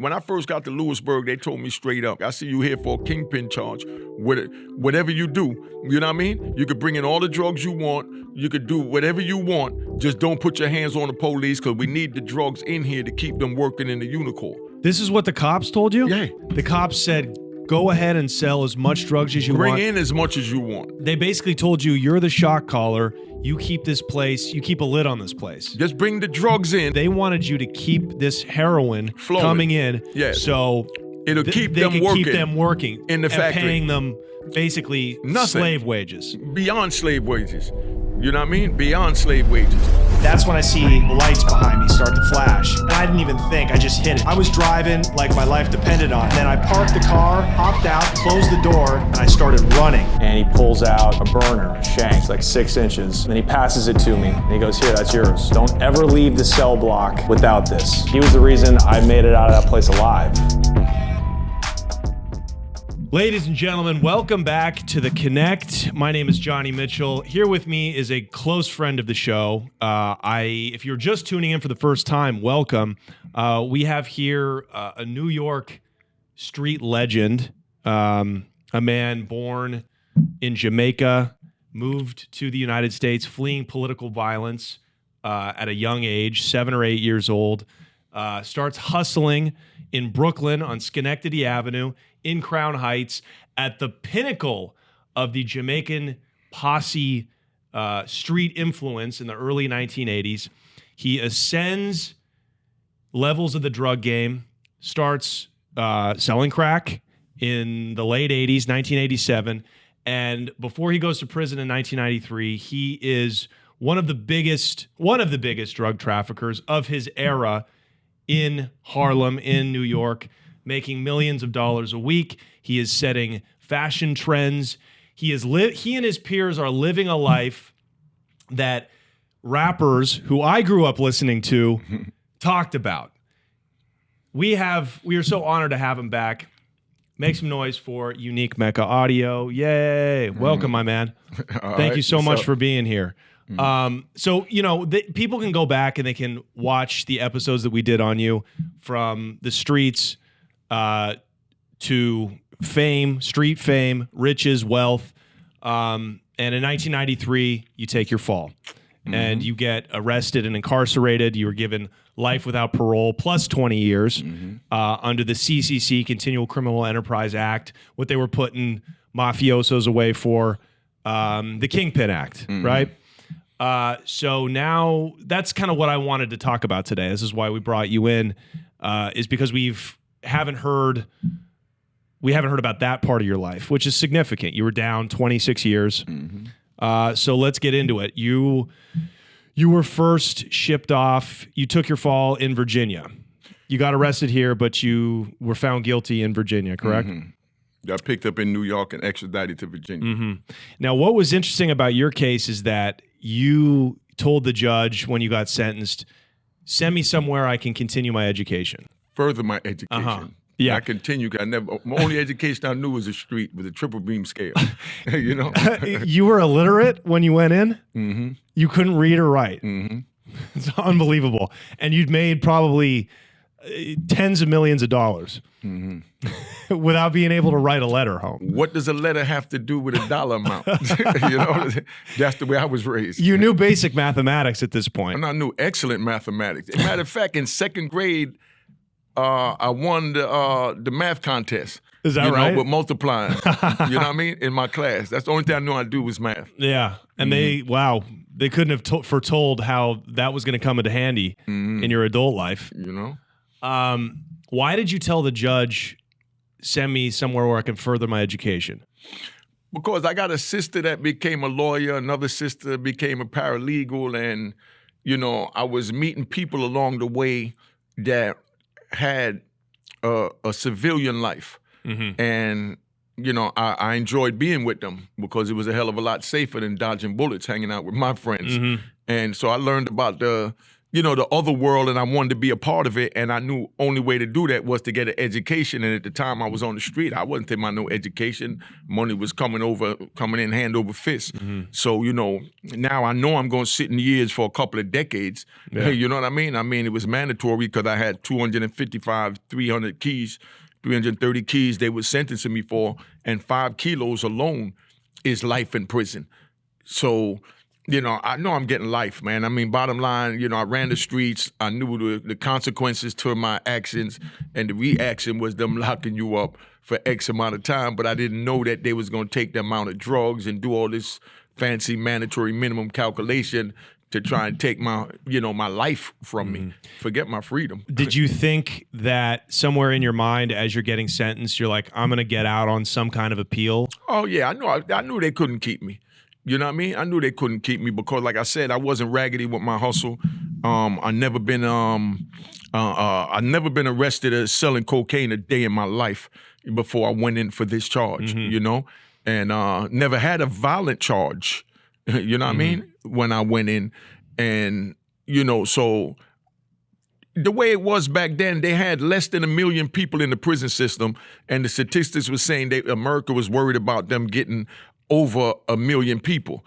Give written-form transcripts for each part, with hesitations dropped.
When I first got to Lewisburg, they told me straight up, I see you here for a Kingpin charge. Whatever you do, you know what I mean? You could bring in all the drugs you want. You could do whatever you want. Just don't put your hands on the police because we need the drugs in here to keep them working in the Unicorn. This is what the cops told you? Yeah. The cops said, go ahead and sell as much drugs as you want. Bring in as much as you want. They basically told you, you're the shot caller. You keep this place, you keep a lid on this place. Just bring the drugs in. They wanted you to keep this heroin flowing, coming in. Yes. So it'll keep them working. Keep them working in the factory. Paying them basically slave wages. Beyond slave wages. You know what I mean? Beyond slave wages. That's when I see lights behind me start to flash. And I didn't even think, I just hit it. I was driving like my life depended on it. Then I parked the car, hopped out, closed the door, and I started running. And he pulls out a burner, a shank, like 6 inches. And he passes it to me. And he goes, here, that's yours. Don't ever leave the cell block without this. He was the reason I made it out of that place alive. Ladies and gentlemen, welcome back to The Connect. My name is Johnny Mitchell. Here with me is a close friend of the show. If you're just tuning in for the first time, welcome. We have here a New York street legend, a man born in Jamaica, moved to the United States, fleeing political violence at a young age, 7 or 8 years old, starts hustling in Brooklyn on Schenectady Avenue, in Crown Heights, at the pinnacle of the Jamaican posse street influence in the early 1980s. He ascends levels of the drug game, starts selling crack in the late 80s, 1987, and before he goes to prison in 1993, he is one of the biggest drug traffickers of his era in Harlem, in New York, making millions of dollars a week. He is setting fashion trends. He and his peers are living a life that rappers who I grew up listening to talked about. We are so honored to have him back. Make some noise for Unique Mecca Audio. Yay. Welcome, my man. Thank you so much for being here. So, people can go back and they can watch the episodes that we did on you, from the streets to fame, street fame, riches, wealth. And in 1993, you take your fall and you get arrested and incarcerated. You were given life without parole plus 20 years under the CCC, Continual Criminal Enterprise Act, what they were putting mafiosos away for, the Kingpin Act, right? So now that's kind of what I wanted to talk about today. This is why we brought you in, is because we haven't heard about that part of your life, which is significant. You were down 26 years. So let's get into it. You were first shipped off. You took your fall in Virginia. You got arrested here, but you were found guilty in Virginia, correct? Got picked up in New York and extradited to Virginia. Now, what was interesting about your case is that you told the judge when you got sentenced, send me somewhere I can continue my education. Further my education. Yeah. I continue. My only education I knew was a street with a triple beam scale. You know? You were illiterate when you went in? You couldn't read or write? It's unbelievable. And you'd made probably tens of millions of dollars without being able to write a letter home. What does a letter have to do with a dollar amount? That's the way I was raised. You knew basic mathematics at this point. And I knew excellent mathematics. As a matter of fact, in second grade, I won the math contest. Is that right? With multiplying. You know what I mean? In my class. That's the only thing I knew how to do was math. Yeah. And they couldn't have foretold how that was going to come into handy in your adult life. Why did you tell the judge, send me somewhere where I can further my education? Because I got a sister that became a lawyer, another sister became a paralegal, and, I was meeting people along the way that had a civilian life. And, I enjoyed being with them because it was a hell of a lot safer than dodging bullets, hanging out with my friends. And so I learned about the the other world, and I wanted to be a part of it. And I knew only way to do that was to get an education. And at the time I was on the street, I wasn't taking no education. Money was coming in hand over fist. So, now I know I'm going to sit in years for a couple of decades. Yeah. You know what I mean? I mean, it was mandatory because I had 300 keys they were sentencing me for, and 5 kilos alone is life in prison. So, I know I'm getting life, man. I mean, bottom line, I ran the streets. I knew the consequences to my actions, and the reaction was them locking you up for X amount of time. But I didn't know that they was going to take the amount of drugs and do all this fancy mandatory minimum calculation to try and take my life from me. Forget my freedom. Did you think that somewhere in your mind as you're getting sentenced, you're like, I'm going to get out on some kind of appeal? Oh, yeah. I knew they couldn't keep me. You know what I mean? I knew they couldn't keep me because, like I said, I wasn't raggedy with my hustle. I never been arrested as selling cocaine a day in my life before I went in for this charge, and never had a violent charge, you know what I mean, when I went in. And, so the way it was back then, they had less than 1 million people in the prison system, and the statistics were saying that America was worried about them getting over 1 million people,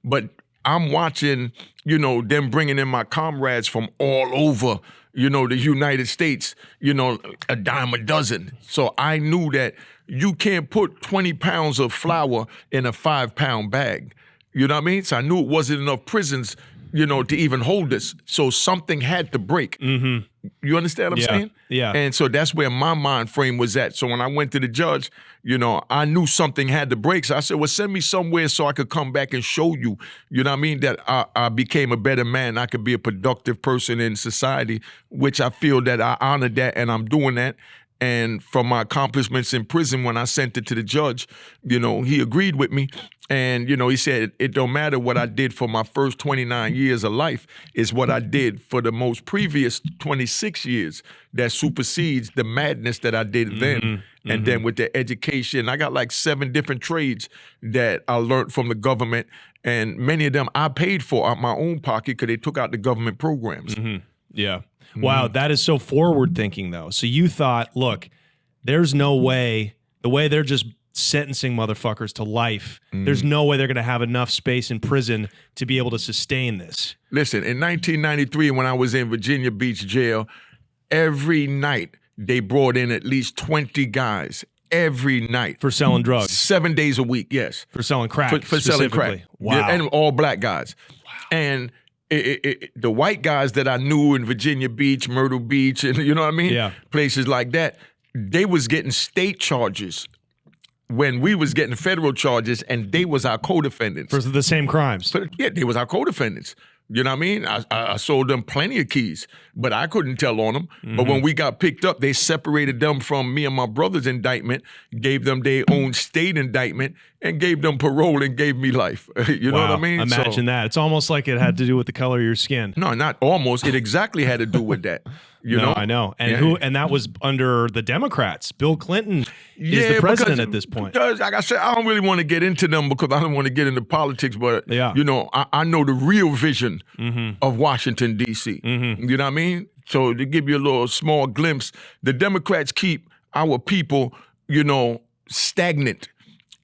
but I'm watching, them bringing in my comrades from all over, the United States, a dime a dozen. So I knew that you can't put 20 pounds of flour in a 5-pound bag. You know what I mean? So I knew it wasn't enough prisons, to even hold this. So something had to break. You understand what I'm saying? Yeah. And so that's where my mind frame was at. So when I went to the judge, I knew something had to break. So I said, well, send me somewhere so I could come back and show you, that I became a better man. I could be a productive person in society, which I feel that I honored that, and I'm doing that. And from my accomplishments in prison, when I sent it to the judge, he agreed with me. And, he said, it don't matter what I did for my first 29 years of life. It's what I did for the most previous 26 years that supersedes the madness that I did then. And then with the education, I got like 7 different trades that I learned from the government. And many of them I paid for out my own pocket because they took out the government programs. Yeah. Wow, that is so forward thinking, though. So you thought, look, there's no way, the way they're just sentencing motherfuckers to life, there's no way they're going to have enough space in prison to be able to sustain this. Listen, in 1993, when I was in Virginia Beach jail, every night they brought in at least 20 guys. Every night. For selling drugs. 7 days a week, yes. For selling crack. For selling crack. Wow. Yeah, and all black guys. Wow. And the white guys that I knew in Virginia Beach, Myrtle Beach, and you know what I mean? Yeah. Places like that, they was getting state charges when we was getting federal charges, and they was our co-defendants. For the same crimes. Yeah, they was our co-defendants. You know what I mean? I sold them plenty of keys, but I couldn't tell on them. But when we got picked up, they separated them from me and my brother's indictment, gave them their own state indictment, and gave them parole and gave me life. You know what I mean? Imagine that. It's almost like it had to do with the color of your skin. No, not almost. It exactly had to do with that. You know? I know. And and that was under the Democrats. Bill Clinton is the president at this point. Because, like I said, I don't really want to get into them because I don't want to get into politics, but I know the real vision of Washington, D.C. You know what I mean? So to give you a little small glimpse, the Democrats keep our people, stagnant.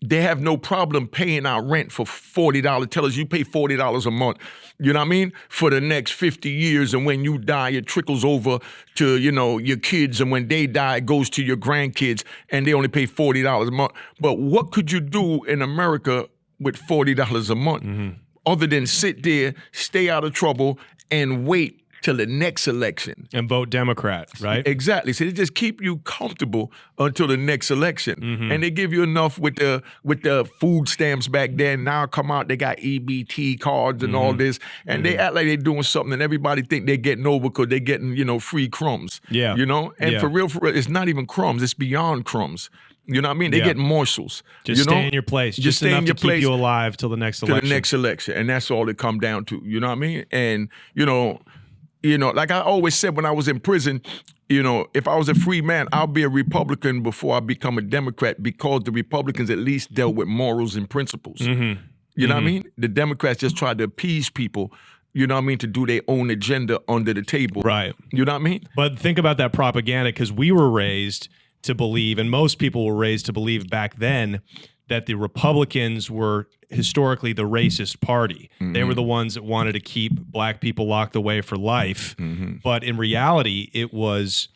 They have no problem paying our rent for $40. Tell us you pay $40 a month, you know what I mean, for the next 50 years. And when you die, it trickles over to, your kids. And when they die, it goes to your grandkids. And they only pay $40 a month. But what could you do in America with $40 a month other than sit there, stay out of trouble, and wait till the next election. And vote Democrat, right? Exactly. So they just keep you comfortable until the next election. And they give you enough with the food stamps back then. Now come out, they got EBT cards and all this. And they act like they're doing something and everybody think they're getting over because they're getting, free crumbs. Yeah. And for real, it's not even crumbs. It's beyond crumbs. You know what I mean? They get morsels. Just stay in your place. Just stay enough in your to keep place you alive till the next election. To the next election. And that's all it come down to. You know what I mean? And, like I always said when I was in prison, if I was a free man, I'll be a Republican before I become a Democrat because the Republicans at least dealt with morals and principles. You know what I mean? The Democrats just tried to appease people, you know what I mean, to do their own agenda under the table. Right. You know what I mean? But think about that propaganda, because we were raised to believe, and most people were raised to believe back then, that the Republicans were historically the racist party. They were the ones that wanted to keep black people locked away for life. But in reality, it was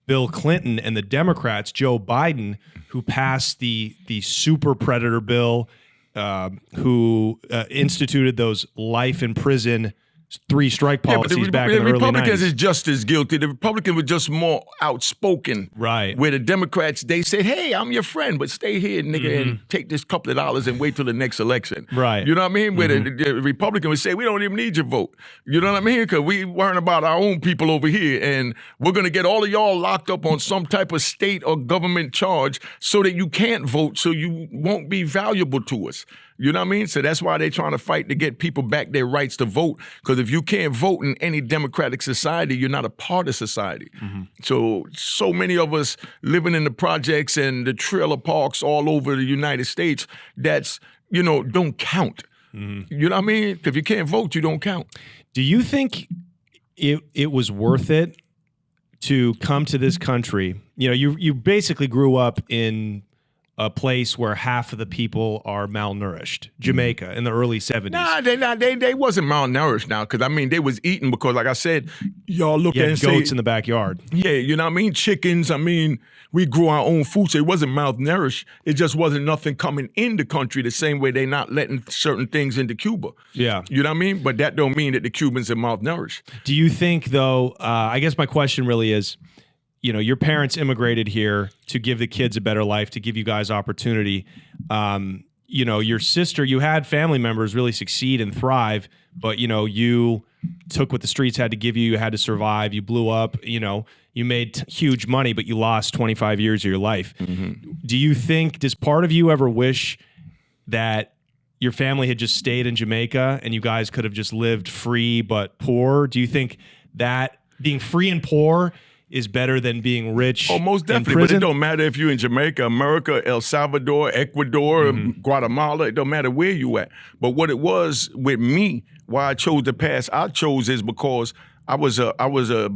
Bill Clinton and the Democrats, Joe Biden, who passed the super predator bill, who instituted those life in prison 3-strike policies back in the early 90s. The Republicans is just as guilty. The Republicans were just more outspoken. Right. Where the Democrats, they said, hey, I'm your friend, but stay here, nigga, and take this couple of dollars and wait till the next election. Right. You know what I mean? Where the Republican would say, we don't even need your vote. You know what I mean? Because we worrying about our own people over here, and we're going to get all of y'all locked up on some type of state or government charge so that you can't vote, so you won't be valuable to us. You know what I mean? So that's why they're trying to fight to get people back their rights to vote. Because if you can't vote in any democratic society, you're not a part of society. So many of us living in the projects and the trailer parks all over the United States, that's, you know, don't count. You know what I mean? If you can't vote, you don't count. Do you think it was worth it to come to this country? You know, you basically grew up in a place where half of the people are malnourished, Jamaica, in the early 70s. Nah, they wasn't malnourished now, because I mean they was eating, because like I said, y'all look at goats in the backyard. Yeah, you know what I mean? Chickens, I mean, we grew our own food, so it wasn't malnourished. It just wasn't nothing coming in the country the same way they not letting certain things into Cuba. Yeah. You know what I mean? But that don't mean that the Cubans are malnourished. Do you think, though, I guess my question really is, you know, your parents immigrated here to give the kids a better life, to give you guys opportunity. You know, your sister, you had family members really succeed and thrive, but, you know, you took what the streets had to give you. You had to survive. You blew up. You know, you made huge money, but you lost 25 years of your life. Do you think, does part of you ever wish that your family had just stayed in Jamaica and you guys could have just lived free but poor? Do you think that being free and poor is better than being rich? Oh, most definitely. But it don't matter if you're in Jamaica, America, El Salvador, Ecuador, Guatemala. It don't matter where you at. But what it was with me, why I chose the path I chose, is because I was a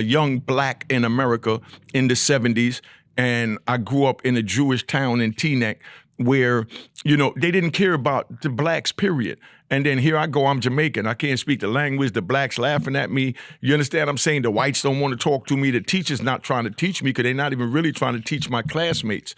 young black in America in the 70s, and I grew up in a Jewish town in Teaneck where, you know, they didn't care about the blacks, period. And then here I go, I'm Jamaican. I can't speak the language. The blacks laughing at me. You understand what I'm saying? The whites don't want to talk to me. The teacher's not trying to teach me, because they're not even really trying to teach my classmates.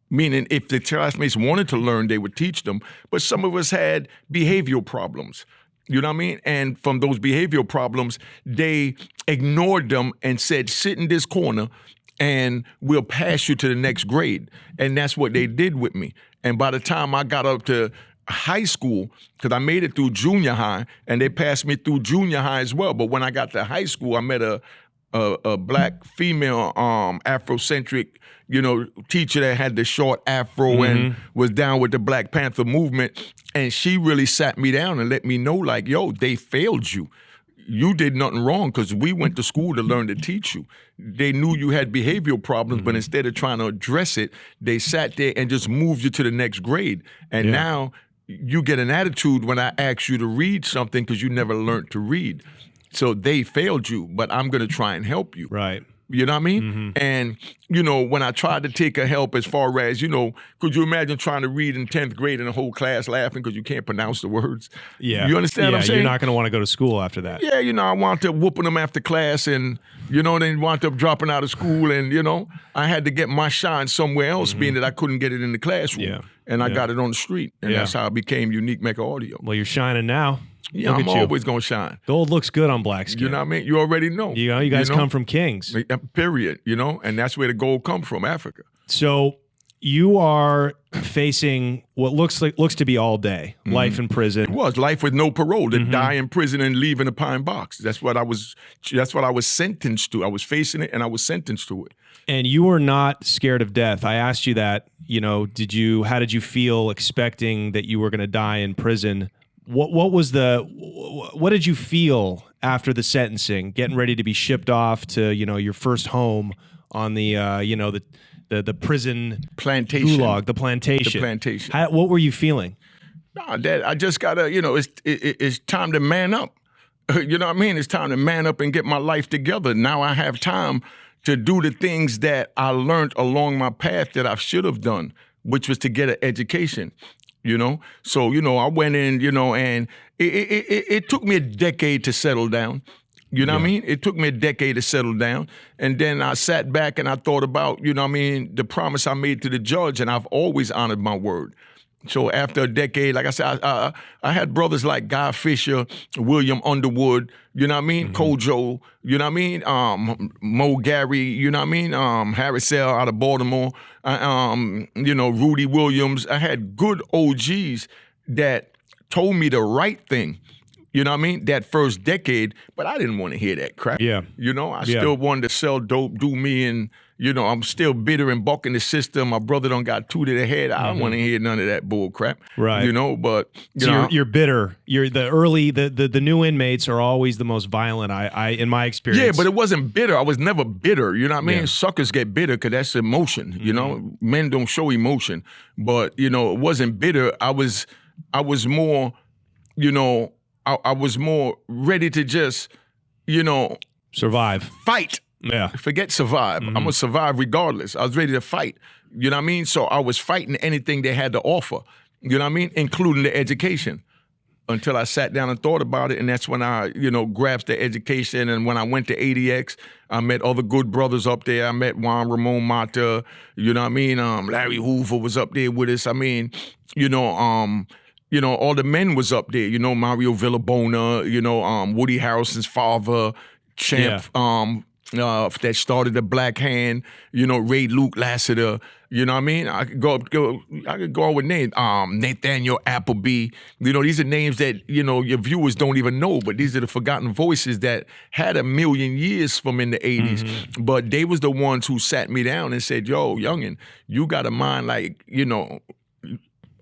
Meaning if the classmates wanted to learn, they would teach them. But some of us had behavioral problems. You know what I mean? And from those behavioral problems, they ignored them and said, sit in this corner and we'll pass you to the next grade. And that's what they did with me. And by the time I got up to high school, because I made it through junior high, and they passed me through junior high as well. But when I got to high school, I met a black female Afrocentric, you know, teacher that had the short afro and was down with the Black Panther movement. And she really sat me down and let me know, like, yo, they failed you. You did nothing wrong, because we went to school to learn to teach you. They knew you had behavioral problems, but instead of trying to address it, they sat there and just moved you to the next grade. And now you get an attitude when I ask you to read something because you never learned to read. So they failed you, but I'm going to try and help you. Right. You know what I mean? And, you know, when I tried to take a help as far as, you know, could you imagine trying to read in 10th grade and the whole class laughing because you can't pronounce the words? Yeah. You understand what I'm saying? You're not going to want to go to school after that. Yeah, you know, I wound up whooping them after class, and, you know, then wound up dropping out of school, and, you know, I had to get my shine somewhere else, being that I couldn't get it in the classroom. Yeah. And I got it on the street, and that's how I became Unique Mecca Audio. Well, you're shining now. Yeah, I'm always going to shine. Gold looks good on black skin. You know what I mean? You already know. You know, you guys come from kings. Period, you know? And that's where the gold comes from, Africa. So you are facing what looks to be all day, life in prison. It was life with no parole, to die in prison and leave in a pine box. That's what I was sentenced to. I was facing it, and I was sentenced to it. And you were not scared of death. I asked you that, you know, how did you feel expecting that you were going to die in prison? What did you feel after the sentencing, getting ready to be shipped off to, you know, your first home on the, you know, the prison plantation, gulag, the plantation. The plantation. What were you feeling? No, Dad, I just gotta, you know, it's time to man up. You know what I mean? It's time to man up and get my life together. Now I have time to do the things that I learned along my path that I should have done, which was to get an education, you know? So, you know, I went in, you know, and it took me a decade to settle down. You know what I mean? It took me a decade to settle down. And then I sat back and I thought about, you know what I mean, the promise I made to the judge, and I've always honored my word. So after a decade, like I said, I had brothers like Guy Fisher, William Underwood, you know what I mean? Kojo, you know what I mean? Mo Gary, you know what I mean? Harry Sell out of Baltimore, you know, Rudy Williams. I had good OGs that told me the right thing. You know what I mean? That first decade, but I didn't want to hear that crap. Yeah. You know, I still wanted to sell dope, do me, and, you know, I'm still bitter and bucking the system. My brother done got two to the head. I don't want to hear none of that bull crap. Right. You know, but, you So know. you're bitter. You're the new inmates are always the most violent, I in my experience. Yeah, but it wasn't bitter. I was never bitter. You know what I mean? Yeah. Suckers get bitter because that's emotion. You know, men don't show emotion. But, you know, it wasn't bitter. I was more, you know, I was more ready to just, you know, survive. fight. Yeah. Forget survive. I'm going to survive regardless. I was ready to fight. You know what I mean? So I was fighting anything they had to offer. You know what I mean? Including the education. Until I sat down and thought about it, and that's when I, you know, grasped the education. And when I went to ADX, I met other good brothers up there. I met Juan Ramon Mata. You know what I mean? Larry Hoover was up there with us. I mean, you know, all the men was up there. You know, Mario Villabona. You know, Woody Harrelson's father, Champ. That started the Black Hand, you know, Ray Luke Lassiter, you know what I mean? I could go with names. Nathaniel Appleby. You know, these are names that, you know, your viewers don't even know, but these are the forgotten voices that had a million years from in the 80s. But they was the ones who sat me down and said, yo, youngin', you got a mind like, you know,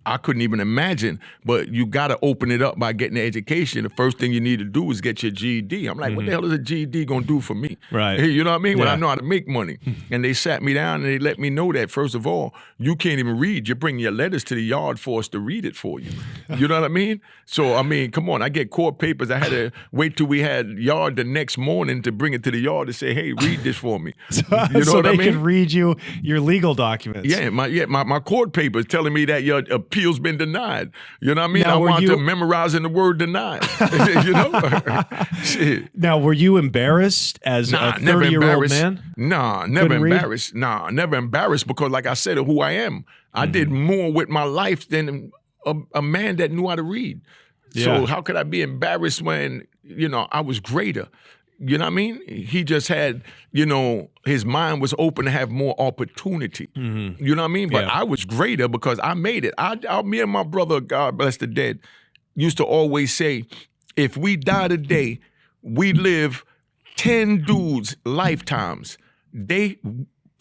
I couldn't even imagine, but you got to open it up by getting an education. The first thing you need to do is get your GED. I'm like, what the hell is a GED going to do for me? Right. You know what I mean? When I know how to make money. And they sat me down and they let me know that, first of all, you can't even read. You bring your letters to the yard for us to read it for you. You know what I mean? So, I mean, come on. I get court papers. I had to wait till we had yard the next morning to bring it to the yard to say, hey, read this for me. You know so what they I mean? can read you your legal documents. Yeah, my court papers telling me that your appeal's been denied. You know what I mean? Now, I were want you- to memorizing the word denied. You know? Shit. Now, were you embarrassed as a Never 30-year-old embarrassed. man? Nah, never Couldn't read? embarrassed. Nah, never embarrassed because, like I said, of who I am. I did more with my life than a man that knew how to read. Yeah. So how could I be embarrassed when, you know, I was greater? You know what I mean? He just had, you know, his mind was open to have more opportunity. You know what I mean? But Yeah. I was greater because I made it. Me and my brother, God bless the dead, used to always say, if we die today, we live 10 dudes' lifetimes. They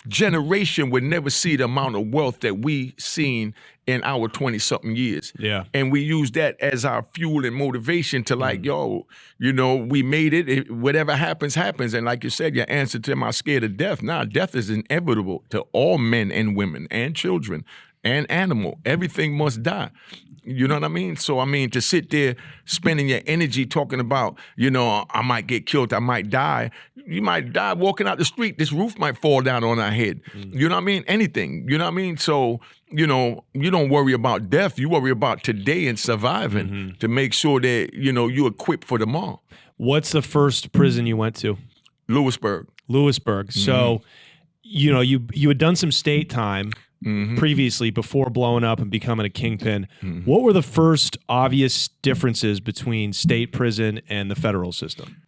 generation would never see the amount of wealth that we seen in our 20-something years. Yeah. And we use that as our fuel and motivation to like, yo, you know, we made it. Whatever happens, happens. And like you said, your answer to am I scared of death? Nah, death is inevitable to all men and women and children and animal. Everything must die. You know what I mean? So, I mean, to sit there spending your energy talking about, you know, I might get killed, I might die. You might die walking out the street. This roof might fall down on our head. You know what I mean? Anything. You know what I mean? So, you know, you don't worry about death. You worry about today and surviving to make sure that, you know, you're equipped for tomorrow. What's the first prison you went to? Lewisburg. Lewisburg. So, you know, you had done some state time previously before blowing up and becoming a kingpin. What were the first obvious differences between state prison and the federal system?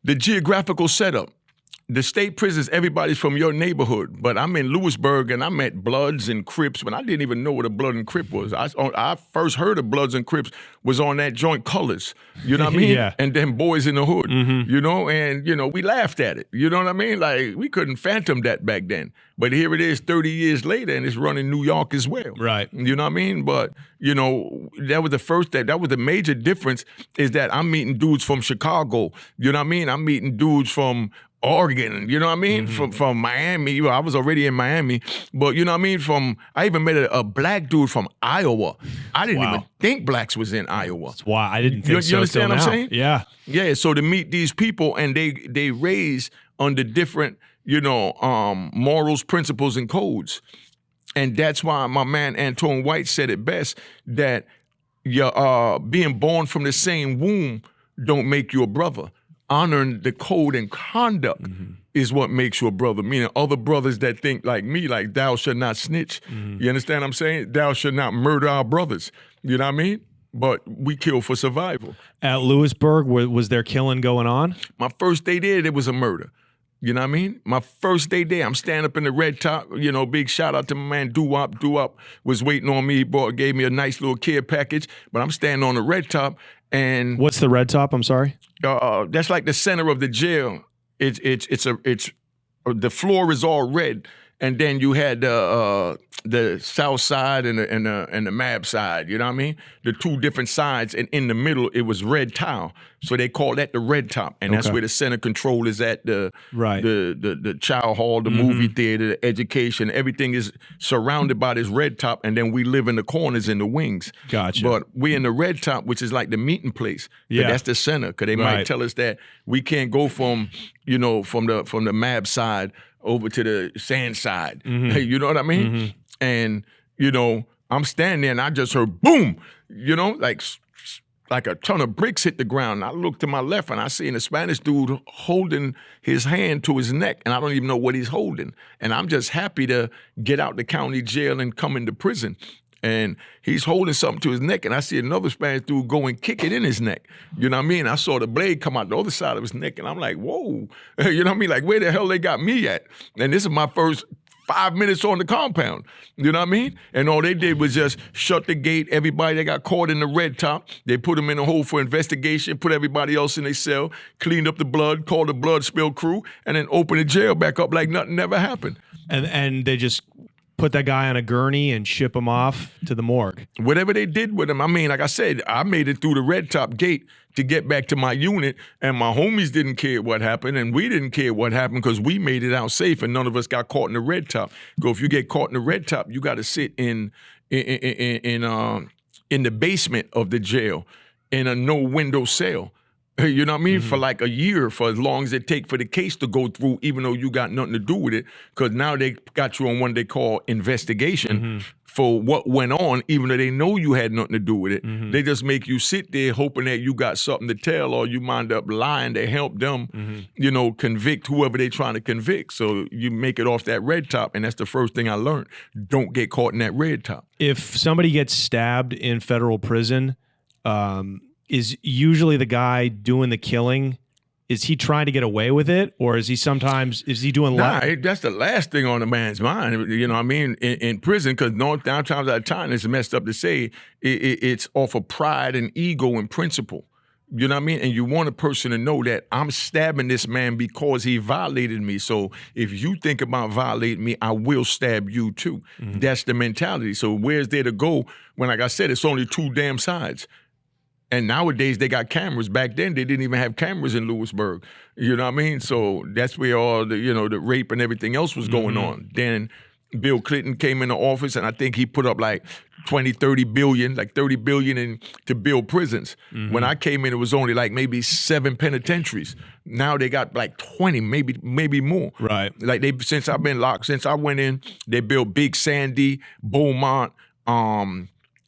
The geographical setup. The state prisons, everybody's from your neighborhood, but I'm in Lewisburg and I met Bloods and Crips when I didn't even know what a Blood and Crip was. I first heard of Bloods and Crips was on that joint Colors, you know what I mean? Yeah. And then Boys in the Hood, you know, and, you know, we laughed at it, you know what I mean? Like, we couldn't phantom that back then. But here it is 30 years later and it's running New York as well. Right. You know what I mean? But, you know, that was the first step. That was the major difference is that I'm meeting dudes from Chicago. You know what I mean? I'm meeting dudes from Oregon, you know what I mean? From Miami. I was already in Miami, but you know what I mean? I even met a black dude from Iowa. I didn't even think blacks was in Iowa. That's why I didn't think so. You understand what I'm now. saying? Yeah. Yeah, so to meet these people and they raise under different, morals, principles, and codes. And that's why my man Antoine White said it best, that you're being born from the same womb don't make you a brother. Honoring the code and conduct is what makes you a brother. Meaning other brothers that think like me, like thou shalt not snitch. You understand what I'm saying? Thou shalt not murder our brothers. You know what I mean? But we kill for survival. At Lewisburg, was there killing going on? My first day there, it was a murder. You know what I mean? My first day there, I'm standing up in the red top. Big shout out to my man Doo-Wop. Doo-Wop was waiting on me. He gave me a nice little care package. But I'm standing on the red top. And what's the red top? I'm sorry. That's like the center of the jail. It's the floor is all red, and then you had the south side and the Mab side. You know what I mean? The two different sides, and in the middle it was red tile. So they call that the red top, and that's where the center control is at. The child hall, the movie theater, the education, everything is surrounded by this red top, and then we live in the corners in the wings. Gotcha. But we're in the red top, which is like the meeting place. Yeah, that's the center, because they might tell us that we can't go from the Mab side over to the sand side. You know what I mean? And I'm standing there and I just heard boom, like a ton of bricks hit the ground. I look to my left and I see a Spanish dude holding his hand to his neck, and I don't even know what he's holding. And I'm just happy to get out the county jail and come into prison. And he's holding something to his neck, and I see another Spanish dude go and kick it in his neck. You know what I mean? I saw the blade come out the other side of his neck, and I'm like, whoa. You know what I mean? Like, where the hell they got me at? And this is my first 5 minutes on the compound. You know what I mean? And all they did was just shut the gate. Everybody that got caught in the red top, they put them in a hole for investigation, put everybody else in their cell, cleaned up the blood, called the blood spill crew, and then opened the jail back up like nothing ever happened. And they just put that guy on a gurney and ship him off to the morgue. Whatever they did with him, I mean, like I said, I made it through the red top gate to get back to my unit, and my homies didn't care what happened, and we didn't care what happened because we made it out safe, and none of us got caught in the red top. Because if you get caught in the red top, you got to sit in the basement of the jail in a no window cell. You know what I mean? For like a year, for as long as it take for the case to go through, even though you got nothing to do with it, because now they got you on what they call investigation for what went on, even though they know you had nothing to do with it. They just make you sit there hoping that you got something to tell, or you wind up lying to help them, convict whoever they trying to convict. So you make it off that red top, and that's the first thing I learned. Don't get caught in that red top. If somebody gets stabbed in federal prison, is usually the guy doing the killing, is he trying to get away with it, or is he doing that's the last thing on a man's mind. You know what I mean? In prison, because 9 times out of 10, it's messed up to say, it's off of pride and ego and principle. You know what I mean? And you want a person to know that I'm stabbing this man because he violated me. So if you think about violating me, I will stab you too. That's the mentality. So where's there to go when, like I said, it's only two damn sides? And nowadays they got cameras. Back then they didn't even have cameras in Lewisburg. You know what I mean? So that's where all the, the rape and everything else was going on. Then Bill Clinton came into office, and I think he put up like 20, 30 billion, like 30 billion to build prisons. When I came in, it was only like maybe 7 penitentiaries. Now they got like 20, maybe more. Right. Like since I've been locked, since I went in, they built Big Sandy, Beaumont,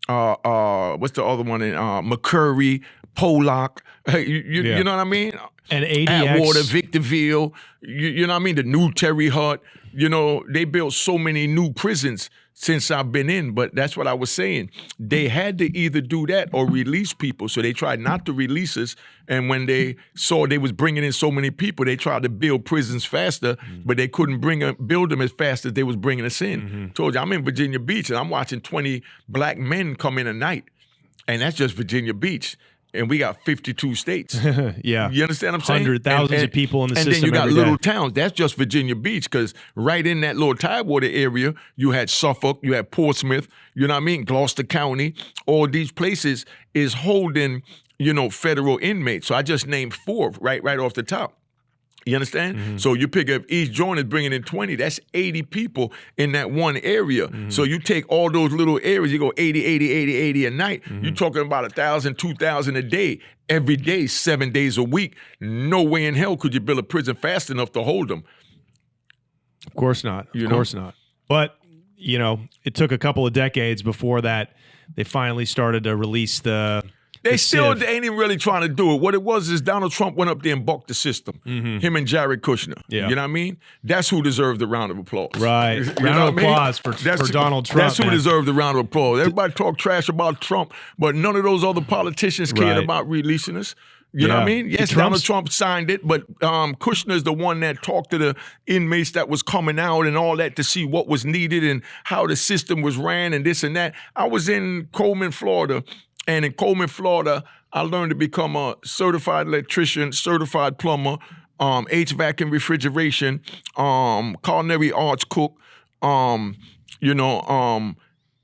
what's the other one in McCurry, Pollock, you know what I mean? And ADX. Atwater, Victorville, you know what I mean? The new Terry Hut, they built so many new prisons since I've been in, but that's what I was saying. They had to either do that or release people, so they tried not to release us, and when they saw they was bringing in so many people, they tried to build prisons faster, but they couldn't build them as fast as they was bringing us in. Told you, I'm in Virginia Beach, and I'm watching 20 black men come in a night, and that's just Virginia Beach. And we got 52 states. Yeah. You understand what I'm saying? Thousands of people in the system. And then you got every little day. towns. That's just Virginia Beach, because right in that little Tidewater area, you had Suffolk, you had Portsmouth, you know what I mean? Gloucester County. All these places is holding, federal inmates. So I just named 4 right off the top. You understand? So you pick up each joint is bringing in 20. That's 80 people in that one area. So you take all those little areas, you go 80, 80, 80, 80 a night. You're talking about 1,000, 2,000 a day, every day, 7 days a week. No way in hell could you build a prison fast enough to hold them. Of course not. Of course not. But, you know, it took a couple of decades before that they finally started to release the They ain't even really trying to do it. What it was is Donald Trump went up there and bucked the system. Him and Jared Kushner. Yeah. You know what I mean? That's who deserved the round of applause. Right. You Round know of what I mean? applause for Donald Trump. That's who man. deserved the round of applause. Everybody talk trash about Trump, but none of those other politicians cared Right. about releasing us. You know what I mean? Yes, Donald Trump signed it, but Kushner's the one that talked to the inmates that was coming out and all that to see what was needed and how the system was ran and this and that. I was in Coleman, Florida, and in Coleman, Florida, I learned to become a certified electrician, certified plumber, HVAC and refrigeration, culinary arts cook, and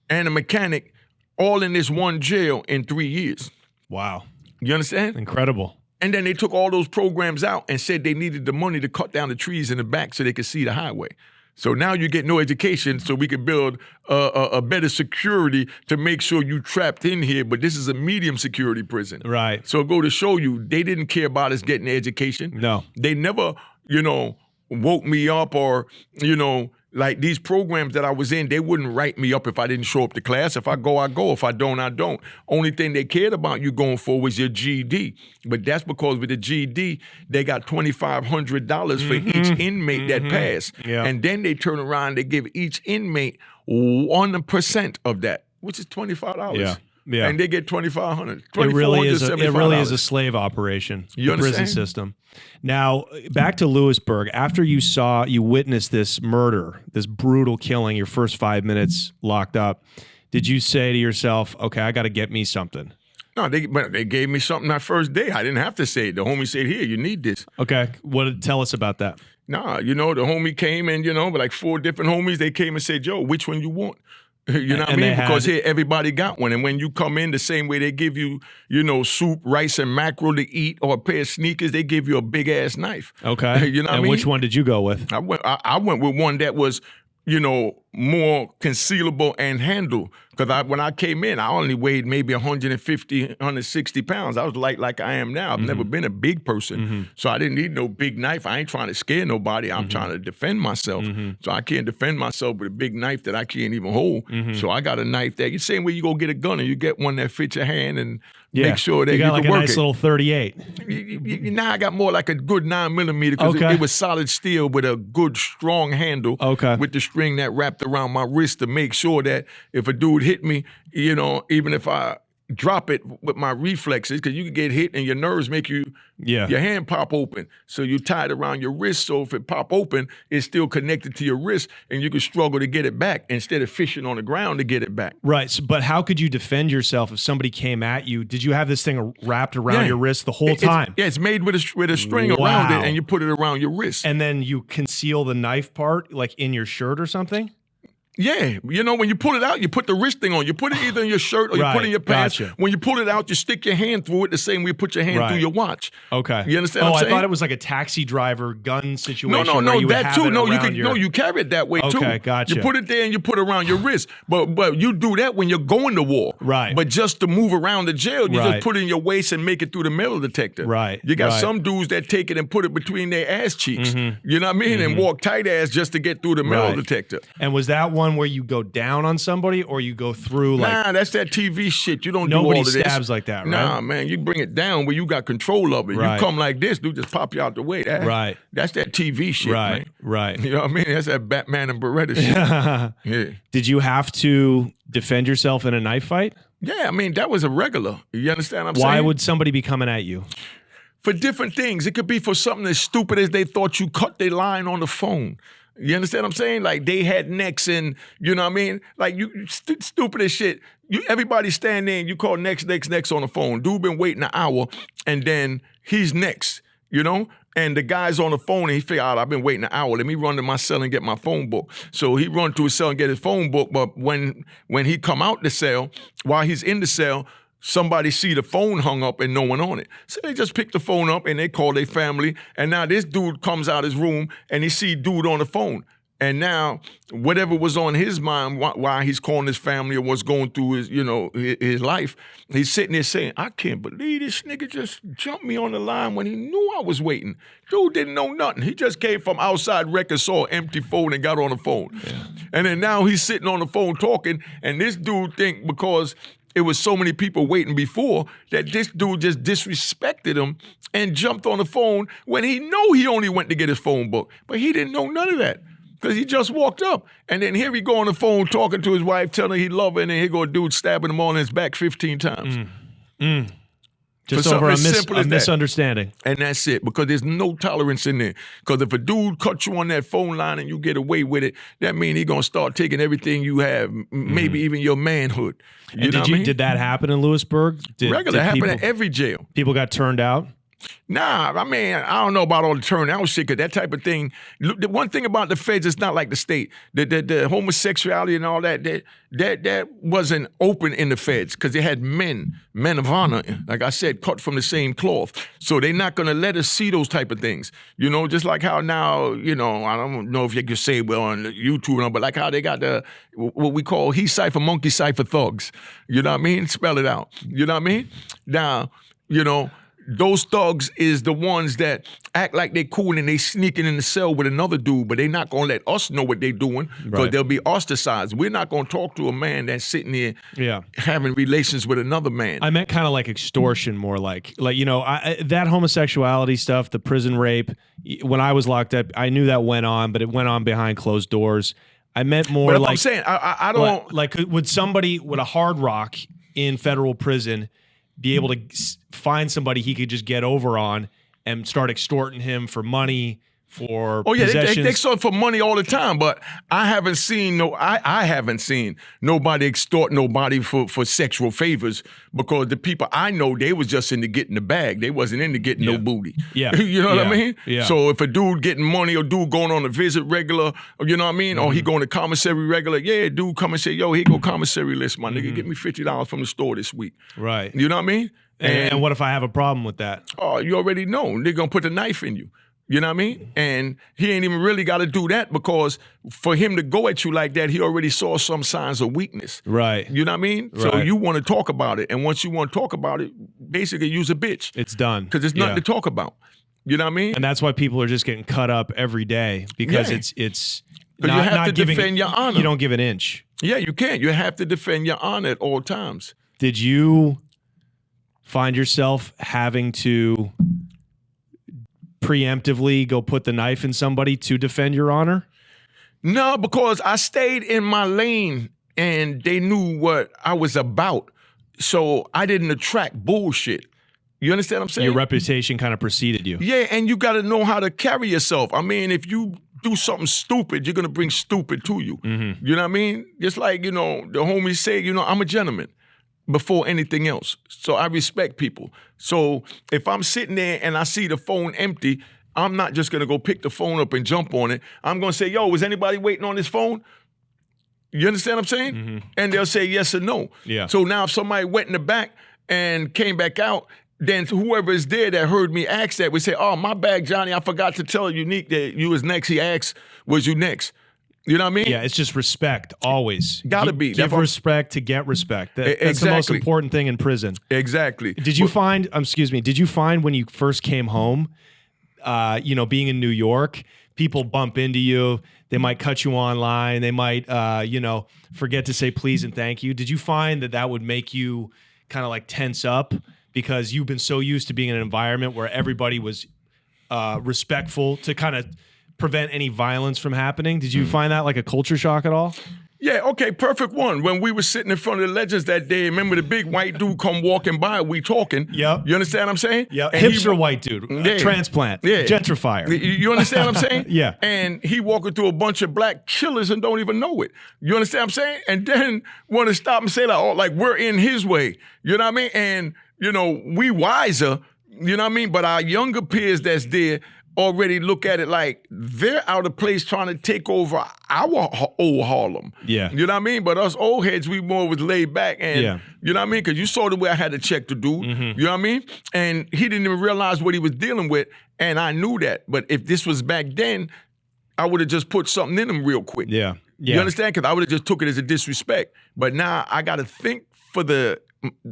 a mechanic, all in this one jail in 3 years. Wow. You understand? Incredible. And then they took all those programs out and said they needed the money to cut down the trees in the back so they could see the highway. So now you get no education, so we can build a better security to make sure you trapped in here. But this is a medium security prison. Right. So go to show you, they didn't care about us getting education. No. They never, woke me up or, like these programs that I was in, they wouldn't write me up if I didn't show up to class. If I go, I go. If I don't, I don't. Only thing they cared about you going for was your GED. But that's because with the GED, they got $2,500 for each inmate that passed. Yeah. And then they turn around, they give each inmate 1% of that, which is $25. Yeah. Yeah. And they get $2,500. It really is $2,475. a slave operation. You the prison understand? system. Now, back to Lewisburg. After you witnessed this murder, this brutal killing, your first 5 minutes locked up, did you say to yourself, okay, I got to get me something? No, they gave me something that first day. I didn't have to say it. The homie said, here, you need this. Okay. Tell us about that. Nah, the homie came and, with like 4 different homies, they came and said, Joe, which one you want? You know what I mean? Because here, everybody got one. And when you come in, the same way they give you, soup, rice, and mackerel to eat or a pair of sneakers, they give you a big-ass knife. Okay. You know what I and mean? which one did you go with? I went with one that was, more concealable and handle. Because when I came in, I only weighed maybe 150, 160 pounds. I was light like I am now. I've never been a big person. So I didn't need no big knife. I ain't trying to scare nobody. I'm trying to defend myself. So I can't defend myself with a big knife that I can't even hold. So I got a knife that, the same way you go get a gun and you get one that fits your hand and make sure that you got like can a work nice it. little 38. Now I got more like a good 9mm because Okay. it was solid steel with a good strong handle with the string that wrapped around my wrist to make sure that if a dude hit me, even if I drop it with my reflexes, because you can get hit and your nerves make your hand pop open. So you tie it around your wrist, so if it pop open, it's still connected to your wrist and you can struggle to get it back instead of fishing on the ground to get it back. Right. So, but how could you defend yourself if somebody came at you? Did you have this thing wrapped around your wrist the whole time? It's made with a string around it and you put it around your wrist. And then you conceal the knife part like in your shirt or something? Yeah, when you pull it out, you put the wrist thing on. You put it either in your shirt or you put it in your pants. Gotcha. When you pull it out, you stick your hand through it the same way you put your hand through your watch. Okay. You understand what I'm I saying? thought it was like a taxi driver gun situation. No, where you would that have too. it No, around you carry it that way too. Okay, gotcha. You put it there and you put it around your wrist. But you do that when you're going to war. Right. But just to move around the jail, you Right. just put it in your waist and make it through the metal detector. Right, You got right. some dudes that take it and put it between their ass cheeks. You know what I mean? And walk tight ass just to get through the metal Right. detector. And was that one where you go down on somebody or you go through like Nah, that's that TV shit. You don't nobody do all of this. stabs like that, right? Nah, man, you bring it down where you got control of it. Right. You come like this, dude, just pop you out the way. Right. That's that TV shit, Right, man. right. You know what I mean? That's that Batman and Beretta shit. Yeah. Did you have to defend yourself in a knife fight? Yeah, I mean, that was a regular. You understand what I'm Why saying? would somebody be coming at you? For different things. It could be for something as stupid as they thought you cut their line on the phone. You understand what I'm saying? Like they had necks and, you know what I mean? Like you stupid as shit. Everybody stand there and you call next on the phone. Dude been waiting an hour and then he's next, And the guy's on the phone and he figure out I've been waiting an hour. Let me run to my cell and get my phone book. So he run to his cell and get his phone book. But when he come out the cell, while he's in the cell, somebody see the phone hung up and no one on it. So they just pick the phone up and they call their family. And now this dude comes out his room and he see dude on the phone. And now whatever was on his mind while he's calling his family or what's going through his, his life, he's sitting there saying, I can't believe this nigga just jumped me on the line when he knew I was waiting. Dude didn't know nothing. He just came from outside record, saw an empty phone and got on the phone. Yeah. And then now he's sitting on the phone talking, and this dude think because it was so many people waiting before that this dude just disrespected him and jumped on the phone when he know he only went to get his phone book. But he didn't know none of that. Because he just walked up. And then here he go on the phone talking to his wife, telling her he love her, and then here go a dude stabbing him on his back 15 times. Just over a misunderstanding. And that's it, because there's no tolerance in there. Because if a dude cuts you on that phone line and you get away with it, that means he's going to start taking everything you have, maybe even your manhood. Did that happen in Lewisburg? Regular, happened at every jail. People got turned out? Nah, I mean, I don't know about all the turnout shit, because that type of thing, look, the one thing about the feds, it's not like the state. The homosexuality and all that wasn't open in the feds, because they had men of honor, like I said, cut from the same cloth. So they're not going to let us see those type of things. Just like how now, I don't know if you could say well on YouTube, but like how they got what we call he cipher, monkey cipher thugs. You know what I mean? Spell it out. You know what I mean? Now, those thugs is the ones that act like they cool and they sneaking in the cell with another dude, but they not going to let us know what they doing, because they'll be ostracized. We're not going to talk to a man that's sitting there having relations with another man. I meant kind of like extortion, more like that homosexuality stuff, the prison rape. When I was locked up, I knew that went on, but it went on behind closed doors. I meant more but like... I'm saying, I don't... Like, would somebody with a hard rock in federal prison be able to find somebody he could just get over on and start extorting him for money, for possessions? They extort for money all the time, but I haven't seen nobody extort nobody for sexual favors, because the people I know, they was just into getting the bag. They wasn't into getting no booty. Yeah. You know what I mean? Yeah. So if a dude getting money or dude going on a visit regular, you know what I mean? Or he going to commissary regular, dude come and say, yo, here go commissary list, my nigga, get me $50 from the store this week. Right. You know what I mean? And what if I have a problem with that? Oh, you already know. They're going to put a knife in you. You know what I mean? And he ain't even really got to do that, because for him to go at you like that, he already saw some signs of weakness. Right. You know what I mean? Right. So you want to talk about it. And once you want to talk about it, basically use a bitch. It's done. Because there's nothing to talk about. You know what I mean? And that's why people are just getting cut up every day, because it's not, you have to defend your honor. You don't give an inch. Yeah, you can't. You have to defend your honor at all times. Did you find yourself having to preemptively go put the knife in somebody to defend your honor? No, because I stayed in my lane and they knew what I was about. So I didn't attract bullshit. You understand what I'm saying? Your reputation kind of preceded you. Yeah, and you got to know how to carry yourself. I mean, if you do something stupid, you're going to bring stupid to you. Mm-hmm. You know what I mean? Just like, the homies say, I'm a gentleman before anything else. So I respect people. So if I'm sitting there and I see the phone empty, I'm not just going to go pick the phone up and jump on it. I'm going to say, yo, is anybody waiting on this phone? You understand what I'm saying? Mm-hmm. And they'll say yes or no. Yeah. So now if somebody went in the back and came back out, then whoever is there that heard me ask that would say, oh, my bad, Johnny, I forgot to tell Unique that you was next. He asked, was you next? You know what I mean? Yeah, it's just respect, always. Gotta be. Give respect to get respect. That's exactly the most important thing in prison. Exactly. Did you find when you first came home, being in New York, people bump into you, they might cut you online, they might, forget to say please and thank you. Did you find that would make you kind of like tense up, because you've been so used to being in an environment where everybody was respectful to kind of prevent any violence from happening? Did you find that like a culture shock at all? Yeah, okay, perfect one. When we were sitting in front of the legends that day, remember the big white dude come walking by, we talking. Yep. You understand what I'm saying? Yeah. Hipster white dude. Transplant. Yeah. Gentrifier. You understand what I'm saying? Yeah. And he walking through a bunch of black killers and don't even know it. You understand what I'm saying? And then want to stop and say like we're in his way. You know what I mean? And, we wiser, you know what I mean? But our younger peers that's there already look at it like they're out of place trying to take over our old Harlem. Yeah. You know what I mean? But us old heads, we more was laid back. And you know what I mean? Because you saw the way I had to check the dude. You know what I mean? And he didn't even realize what he was dealing with. And I knew that. But if this was back then, I would have just put something in him real quick. Yeah. You understand? Because I would have just took it as a disrespect. But now I got to think for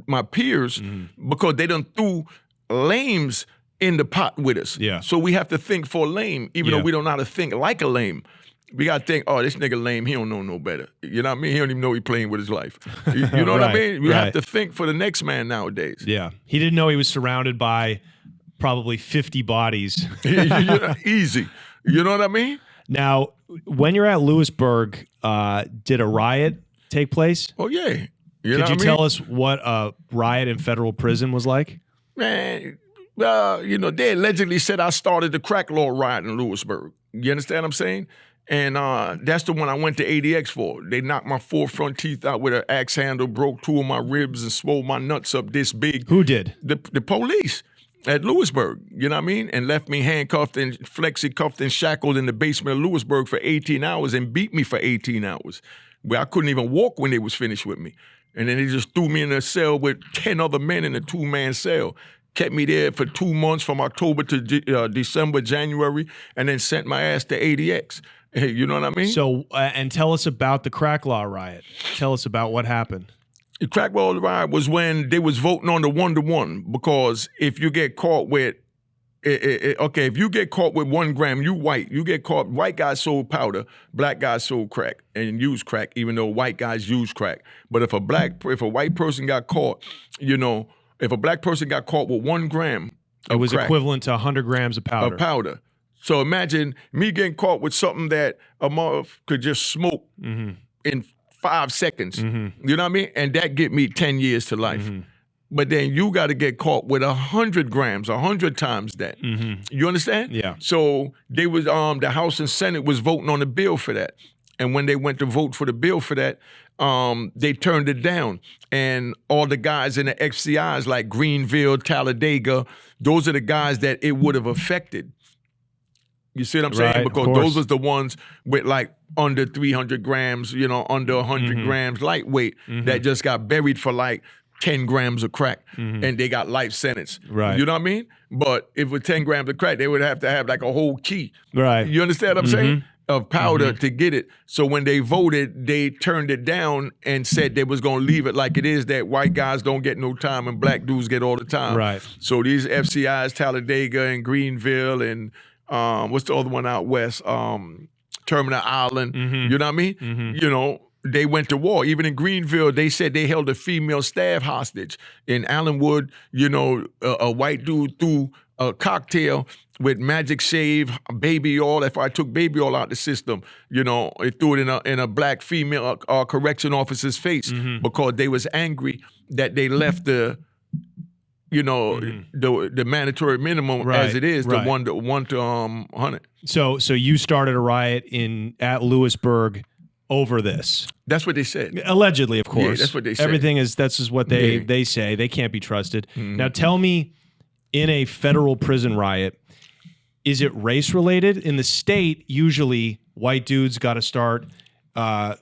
my peers because they done threw lames in the pot with us. Yeah. So we have to think for a lame, even though we don't know how to think like a lame. We got to think, oh, this nigga lame, he don't know no better. You know what I mean? He don't even know he playing with his life. You know what I mean? We have to think for the next man nowadays. Yeah. He didn't know he was surrounded by probably 50 bodies. Easy. You know what I mean? Now, when you're at Lewisburg, did a riot take place? Oh, yeah. Could you tell us what a riot in federal prison was like? Man, they allegedly said I started the crack law riot in Lewisburg. You understand what I'm saying? And that's the one I went to ADX for. They knocked my 4 front teeth out with an axe handle, broke 2 of my ribs, and swole my nuts up this big. Who did? The police at Lewisburg, you know what I mean? And left me handcuffed and flexi-cuffed and shackled in the basement of Lewisburg for 18 hours and beat me for 18 hours. Where I couldn't even walk when they was finished with me. And then they just threw me in a cell with 10 other men in a 2-man cell. Kept me there for 2 months from October to December, January, and then sent my ass to ADX. You know what I mean? So, and tell us about the crack law riot. Tell us about what happened. The crack law riot was when they was voting on the 1-to-1 because if you get caught with, if you get caught with 1 gram, you get caught, white guys sold powder, black guys sold crack and used crack, even though white guys use crack. But if a white person got caught, if a black person got caught with 1 gram of it was crack, equivalent to 100 grams of powder. So imagine me getting caught with something that a mother could just smoke in 5 seconds. You know what I mean? And that get me 10 years to life. But then you got to get caught with 100 grams, 100 times that. You understand? Yeah. So they was the House and Senate was voting on the bill for that. And when they went to vote for the bill for that, they turned it down. And all the guys in the FCIs like Greenville, Talladega, those are the guys that it would have affected. You see what I'm saying? Right, because those was the ones with like under 300 grams, under 100 grams lightweight that just got buried for like 10 grams of crack and they got life sentence. Right. You know what I mean? But if with 10 grams of crack, they would have to have like a whole key. Right. You understand what I'm saying? Of powder to get it. So when they voted, they turned it down and said they was going to leave it like it is, that white guys don't get no time and black dudes get all the time. Right. So these FCIs, Talladega and Greenville and what's the other one out west? Terminal Island. You know what I mean? They went to war. Even in Greenville, they said they held a female staff hostage. In Allenwood, a white dude threw a cocktail with magic shave, baby oil. If I took baby oil out the system, it threw it in a black female correction officer's face because they was angry that they left the mandatory minimum as it is, the 1 to 100. So you started a riot at Lewisburg over this. That's what they said. Allegedly, of course. Yeah, that's what they said. Everything is, that's just what they say. They can't be trusted. Now tell me, in a federal prison riot, is it race related? In the state, usually white dudes got to start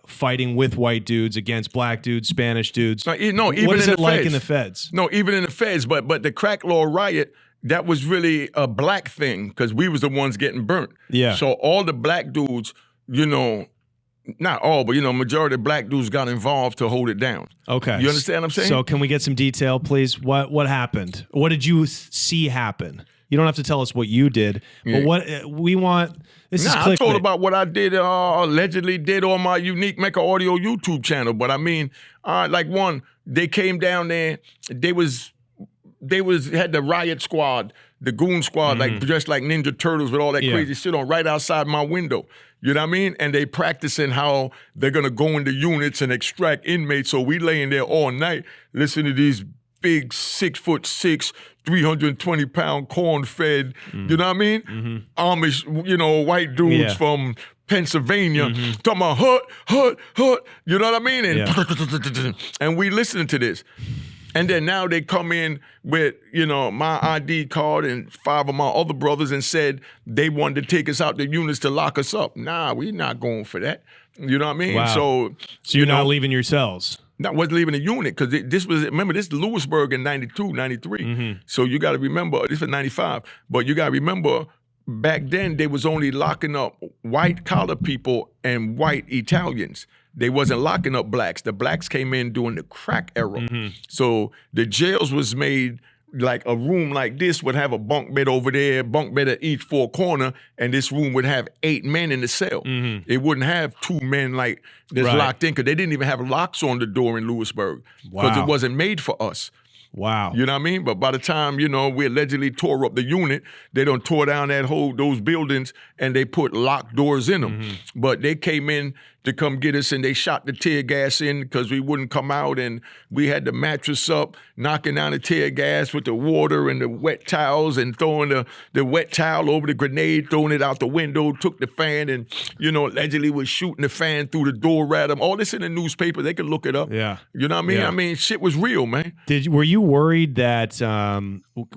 fighting with white dudes against black dudes, Spanish dudes. No, even what is in it the like feds. in the feds? No, even in the feds. But the crack law riot, that was really a black thing because we was the ones getting burnt. Yeah. So all the black dudes, not all, but majority of black dudes got involved to hold it down. Okay. You understand what I'm saying? So can we get some detail, please? What happened? What did you see happen? You don't have to tell us what you did, but what we want. This is clickbait. I told about what I did, allegedly did on my Unique Mecca Audio YouTube channel. But I mean, they came down there. They had the riot squad, the goon squad, like dressed like Ninja Turtles with all that crazy shit on right outside my window. You know what I mean? And they practicing how they're gonna go into units and extract inmates. So we laying there all night listening to these big 6'6", 320-pound corn-fed, you know what I mean? Amish, white dudes from Pennsylvania talking about hut, you know what I mean? And, and we listening to this. And then now they come in with, my ID card and 5 of my other brothers and said they wanted to take us out the units to lock us up. Nah, we're not going for that. You know what I mean? Wow. So you're not leaving your cells? I wasn't leaving the unit because this is Lewisburg in 92, 93. So you got to remember, this was 95, but you got to remember back then they was only locking up white collar people and white Italians. They wasn't locking up blacks. The blacks came in during the crack era. So the jails was made like a room like this would have a bunk bed over there, bunk bed at each 4 corner, and this room would have 8 men in the cell. It wouldn't have 2 men like that's locked in because they didn't even have locks on the door in Lewisburg because it wasn't made for us. Wow. You know what I mean? But by the time, we allegedly tore up the unit, they done tore down those buildings and they put locked doors in them. But they came in to come get us and they shot the tear gas in because we wouldn't come out, and we had the mattress up, knocking down the tear gas with the water and the wet towels and throwing the wet towel over the grenade, throwing it out the window, took the fan and, allegedly was shooting the fan through the door at them. All this in the newspaper. They could look it up. Yeah. You know what I mean? Yeah. I mean, shit was real, man. Were you worried that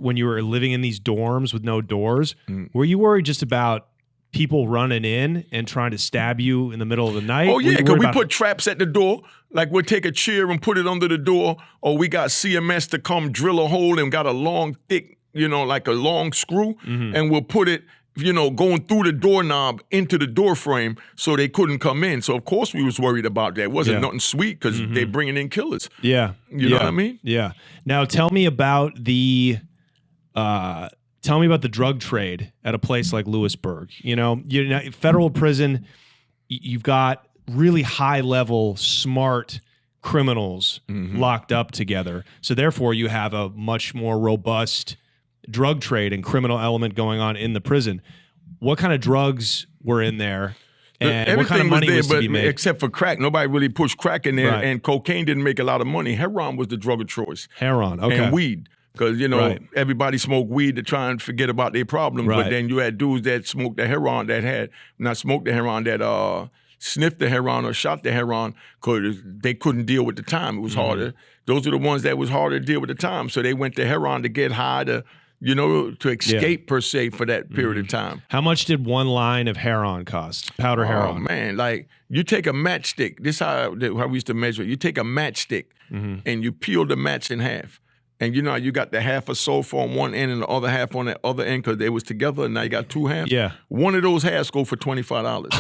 when you were living in these dorms with no doors, were you worried just about people running in and trying to stab you in the middle of the night? Oh, yeah, because we put traps at the door. Like we'll take a chair and put it under the door, or we got CMS to come drill a hole and got a long, thick, like a long screw, and we'll put it, going through the doorknob into the door frame so they couldn't come in. So, of course, we was worried about that. It wasn't nothing sweet because they bringing in killers. Yeah. You know what I mean? Yeah. Now, tell me about the drug trade at a place like Lewisburg. Federal prison, you've got really high-level, smart criminals locked up together. So therefore, you have a much more robust drug trade and criminal element going on in the prison. What kind of drugs were in there? And what kind of money was to be made? Except for crack. Nobody really pushed crack in there, Right. and cocaine didn't make a lot of money. Heroin was the drug of choice. Heroin, okay. And weed. Because, Right. everybody smoked weed to try and forget about their problems. Right. But then you had dudes that smoked the heroin that sniffed the heroin or shot the heroin because they couldn't deal with the time. It was harder. Those are the ones that was harder to deal with the time. So they went to heroin to get high to escape per se for that period of time. How much did one line of heroin cost? Powder Oh, heroin. man, like you take a matchstick. This is how we used to measure it. You take a matchstick and you peel the match in half. And you got the half of sulfur on one end and the other half on the other end because they was together, and now you got 2 halves. Yeah. One of those halves go for $25.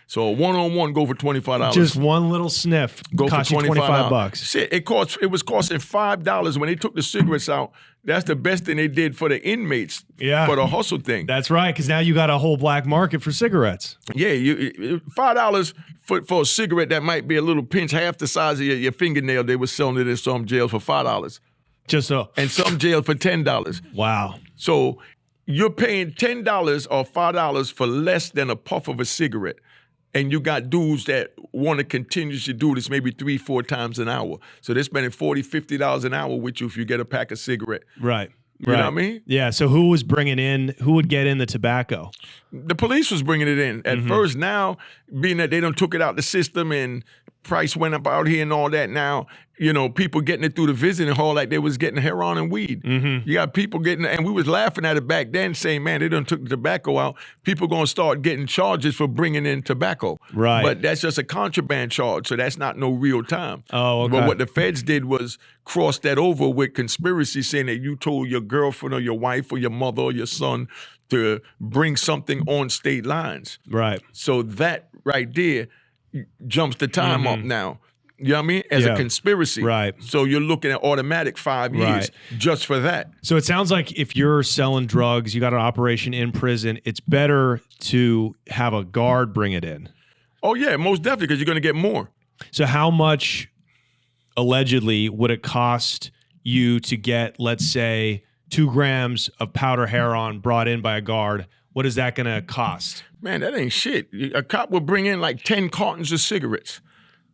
So a one-on-one go for $25. Just one little sniff Go cost for you $25. Shit, it was costing $5 when they took the cigarettes out. That's the best thing they did for the inmates. Yeah. For the hustle thing. That's right, because now you got a whole black market for cigarettes. Yeah, $5 for a cigarette that might be a little pinch, half the size of your fingernail. They were selling it in some jails for $5. Just so. And some jails for $10. Wow. So you're paying $10 or $5 for less than a puff of a cigarette. And you got dudes that want to continuously do this maybe 3-4 times an hour. So they're spending $40, $50 an hour with you if you get a pack of cigarette. Right. You know what I mean? Yeah. So who would get in the tobacco? The police was bringing it in at first. Now, being that they done took it out the system and price went up out here and all that now, people getting it through the visiting hall like they was getting heroin and weed. You got people getting, and we was laughing at it back then saying, man, they done took the tobacco out. People going to start getting charges for bringing in tobacco. Right. But that's just a contraband charge, so that's not no real time. Oh, okay. But what the feds did was cross that over with conspiracy, saying that you told your girlfriend or your wife or your mother or your son to bring something on state lines. Right. So that right there jumps the time up now. You know what I mean? As a conspiracy. Right. So you're looking at automatic 5 years just for that. So it sounds like if you're selling drugs, you got an operation in prison, it's better to have a guard bring it in. Oh, yeah, most definitely, because you're going to get more. So how much, allegedly, would it cost you to get, let's say, 2 grams of powder heroin brought in by a guard? What is that going to cost? Man, that ain't shit. A cop will bring in like 10 cartons of cigarettes.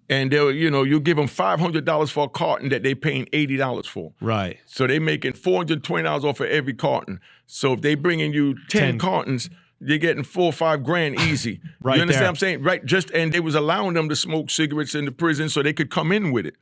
And they'll, you'll give them $500 for a carton that they paying $80 for. Right. So they making $420 off of every carton. So if they bringing you 10 cartons, you're getting $4 or $5 grand easy. Right. You understand there. what I'm saying? Right. And they was allowing them to smoke cigarettes in the prison so they could come in with it.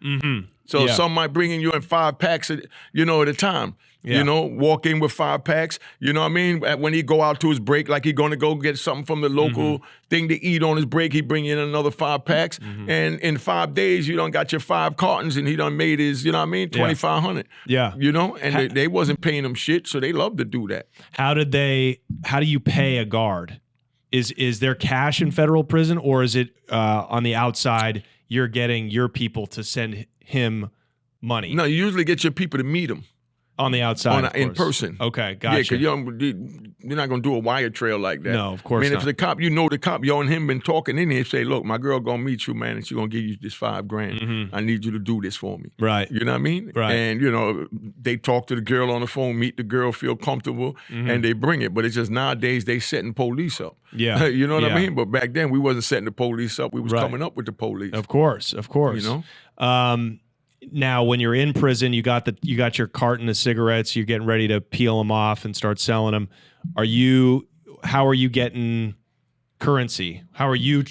So Yeah. some might bring in you in 5 packs, at a time. Yeah. Walk in with 5 packs. You know what I mean? When he go out to his break, like he going to go get something from the local thing to eat on his break, he bring in another 5 packs. And in 5 days, you done got your 5 cartons and he done made his, 2,500. Yeah. And they wasn't paying him shit, so they love to do that. How do you pay a guard? Is there cash in federal prison, or is it on the outside you're getting your people to send him money? No, you usually get your people to meet him. On the outside, of in course. person. Okay, Yeah, gotcha. because you're not going to do a wire trail like that. No, of course if not. the cop, the cop, you and him been talking in here, say, look, my girl going to meet you, man, and she going to give you this $5,000. I need you to do this for me. Right. You know what I mean? Right. And, they talk to the girl on the phone, meet the girl, feel comfortable, and they bring it. But it's just nowadays they setting police up. Yeah. You know what Yeah. I mean? But back then we wasn't setting the police up. We was Right. coming up with the police. Of course. Now, when you're in prison, you got your carton of cigarettes. You're getting ready to peel them off and start selling them. How are you getting currency? How are you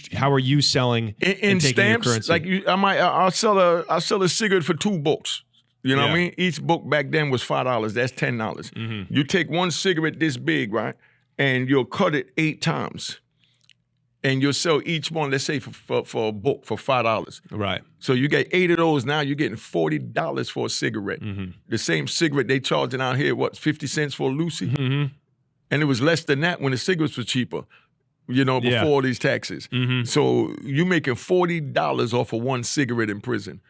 selling in and taking stamps? your currency? Like I'll sell a cigarette for 2 books. You know what I Yeah. mean? Each book back then was $5. That's $10. You take one cigarette this big, right, and you'll cut it 8 times, and you'll sell each one. Let's say for a book for $5. Right. So you get 8 of those. Now you're getting $40 for a cigarette. The same cigarette they charging out here, 50 cents for a Lucy, and it was less than that when the cigarettes were cheaper. Before these taxes. So you making $40 off of one cigarette in prison.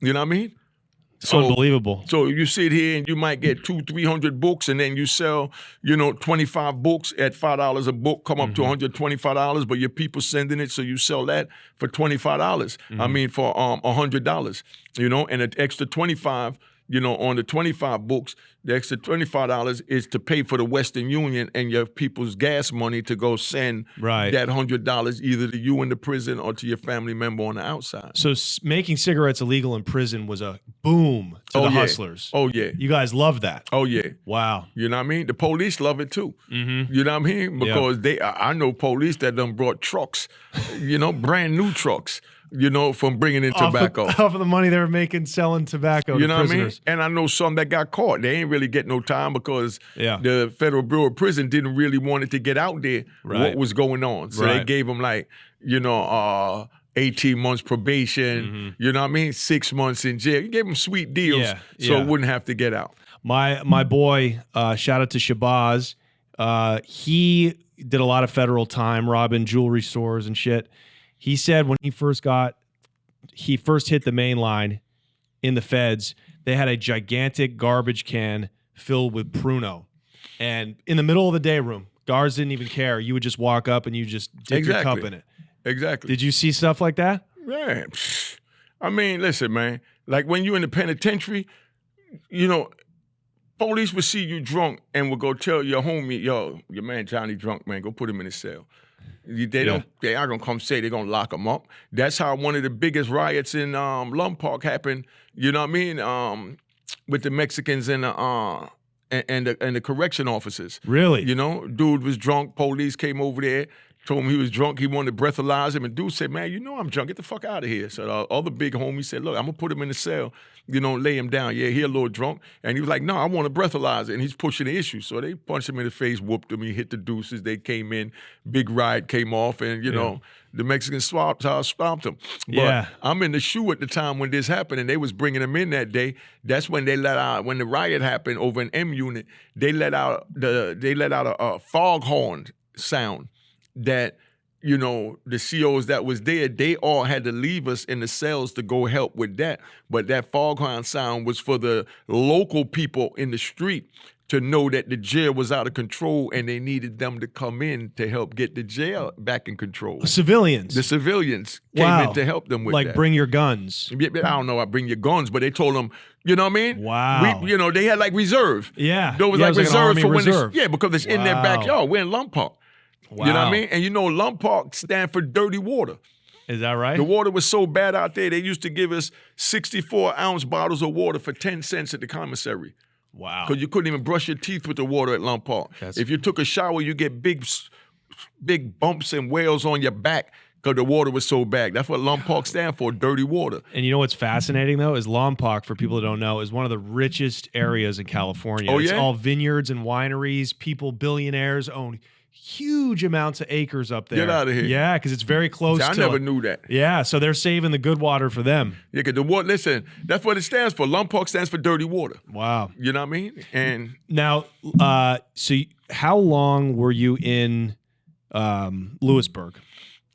You know what I mean? So unbelievable. So you sit here and you might get 200-300 books, and then you sell, 25 books at $5 a book, come up to $125, but your people sending it, so you sell that for $25. I mean, for $100, and an extra 25. On the 25 books, the extra $25 is to pay for the Western Union and your people's gas money to go send that $100 either to you in the prison or to your family member on the outside. So making cigarettes illegal in prison was a boom to the hustlers. Oh, yeah. You guys love that. Oh, yeah. Wow. You know what I mean? The police love it too. You know what I mean? Because I know police that done brought trucks, brand new trucks. From bringing in tobacco. Off of the money they were making selling tobacco to prisoners. What I mean? And I know some that got caught. They ain't really get no time because the Federal Bureau of Prison didn't really want it to get out there what was going on. So they gave them 18 months probation, 6 months in jail. You gave them sweet deals so it wouldn't have to get out. My boy, shout out to Shabazz, he did a lot of federal time robbing jewelry stores and shit. He said when he first hit the main line in the feds, they had a gigantic garbage can filled with Pruno. And in the middle of the day room, guards didn't even care. You would just walk up and you just dip your cup in it. Exactly. Did you see stuff like that? Man, I mean, listen, man. Like when you're in the penitentiary, police would see you drunk and would go tell your homie, yo, your man Johnny drunk, man, go put him in his cell. They aren't gonna come say they're gonna lock him up. That's how one of the biggest riots in Lompoc happened. You know what I mean? With the Mexicans and the correction officers. Really? Dude was drunk. Police came over there, told him he was drunk. He wanted to breathalyze him, and dude said, "Man, I'm drunk. Get the fuck out of here." So the other big homie said, "Look, I'm gonna put him in the cell. Lay him down. Yeah, he a little drunk." And he was like, "No, I want to breathalyze it." And he's pushing the issue. So they punched him in the face, whooped him. He hit the deuces. They came in. Big riot came off, and the Mexicans stomped him. But I'm in the shoe at the time when this happened, and they was bringing him in that day. That's when they let out, when the riot happened over in M Unit, they let out a foghorn sound that, the COs that was there, they all had to leave us in the cells to go help with that. But that foghorn sound was for the local people in the street to know that the jail was out of control and they needed them to come in to help get the jail back in control. Civilians. The civilians came in to help them with that. Bring your guns. I don't know, I bring your guns, but they told them, you know what I mean? Wow. They had reserve. Yeah. There was it was reserve an for army when reserve. because it's in their backyard. We're in Lompoc. Wow. You know what I mean? And Lompoc stand for dirty water. Is that right? The water was so bad out there, they used to give us 64-ounce bottles of water for 10 cents at the commissary. Wow. Because you couldn't even brush your teeth with the water at Lompoc. If you took a shower, you get big bumps and wales on your back because the water was so bad. That's what Lompoc stand for, dirty water. And you know what's fascinating, though, is Lompoc, for people that don't know, is one of the richest areas in California. Oh, It's yeah? all vineyards and wineries. People, billionaires, own huge amounts of acres up there. Get out of here. Yeah, because it's very close See, I to... never knew that. Yeah, so they're saving the good water for them. Yeah, because the water, listen, that's what it stands for. Lompoc stands for dirty water. Wow. You know what I mean? And Now, how long were you in Lewisburg?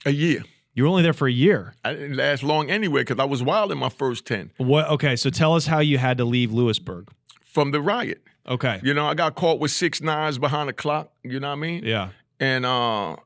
a year. You were only there for a year. I didn't last long anyway because I was wild in my first 10 What? Okay, so tell us how you had to leave Lewisburg. from the riot. Okay. You know, I got caught with 6 knives behind the clock. You know what I mean? Yeah. And, I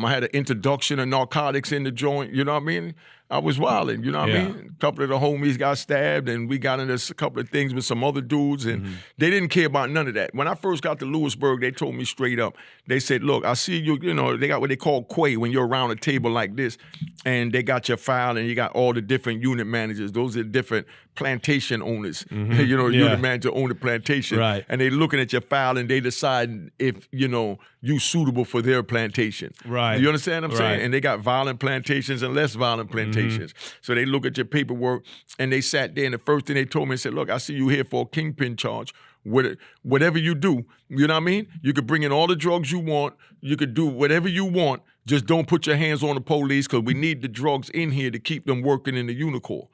had an introduction of narcotics in the joint. You know what I mean? I was wilding. You know what Yeah. I mean? A couple of the homies got stabbed, and we got into a couple of things with some other dudes, and they didn't care about none of that. When I first got to Lewisburg, they told me straight up. They said, look, I see you, they got what they call quay when you're around a table like this, and they got your file, and you got all the different unit managers. Those are different plantation owners. Unit manager own the plantation. Right. And they looking at your file, and they decide if, you suitable for their plantation. Right. You understand what I'm saying? Right. And they got violent plantations and less violent plantations. So they look at your paperwork, and they sat there, and the first thing they told me, said, look, I see you here for a Kingpin charge. Whatever you do, you know what I mean? You could bring in all the drugs you want. You could do whatever you want. Just don't put your hands on the police because we need the drugs in here to keep them working in the Unicorn.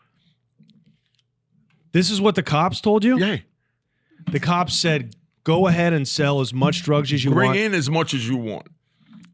This is what the cops told you? Yeah. The cops said, go ahead and sell as much drugs as you Bring want. in as much as you want.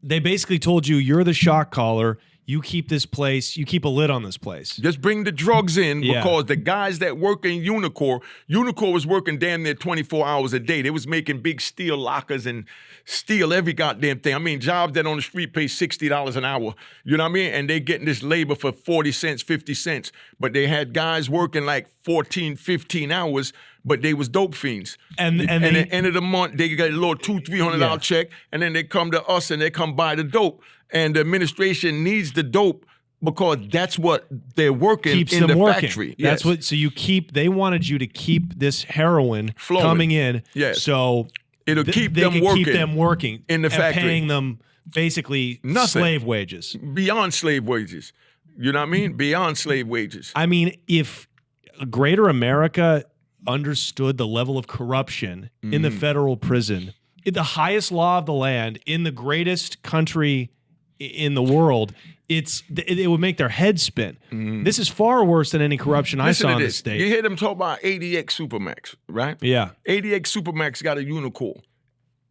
They basically told you, you're the shot caller. You keep this place. You keep a lid on this place. Just bring the drugs in Yeah. because the guys that work in Unicorn was working damn near 24 hours a day. They was making big steel lockers and steal every goddamn thing. I mean, jobs that on the street pay $60 an hour. You know what I mean? And they getting this labor for 40 cents, 50 cents. But they had guys working like 14, 15 hours, but they was dope fiends. And at they- the end of the month, they get a little $200-$300 Yeah. check, and then they come to us and they come buy the dope. And the administration needs the dope because that's what they're working Keeps in them the working. factory. That's Yes. what. So they wanted you to keep this heroin Flowing. coming in. Yes. So It'll keep they them can working keep them working in the and factory. paying them basically Nothing. slave wages. beyond slave wages. You know what I mean? Beyond slave wages. I mean, if Greater America understood the level of corruption in the federal prison, in the highest law of the land, in the greatest country in the world, it would make their head spin. This is far worse than any corruption I Listen saw to in the this. state. You hear them talk about ADX Supermax, right? Yeah. ADX Supermax got a Unicorn.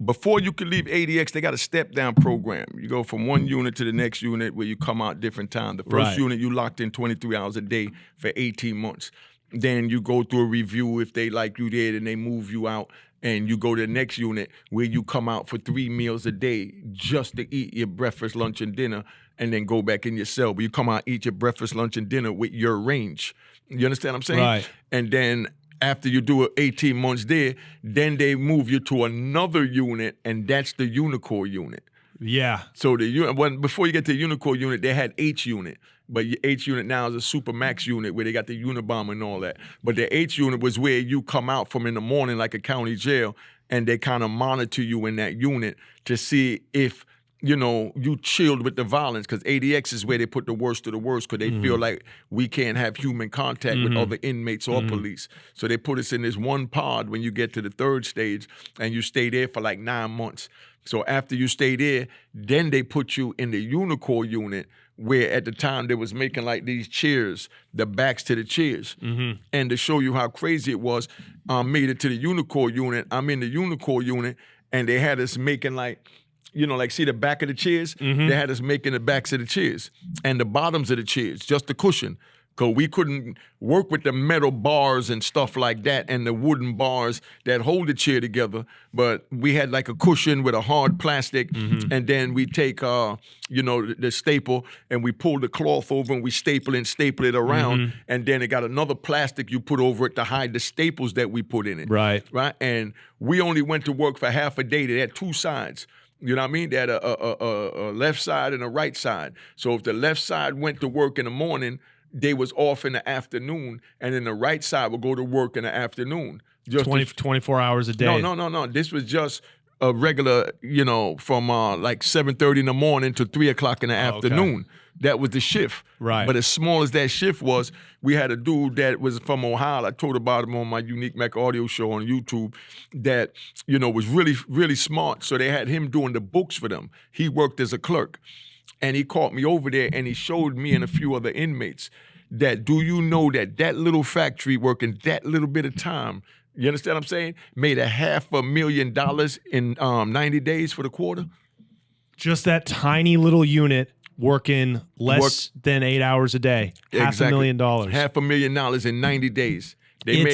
Before you can leave ADX, they got a step-down program. You go from one unit to the next unit where you come out different time. The first Right. unit, you locked in 23 hours a day for 18 months. Then you go through a review if they like you there, and they move you out. And you go to the next unit where you come out for 3 meals a day just to eat your breakfast, lunch, and dinner, and then go back in your cell. But you come out, eat your breakfast, lunch, and dinner with your range. You understand what I'm saying? Right. And then after you do 18 months there, then they move you to another unit, and that's the Unicorn unit. Yeah. So before you get to the Unicorn unit, they had H unit. But your H unit now is a super max unit where they got the Unabomber and all that. But the H unit was where you come out from in the morning like a county jail, and they kind of monitor you in that unit to see if, you chilled with the violence, because ADX is where they put the worst of the worst because they feel like we can't have human contact with other inmates or police. So they put us in this one pod when you get to the third stage, and you stay there for like 9 months. So after you stay there, then they put you in the Unicorn unit, where at the time they was making like these chairs, the backs to the chairs. And to show you how crazy it was, made it to the Unicorn unit. I'm in the Unicorn unit, and they had us making like, see the back of the chairs? They had us making the backs of the chairs and the bottoms of the chairs, just the cushion. Because we couldn't work with the metal bars and stuff like that and the wooden bars that hold the chair together. But we had like a cushion with a hard plastic, and then we take, the staple, and we pull the cloth over and we staple it around, and then it got another plastic you put over it to hide the staples that we put in it. Right. Right? And we only went to work for half a day. They had 2 sides. You know what I mean? They had a left side and a right side. So if the left side went to work in the morning, they was off in the afternoon, and then the right side would go to work in the afternoon. Just 24 hours a day. No. This was just a regular, from like 7:30 in the morning to 3 o'clock in the afternoon. That was the shift. Right. But as small as that shift was, we had a dude that was from Ohio. I told about him on my Unique Mac audio show on YouTube that, was really, really smart. So they had him doing the books for them. He worked as a clerk. And he called me over there and he showed me and a few other inmates that, do you know that little factory working that little bit of time, you understand what I'm saying, made $500,000 in 90 days for the quarter? Just that tiny little unit working less than 8 hours a day. $500,000. $500,000 in 90 days. They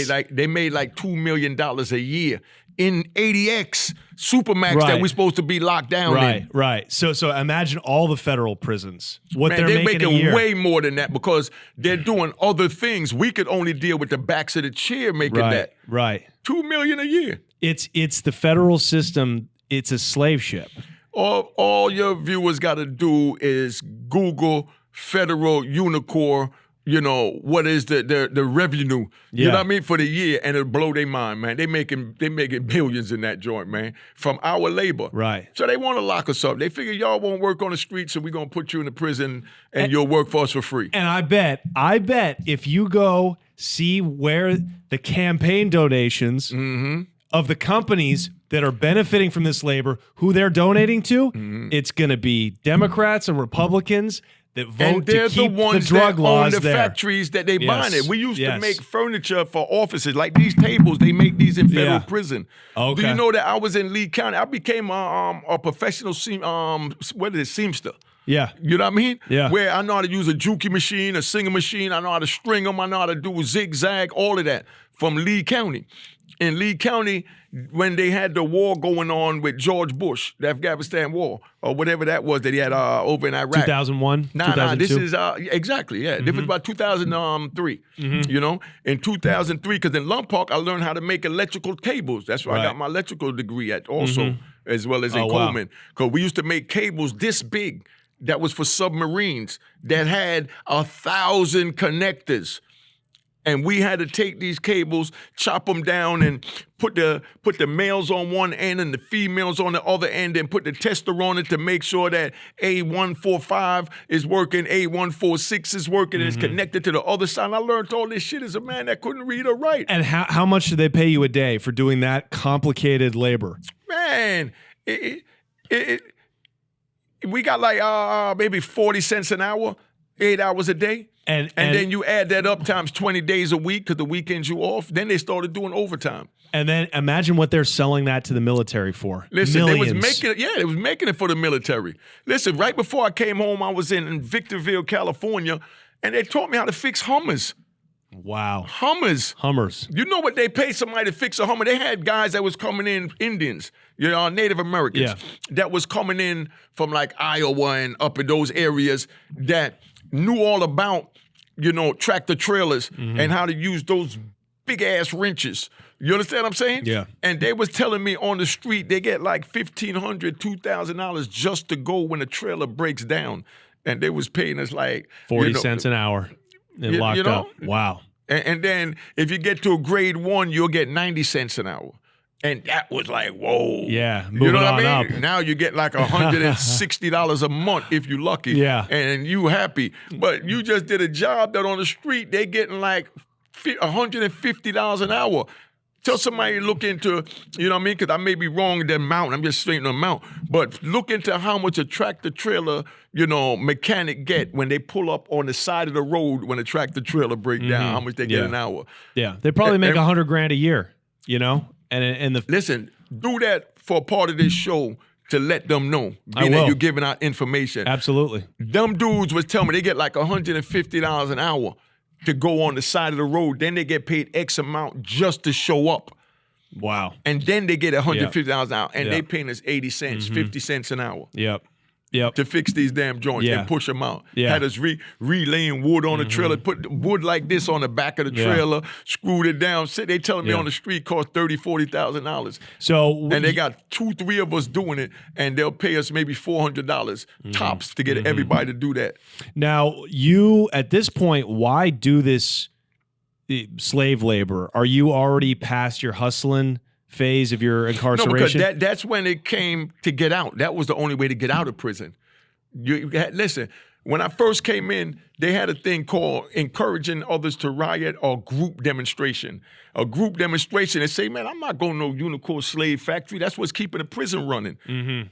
made like $2 million a year in 80X Supermax that we're supposed to be locked down in. Right. So imagine all the federal prisons. What Man, they're making a year. way more than that because they're doing other things. We could only deal with the backs of the chair making that. Right. $2 million a year. It's the federal system. It's a slave ship. All your viewers got to do is Google federal Unicor, what is the revenue, you know what I mean, for the year, and it'll blow their mind, man. They making billions in that joint, man, from our labor. Right. So they want to lock us up. They figure y'all won't work on the street, so we're going to put you in the prison and you'll work for us for free. And I bet if you go see where the campaign donations of the companies that are benefiting from this labor, who they're donating to, it's going to be Democrats and Republicans that vote to keep the drug laws there. The factories that they buying it. We used to make furniture for offices, like these tables. They make these in federal prison. Okay. Do you know that I was in Lee County? I became a professional seamster. Yeah. You know what I mean? Yeah. Where I know how to use a juki machine, a singer machine. I know how to string them. I know how to do zigzag, all of that from Lee County. In Lee County, when they had the war going on with George Bush, the Afghanistan war, or whatever that was that he had over in Iraq. 2001? Nah, this is, exactly, yeah. This was about 2003, In 2003, because in Lompoc, I learned how to make electrical cables. That's where I got my electrical degree at also, as well as in Coleman. Because we used to make cables this big that was for submarines that had 1,000 connectors. And we had to take these cables, chop them down, and put the males on one end and the females on the other end, and put the tester on it to make sure that A145 is working, A146 is working, and it's connected to the other side. And I learned all this shit as a man that couldn't read or write. And how much do they pay you a day for doing that complicated labor? Man, we got like maybe 40 cents an hour, 8 hours a day. And then you add that up times 20 days a week because the weekends you off. Then they started doing overtime. And then imagine what they're selling that to the military for. Listen, Millions. they was making it for the military. Listen, right before I came home, I was in Victorville, California, and they taught me how to fix Hummers. Wow. Hummers. You know what they pay somebody to fix a Hummer? They had guys that was coming in, Indians, Native Americans, that was coming in from like Iowa and up in those areas that knew all about, tractor trailers and how to use those big-ass wrenches. You understand what I'm saying? Yeah. And they was telling me on the street they get like $1,500, $2,000 just to go when the trailer breaks down. And they was paying us like 40 cents an hour and locked up. Wow. And then if you get to a grade 1, you'll get 90 cents an hour. And that was like, whoa. Yeah, you know what I mean? up. Now you get like $160 a month if you're lucky. Yeah. And you happy. But you just did a job that on the street, they getting like $150 an hour. Tell somebody to look into, you know what I mean? Because I may be wrong in the amount. I'm just stating the amount. But look into how much a tractor trailer, mechanic get when they pull up on the side of the road when a tractor trailer break down, how much they get an hour. Yeah, they probably make $100,000 a year, And listen, do that for a part of this show to let them know. Being that you're giving out information. Absolutely. Them dudes was telling me they get like $150 an hour to go on the side of the road. Then they get paid X amount just to show up. Wow. And then they get $150 an hour. And they paying us 80 cents, 50 cents an hour. Yep. To fix these damn joints and push them out. Had us relaying wood on the trailer, put wood like this on the back of the trailer, screwed it down. They telling me on the street cost $30,000, $40,000. So and they got 2-3 of us doing it, and they'll pay us maybe $400 tops to get everybody to do that. Now, you at this point, why do this slave labor? Are you already past your hustling phase of your No, incarceration? because that's when it came to get out. That was the only way to get out of prison. Listen, when I first came in, they had a thing called encouraging others to riot or group demonstration. A group demonstration, they say, man, I'm not going to no unicorn slave factory. That's what's keeping the prison running. Mm-hmm.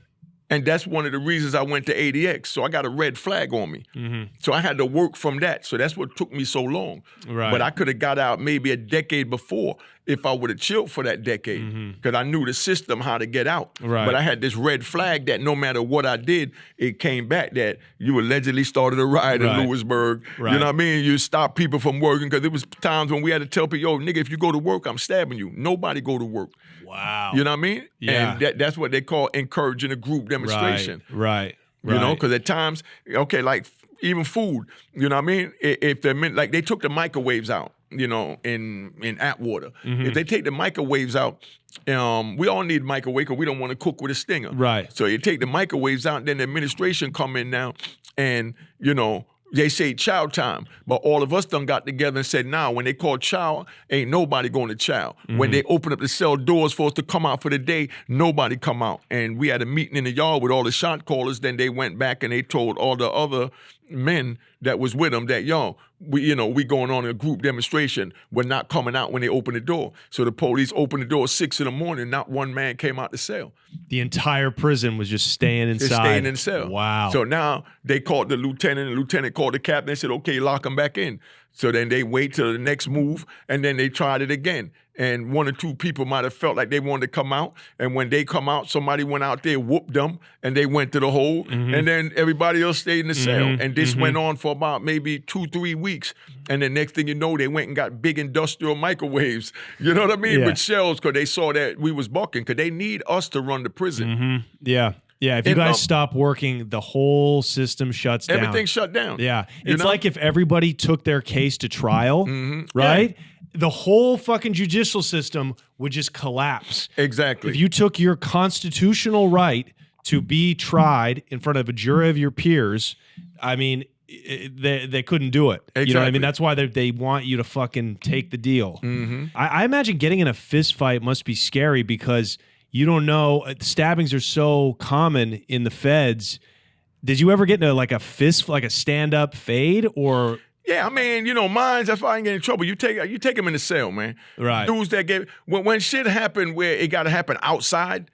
And that's one of the reasons I went to ADX. So I got a red flag on me. Mm-hmm. So I had to work from that. So that's what took me so long. Right. But I could have got out maybe a decade before if I would have chilled for that decade. Because I knew the system, how to get out. Right. But I had this red flag that no matter what I did, it came back that you allegedly started a riot in Lewisburg. Right. You know what I mean? You stopped people from working because there was times when we had to tell people, yo, nigga, if you go to work, I'm stabbing you. Nobody go to work. Wow. You know what I mean? Yeah. And that's what they call encouraging a group demonstration. Right. You know, because at times, okay, like even food, you know what I mean? If they're like they took the microwaves out, you know, in Atwater. Mm-hmm. If they take the microwaves out, we all need microwave because we don't want to cook with a stinger. Right. So you take the microwaves out, then the administration come in now, and you know. They say chow time, but all of us done got together and said, nah, when they call chow, ain't nobody going to chow. Mm-hmm. When they open up the cell doors for us to come out for the day, nobody come out. And we had a meeting in the yard with all the shot callers. Then they went back and they told all the other men that was with them that, yo, we going on a group demonstration. We're not coming out when they open the door. So the police opened the door at 6 a.m. Not one man came out the cell. The entire prison was just staying inside. They're staying in the cell. Wow. So now they called the lieutenant called the captain. They said, okay, lock them back in. So then they wait till the next move, and then they tried it again. And one or two people might have felt like they wanted to come out. And when they come out, somebody went out there, whooped them, and they went to the hole. Mm-hmm. And then everybody else stayed in the cell. Mm-hmm. And this went on for about maybe 2-3 weeks. And the next thing you know, they went and got big industrial microwaves, you know what I mean, Yeah. with shells, because they saw that we was bucking, because they need us to run the prison. Mm-hmm. Yeah. Yeah. If you guys stop working, the whole system shuts down. Everything shut down. Yeah. You It's know? like if everybody took their case to trial, right? Yeah. The whole fucking judicial system would just collapse. Exactly. If you took your constitutional right to be tried in front of a jury of your peers, I mean, they couldn't do it. Exactly. You know what I mean? That's why they want you to fucking take the deal. Mm-hmm. I imagine getting in a fist fight must be scary because you don't know. Stabbings are so common in the feds. Did you ever get into like a fist, like a stand-up fade, or? Yeah, I mean, you know, mines, that's why I ain't get in trouble. You take them in the cell, man. Right. Dudes that get, when shit happened where it got to happen outside,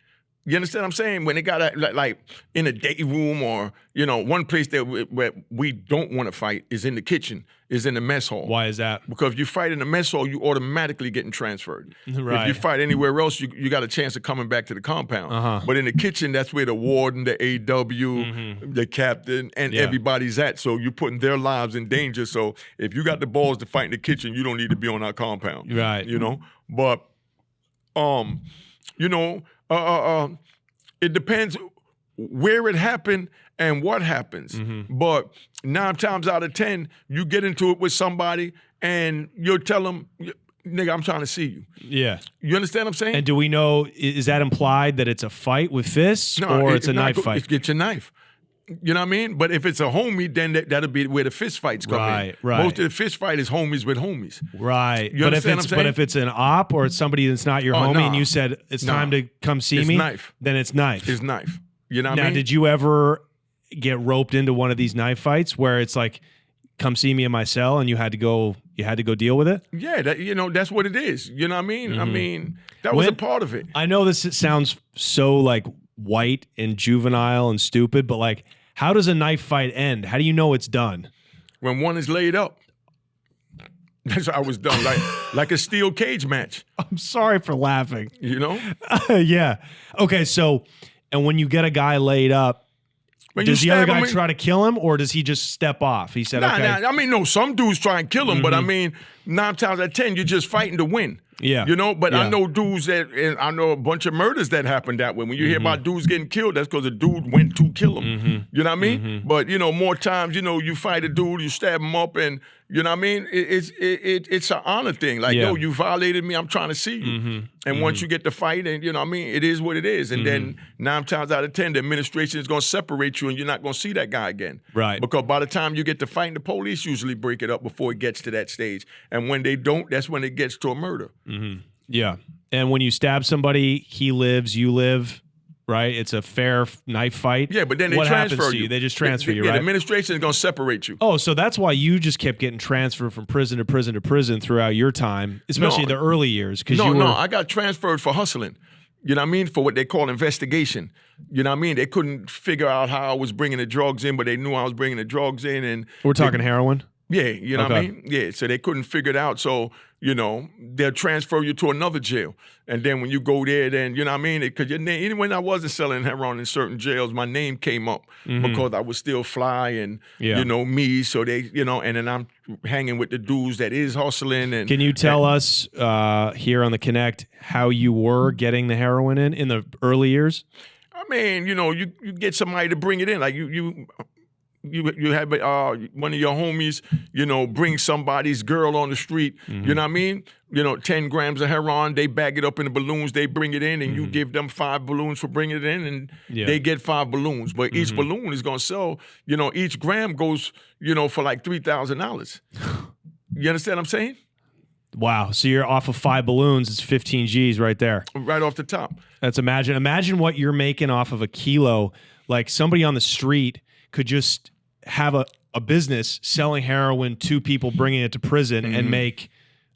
you understand what I'm saying? When it got to, like in a day room or, you know, one place that where we don't want to fight is in the kitchen, is in the mess hall. Why is that? Because if you fight in the mess hall, you automatically getting transferred. Right. If you fight anywhere else, you got a chance of coming back to the compound. Uh-huh. But in the kitchen, that's where the warden, the AW, the captain, and everybody's at. So you're putting their lives in danger. So if you got the balls to fight in the kitchen, you don't need to be on our compound. Right. You know? But, you know, it depends where it happened and what happens. But 9 times out of 10, you get into it with somebody and you'll tell them, nigga, I'm trying to see you. Yeah. You understand what I'm saying? And do we know, is that implied that it's a fight with fists or it's a knife fight? Get your knife. You know what I mean? But if it's a homie, then that'll be where the fist fights come in. Right. Most of the fist fight is homies with homies. Right. You understand what I'm saying? But if it's an op or it's somebody that's not your homie nah. and you said it's time to come see It's me, knife. then it's knife. It's knife. You know what Now, I mean? did you ever get roped into one of these knife fights where it's like, come see me in my cell and you had to go deal with it? Yeah, that's what it is. You know what I mean? I mean, that was a part of it. I know this sounds so like white and juvenile and stupid, but like, how does a knife fight end? How do you know it's done? When one is laid up. That's how I was done, like a steel cage match. I'm sorry for laughing. You know? Yeah. Okay, so, and when you get a guy laid up, does the other guy try to kill him or does he just step off? He said, okay. I mean, no, some dudes try and kill him, but I mean, 9 times out of 10, you're just fighting to win. Yeah. You know, but Yeah. I know dudes and I know a bunch of murders that happened that way. When you hear about dudes getting killed, that's because a dude went to kill him. You know what I mean? But, you know, more times, you know, you fight a dude, you stab him up, and, you know what I mean? It's an honor thing. Like, yo, you violated me, I'm trying to see you. And once you get to fight, and, you know what I mean? It is what it is. And then 9 times out of 10, the administration is going to separate you and you're not going to see that guy again. Right. Because by the time you get to fighting, the police usually break it up before it gets to that stage. And when they don't, that's when it gets to a murder. Yeah. And when you stab somebody, he lives, you live, right? It's a fair knife fight. Yeah, but then they what transfer happens to you? They just transfer you, Yeah, right? the administration is going to separate you. Oh, so that's why you just kept getting transferred from prison to prison to prison throughout your time, especially the early years. No, I got transferred for hustling. You know what I mean? For what they call investigation. You know what I mean? They couldn't figure out how I was bringing the drugs in, but they knew I was bringing the drugs in. And we're talking heroin? Yeah, you know what I mean? Yeah, so they couldn't figure it out. So, you know, they'll transfer you to another jail. And then when you go there, then, you know what I mean? Because your name, even when I wasn't selling heroin in certain jails, my name came up because I was still fly and, you know, me. So they, you know, and then I'm hanging with the dudes that is hustling. And can you tell us here on the Connect how you were getting the heroin in the early years? I mean, you know, you get somebody to bring it in. Like you have one of your homies, you know, bring somebody's girl on the street, you know what I mean? You know, 10 grams of heroin, they bag it up in the balloons, they bring it in, and you give them 5 balloons for bringing it in, and they get 5 balloons. But each balloon is going to sell, you know, each gram goes, you know, for like $3,000. You understand what I'm saying? Wow. So you're off of 5 balloons, it's 15 G's right there. Right off the top. That's imagine what you're making off of a kilo. Like somebody on the street could just have a business selling heroin to people, bringing it to prison, and make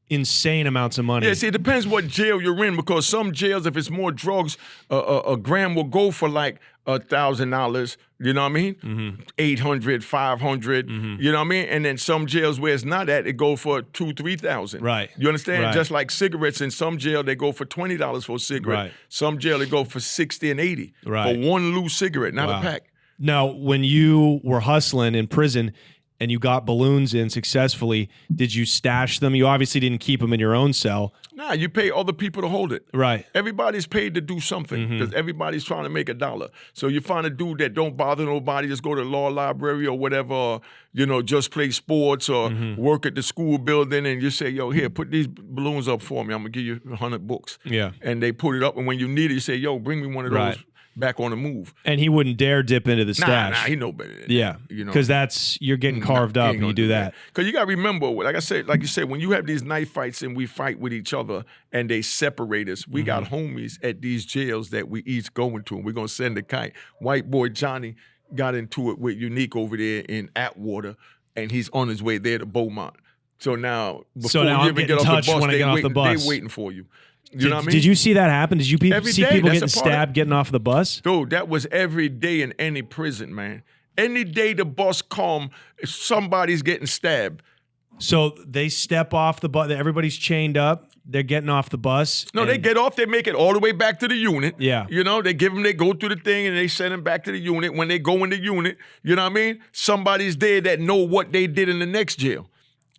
insane amounts of money. Yeah, see, it depends what jail you're in, because some jails, if it's more drugs, a gram will go for like $1,000. You know what I mean? 800, 500. You know what I mean? And then some jails where it's not that, it go for 2,000-3,000. Right. You understand? Right. Just like cigarettes, in some jail they go for $20 for a cigarette. Right. Some jail they go for 60 and 80 Right. for one loose cigarette, not a pack. Now, when you were hustling in prison and you got balloons in successfully, did you stash them? You obviously didn't keep them in your own cell. Nah, you pay other people to hold it. Right. Everybody's paid to do something because everybody's trying to make a dollar. So you find a dude that don't bother nobody, just go to the law library or whatever, or, you know, just play sports or work at the school building, and you say, yo, here, put these balloons up for me. I'm going to give you 100 books. Yeah. And they put it up, and when you need it, you say, yo, bring me one of those. Back on the move. And he wouldn't dare dip into the stash. Nah, he know better than that. Yeah, you know, because you're getting carved up and you do that. Because you got to remember, like you said, when you have these knife fights and we fight with each other and they separate us, we got homies at these jails that we each going to, and we're going to send a kite. White boy Johnny got into it with Unique over there in Atwater, and he's on his way there to Beaumont. So now, before you even get off the bus, they waiting for you. You know what I mean? Did you see that happen? Did you see people getting stabbed getting off the bus? Dude, that was every day in any prison, man. Any day the bus come, somebody's getting stabbed. So they step off the bus. Everybody's chained up. They're getting off the bus. No, they get off. They make it all the way back to the unit. Yeah. You know, they go through the thing and they send them back to the unit. When they go in the unit, you know what I mean? Somebody's there that know what they did in the next jail.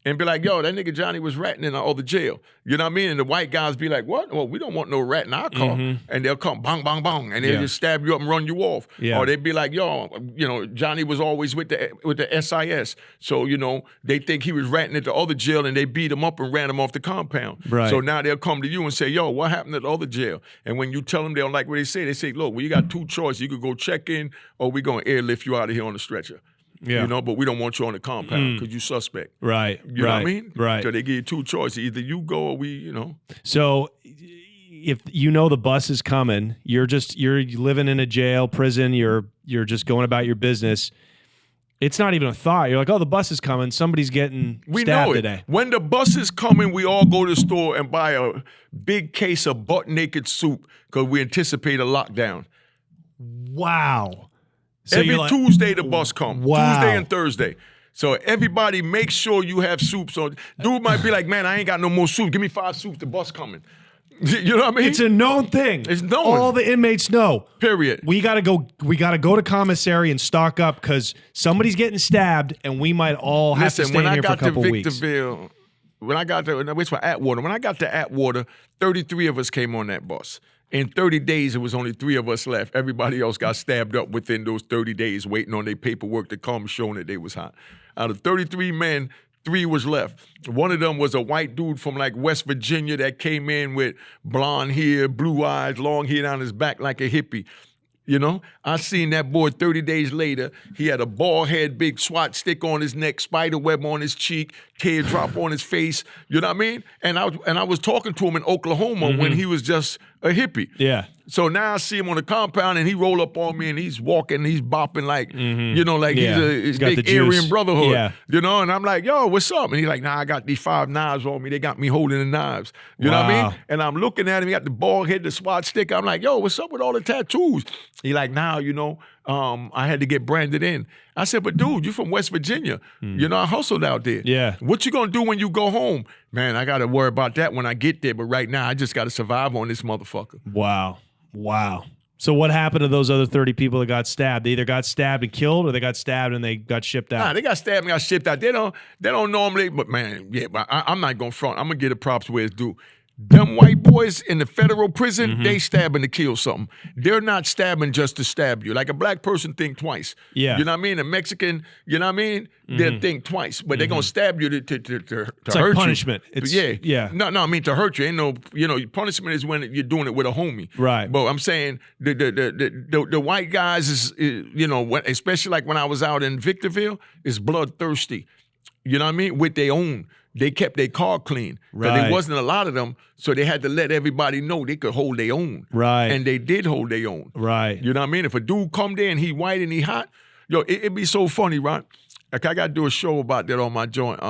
And be like, yo, that nigga Johnny was ratting in the other jail. You know what I mean? And the white guys be like, what? Well, we don't want no rat in our car. And they'll come, bang, bang, bang, and they'll just stab you up and run you off. Yeah. Or they'd be like, yo, you know, Johnny was always with the SIS. So, you know, they think he was ratting at the other jail and they beat him up and ran him off the compound. Right. So now they'll come to you and say, yo, what happened at the other jail? And when you tell them they don't like what they say, look, well, you got 2 choices. You could go check in or we're going to airlift you out of here on the stretcher. Yeah. You know, but we don't want you on the compound because you suspect. Right. You know what I mean? Right. So they give you 2 choices. Either you go or we, you know. So if you know the bus is coming, you're living in a jail, prison, you're just going about your business. It's not even a thought. You're like, oh, the bus is coming. Somebody's getting stabbed today. When the bus is coming, we all go to the store and buy a big case of butt-naked soup because we anticipate a lockdown. Wow. So every Tuesday the bus comes. Wow. Tuesday and Thursday. So everybody make sure you have soup. So dude might be like, man, I ain't got no more soup. Give me 5 soups. The bus coming. You know what I mean? It's a known thing. It's known. All the inmates know. Period. We gotta go to commissary and stock up because somebody's getting stabbed and we might all have to stay in here for a couple weeks. When I got to Atwater, when I got to Atwater, 33 of us came on that bus. In 30 days, it was only 3 of us left. Everybody else got stabbed up within those 30 days, waiting on their paperwork to come, showing that they was hot. Out of 33 men, 3 was left. One of them was a white dude from like West Virginia that came in with blonde hair, blue eyes, long hair down his back like a hippie. You know, I seen that boy 30 days later. He had a bald head, big SWAT stick on his neck, spider web on his cheek, teardrop on his face. You know what I mean? And I was talking to him in Oklahoma when he was just a hippie. Yeah. So now I see him on the compound, and he roll up on me, and he's walking, he's bopping like, you know, like he's got big the juice. Aryan Brotherhood. Yeah. You know, and I'm like, yo, what's up? And he's like, nah, I got these 5 knives on me. They got me holding the knives. You know what I mean? And I'm looking at him. He got the bald head, the SWAT stick. I'm like, yo, what's up with all the tattoos? He like, now, you know, I had to get branded in. I said, but dude, you from West Virginia. You know, I hustled out there. Yeah. What you gonna do when you go home? Man, I gotta worry about that when I get there. But right now, I just gotta survive on this motherfucker. Wow. So what happened to those other 30 people that got stabbed? They either got stabbed and killed, or they got stabbed and they got shipped out. Nah, they got stabbed and got shipped out. They don't normally, but man, yeah, but I'm not gonna front. I'm gonna get the props where it's due. Them white boys in the federal prison, they stabbing to kill something. They're not stabbing just to stab you. Like a black person think twice. Yeah. You know what I mean? A Mexican, you know what I mean? They'll think twice, but they're gonna stab you to It's hurt like punishment. you. It's, Yeah. No, I mean to hurt you. Ain't no, you know, punishment is when you're doing it with a homie. Right. But I'm saying the white guys is you know, especially like when I was out in Victorville, is bloodthirsty. You know what I mean? With their own. They kept their car clean. Because there wasn't a lot of them, so they had to let everybody know they could hold their own. Right. And they did hold their own. Right. You know what I mean? If a dude come there and he white and he hot, yo, it'd be so funny, right? Like I got to do a show about that on my joint.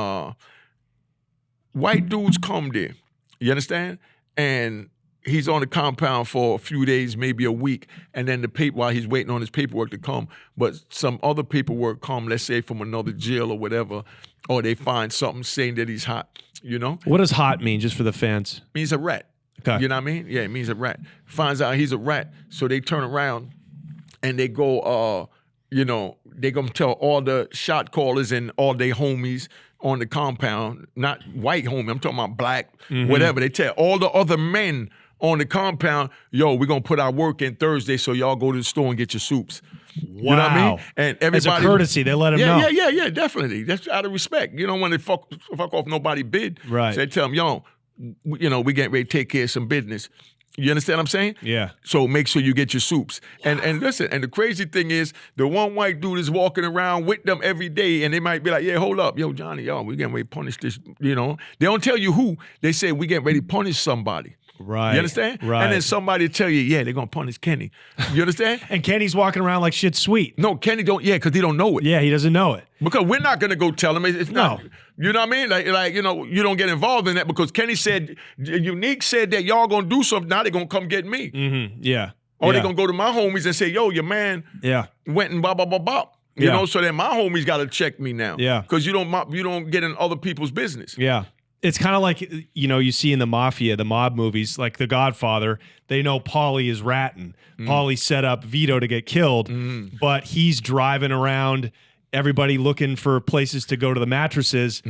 White dudes come there. You understand? And he's on the compound for a few days, maybe a week, and then while he's waiting on his paperwork to come, but some other paperwork come, let's say from another jail or whatever, or they find something saying that he's hot, you know? What does hot mean, just for the fans? Means a rat. Okay. You know what I mean? Yeah, it means a rat. Finds out he's a rat, so they turn around and they go, you know, they gonna tell all the shot callers and all their homies on the compound, not white homie, I'm talking about black, whatever. They tell all the other men on the compound, yo, we're gonna put our work in Thursday, so y'all go to the store and get your soups. You know what I mean? And everybody, as a courtesy, they let him know. Yeah, definitely. That's out of respect. You don't want to fuck off nobody bid. Right. So they tell them, yo, you know, we getting ready to take care of some business. You understand what I'm saying? Yeah. So make sure you get your soups. And listen, and the crazy thing is, the one white dude is walking around with them every day, and they might be like, yeah, hold up. Yo, Johnny, yo, we getting ready to punish this, you know. They don't tell you who. They say, we getting ready to punish somebody. Right. You understand? Right. And then somebody tell you, yeah, they're going to punish Kenny. You understand? And Kenny's walking around like shit's sweet. No, Kenny don't, because he don't know it. Yeah, he doesn't know it. Because we're not going to go tell him. It's not. You know what I mean? Like, you know, you don't get involved in that because Kenny said, Unique said that y'all going to do something. Now they're going to come get me. Mm-hmm. Yeah. Or they're going to go to my homies and say, yo, your man went and bop, bop, bop, bop. You know, so then my homies got to check me now. Yeah. Because you don't get in other people's business. Yeah. It's kind of like, you know, you see in the mafia, the mob movies, like The Godfather, they know Paulie is ratting. Paulie set up Vito to get killed, but he's driving around everybody looking for places to go to the mattresses,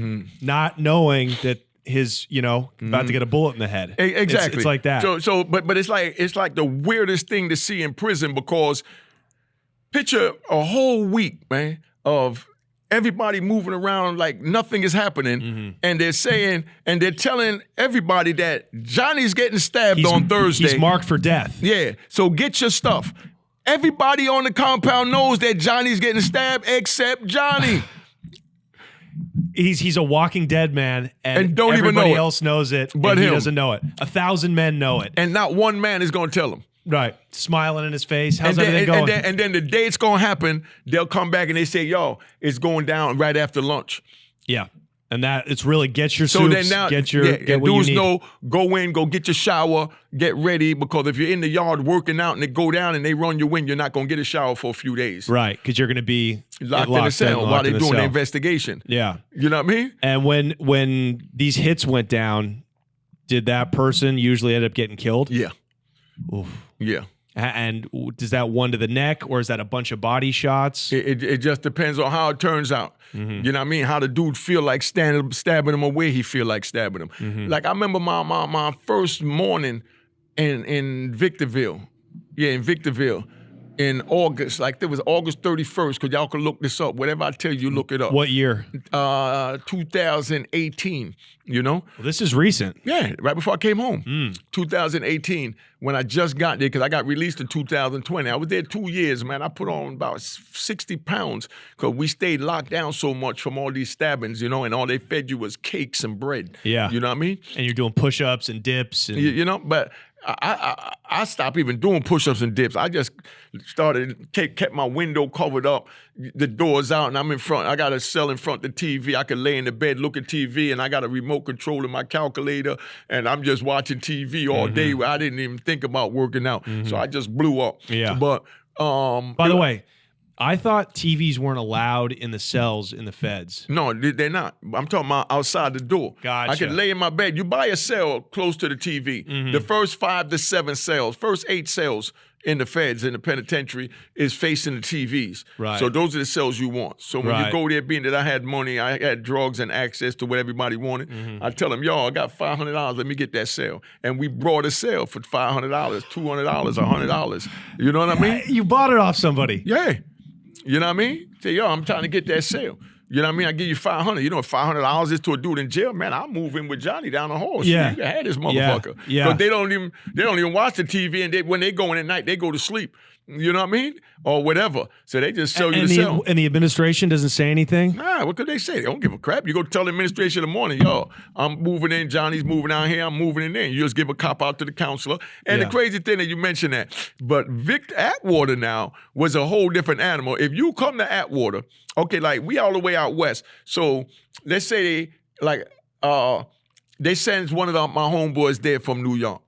not knowing that his, you know, about to get a bullet in the head. Exactly. It's like that. But it's like the weirdest thing to see in prison because picture a whole week, man, of everybody moving around like nothing is happening, and they're saying, and they're telling everybody that Johnny's getting stabbed on Thursday. He's marked for death. Yeah, so get your stuff. Everybody on the compound knows that Johnny's getting stabbed except Johnny. He's a walking dead man, and don't even know everybody it. else knows it, But and he him. doesn't know it. 1,000 men know it. And not one man is going to tell him. Right. Smiling in his face. How's and everything then, going? And then the day it's going to happen, they'll come back and they say, yo, it's going down right after lunch. Yeah. And that it's really get your So soups, then now, get what you dudes need. know, go in, go get your shower, get ready, because if you're in the yard working out and they go down and they run you in, you're not going to get a shower for a few days. Right, because you're going to be Locked in the cell while they're doing the cell. investigation. Yeah. You know what I mean? And when these hits went down, did that person usually end up getting killed? Yeah. Oof. Yeah. And does that one to the neck, or is that a bunch of body shots? It just depends on how it turns out. You know what I mean? How the dude feel like stabbing him or where he feel like stabbing him. Like I remember my first morning in Victorville. Yeah, in Victorville. in August. Like there was August 31st, because y'all can look this up. Whatever I tell you, look it up. What year? 2018, you know? Well, this is recent. Yeah, right before I came home. 2018, when I just got there, because I got released in 2020. I was there 2 years, man. I put on about 60 pounds because we stayed locked down so much from all these stabbings, you know, and all they fed you was cakes and bread. Yeah. You know what I mean? And you're doing push-ups and dips. And You know, but I stopped even doing push-ups and dips. I just kept my window covered up, the doors out, and I'm in front. I got a cell in front of the TV. I could lay in the bed, look at TV, and I got a remote control in my calculator, and I'm just watching TV all day. I didn't even think about working out. So I just blew up. Yeah. But by the way, I thought TVs weren't allowed in the cells in the feds. no, they're not. I'm talking about outside the door. Gotcha. I could lay in my bed. You buy a cell close to the TV. The first 5 to 7 cells, first 8 cells in the feds, in the penitentiary, is facing the TVs. Right. So those are the cells you want. So when Right. you go there, being that I had money, I had drugs and access to what everybody wanted, I tell them, y'all, I got $500. Let me get that cell. And we brought a cell for $500, $200, $100. You know what I mean? You bought it off somebody. Yeah. You know what I mean? Say, yo, I'm trying to get that sale. You know what I mean? I give you $500. You know what $500 is to a dude in jail? Man, I'll move in with Johnny down the hall. Yeah. You can have this motherfucker. Yeah. But they don't even watch the TV, and when they go in at night, they go to sleep. You know what I mean? Or whatever. So they just sell you the cell. And the administration doesn't say anything? Nah, what could they say? They don't give a crap. You go tell the administration in the morning, yo, I'm moving in, Johnny's moving out here, I'm moving in there. You just give a cop out to the counselor. And Yeah. the crazy thing that you mentioned that, but Vic Atwater now was a whole different animal. If you come to Atwater, okay, like we all the way out west. So let's say they send one of my homeboys there from New York.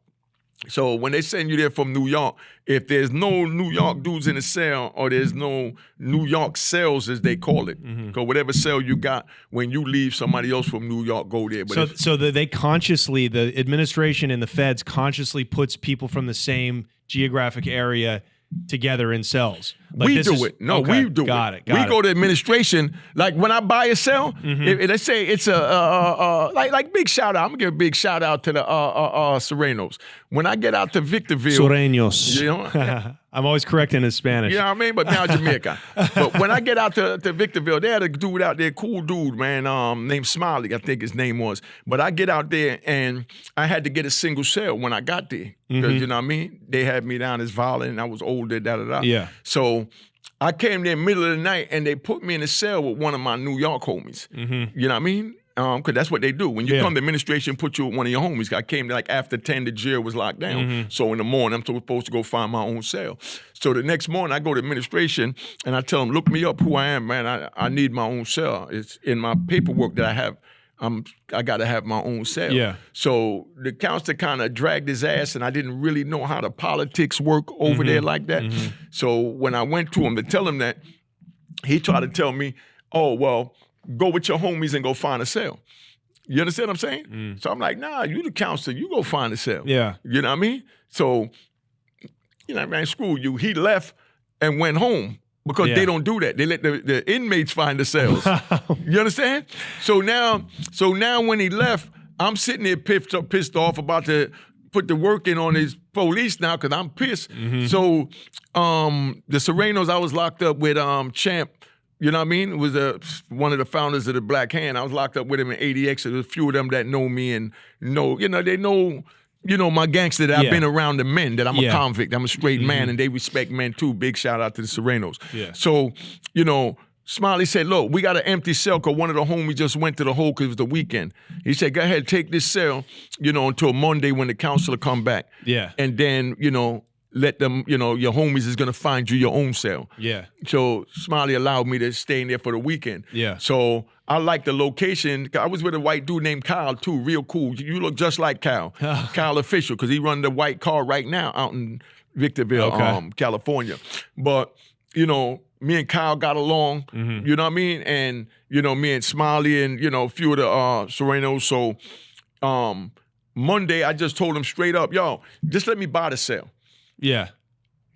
So when they send you there from New York, if there's no New York dudes in the cell, or there's no New York cells, as they call it, because whatever cell you got, when you leave, somebody else from New York go there. But So they consciously, the administration and the feds consciously puts people from the same geographic area together in cells. Like we this do is- it. No, okay, we do got it. it. We go to administration. Like when I buy a cell, if, let's say it's like big shout out. I'm gonna give a big shout out to the Serenos. When I get out to Victorville, Sureños. you know, I'm always correcting his Spanish. you know what I mean? But now Jamaica. But when I get out to Victorville, they had a dude out there, cool dude, man, named Smiley, I think his name was. But I get out there, and I had to get a single cell when I got there. Because, you know what I mean? They had me down as violent, and I was older, da-da-da. Yeah. So I came there middle of the night, and they put me in a cell with one of my New York homies. You know what I mean? Because that's what they do. When you come to administration, put you with one of your homies. I came like after 10, the jail was locked down. So in the morning, I'm supposed to go find my own cell. So the next morning, I go to administration, and I tell them, look me up who I am, man. I need my own cell. It's in my paperwork that I have. I got to have my own cell. Yeah. So the counselor kind of dragged his ass, and I didn't really know how the politics work over there like that. So when I went to him to tell him that, he tried to tell me, oh, well, go with your homies and go find a cell. You understand what I'm saying? So I'm like, nah, you the counselor, you go find a cell. Yeah. You know what I mean? So, you know, man, screw you. He left and went home because they don't do that. They let the inmates find the cells. You understand? So now when he left, I'm sitting there pissed off about to put the work in on his police now because I'm pissed. So the Serenos, I was locked up with Champ. You know what I mean? It was one of the founders of the Black Hand. I was locked up with him in ADX. There's a few of them that know me and know, they know, my gangster that I've been around the men, that I'm a convict. I'm a straight man, and they respect men too. Big shout out to the Serenos. Yeah. So, Smiley said, look, we got an empty cell because one of the homies just went to the hole because it was the weekend. He said, go ahead, take this cell, until Monday when the counselor come back. Yeah. And then, let them, your homies is going to find you your own cell. Yeah. So Smiley allowed me to stay in there for the weekend. Yeah. So I like the location. I was with a white dude named Kyle too, real cool. You look just like Kyle. Kyle Official, because he run the white car right now out in Victorville, California. But, me and Kyle got along, you know what I mean? And, me and Smiley and, a few of the Serenos. So Monday, I just told him straight up, yo, just let me buy the cell. Yeah.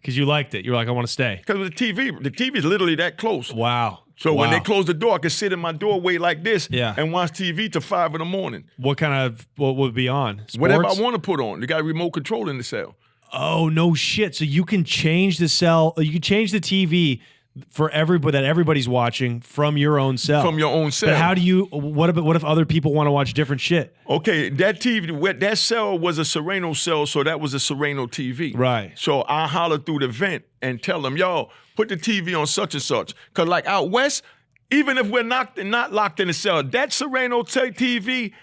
Because you liked it. You were like, I want to stay. Because the TV is literally that close. Wow. So when they close the door, I could sit in my doorway like this Yeah. and watch TV till 5 a.m. What would be on? Sports? Whatever I want to put on. You got a remote control in the cell. Oh, no shit. So you can change the cell, you can change the TV for everybody that everybody's watching from your own cell. From your own cell. But how do you, what if other people want to watch different shit? Okay, that TV, that cell was a Sereno cell, so that was a Sereno TV. Right. So I holler through the vent and tell them, yo, put the TV on such and such. Because like out west, even if we're not locked in the cell, that Sereno TV,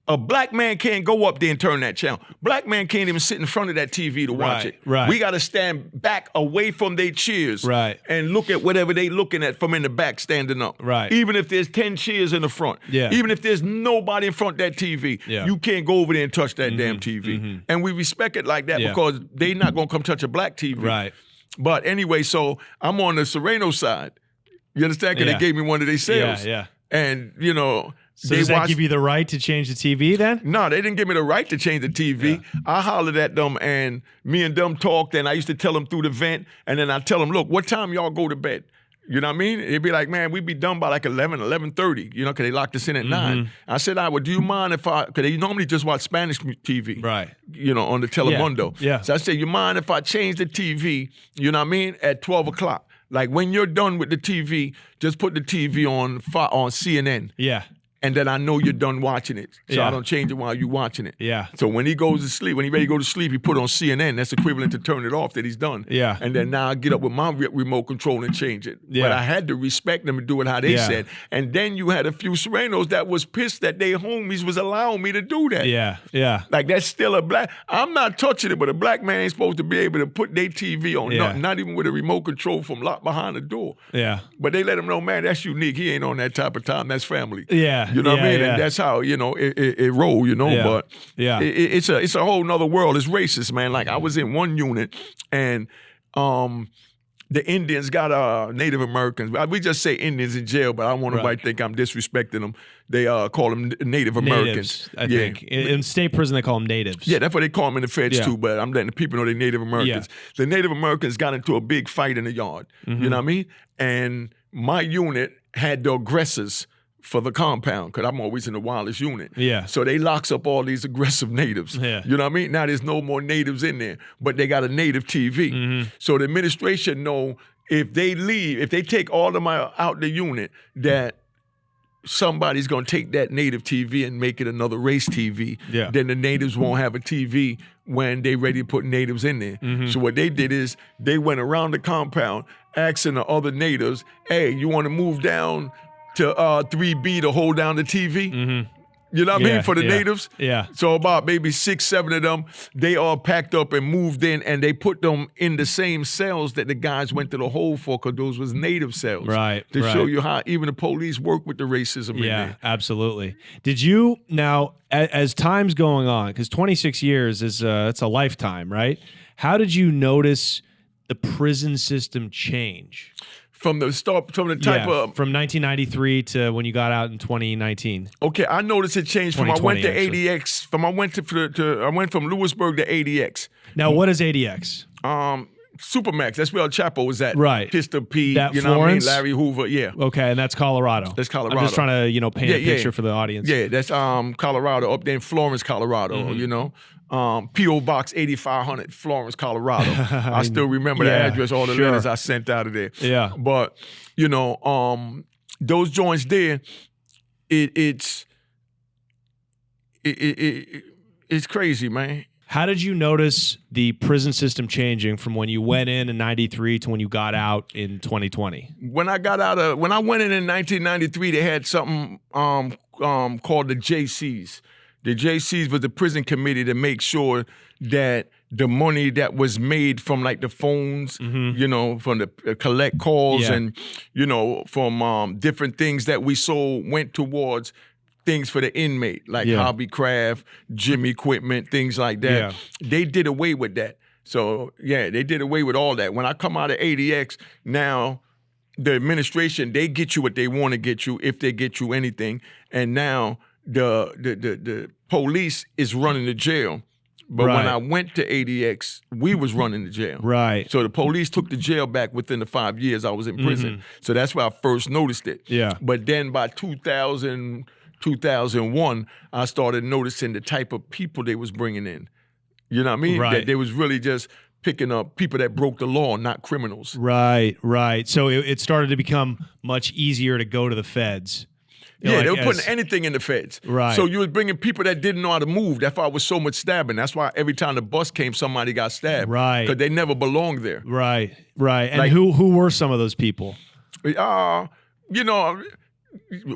a black man can't go up there and turn that channel. Black man can't even sit in front of that TV to watch it. Right. We got to stand back away from their chairs. Right. And look at whatever they looking at from in the back standing up. Right. Even if there's 10 chairs in the front. Yeah. Even if there's nobody in front of that TV. Yeah. You can't go over there and touch that damn TV. And we respect it like that Yeah. because they not going to come touch a black TV. Right. But anyway, so I'm on the Sereno side. You understand? Because Yeah. they gave me one of their sales. Yeah. And, you know, So does that give you the right to change the TV then? No, they didn't give me the right to change the TV. Yeah. I hollered at them, and me and them talked, and I used to tell them through the vent, and then I tell them, look, what time y'all go to bed? You know what I mean? It'd be like, man, we'd be done by like 11:30, you know, because they locked us in at 9. I said, well, do you mind if because they normally just watch Spanish TV, Right. you know, on the Telemundo. Yeah. So I said, you mind if I change the TV, you know what I mean, at 12 o'clock? Like when you're done with the TV, just put the TV on CNN. Yeah. And then I know you're done watching it. So Yeah. I don't change it while you're watching it. Yeah. So when he goes to sleep, when he's ready to go to sleep, he put on CNN. That's equivalent to turn it off that he's done. Yeah. And then now I get up with my remote control and change it. Yeah. But I had to respect them and do it how they Yeah. said. And then you had a few Serenos that was pissed that their homies was allowing me to do that. Yeah. Yeah. Like that's still a black, I'm not touching it, but a black man ain't supposed to be able to put their TV on, Yeah. not even with a remote control from locked behind the door. Yeah. But they let him know, man, that's unique. He ain't on that type of time. That's family. Yeah. You know what I Yeah, mean? yeah. And that's how, you know, it roll, you know. Yeah. But Yeah. it's a whole nother world. It's racist, man. Like I was in one unit and the Indians got Native Americans. We just say Indians in jail, but I don't want nobody to think I'm disrespecting them. They call them Native Americans. Natives, I think. In state prison, they call them natives. Yeah, that's what they call them in the feds Yeah. too, but I'm letting the people know they're Native Americans. The Native Americans got into a big fight in the yard. You know what I mean? And my unit had the aggressors for the compound, because I'm always in the wildest unit. Yeah. So they locks up all these aggressive natives. Yeah. You know what I mean? Now there's no more natives in there, but they got a native TV. So the administration know if they leave, if they take all of them out the unit, that somebody's going to take that native TV and make it another race TV. Yeah. Then the natives won't have a TV when they ready to put natives in there. So what they did is they went around the compound asking the other natives, hey, you want to move down to 3B to hold down the TV? You know what I mean? For the natives. Yeah. So about maybe 6, 7 of them, they all packed up and moved in, and they put them in the same cells that the guys went to the hole for, because those was native cells. Right. To right. show you how even the police work with the racism in Yeah, there. absolutely. Did you now, as time's going on, because 26 years is it's a lifetime, right? How did you notice the prison system change? From the type from 1993 to when you got out in 2019. Okay, I noticed it changed from I went to 2020, ADX. I went from Lewisburg to ADX. Now, what is ADX? Supermax. That's where El Chapo was at. Right. Pistol P. That you know Florence? what I mean? Larry Hoover. Yeah. Okay, and that's Colorado. That's Colorado. I'm just trying to, paint a picture for the audience. Yeah, that's Colorado, up there in Florence, Colorado, you know. P.O. Box 8500, Florence, Colorado. I still remember the address, all the letters I sent out of there. Yeah. But, those joints there, it's crazy, man. How did you notice the prison system changing from when you went in 93 to when you got out in 2020? When I went in 1993, they had something called the JCs. The JCs was the prison committee to make sure that the money that was made from like the phones, from the collect calls and, from different things that we sold went towards things for the inmate, like hobby craft, gym equipment, things like that. Yeah. They did away with that. So, they did away with all that. When I come out of ADX, now the administration, they get you what they want to get you, if they get you anything. And now the police is running the jail. But when I went to ADX, we was running the jail. Right. So the police took the jail back within the 5 years I was in prison. So that's where I first noticed it. Yeah. But then by 2001, I started noticing the type of people they was bringing in. You know what I mean? Right. That they was really just picking up people that broke the law, not criminals. Right. So it started to become much easier to go to the feds. Yeah, they were putting anything in the feds. Right. So you was bringing people that didn't know how to move. That's why it was so much stabbing. That's why every time the bus came, somebody got stabbed. Right. Because they never belonged there. Right. And Like- who were some of those people? You know,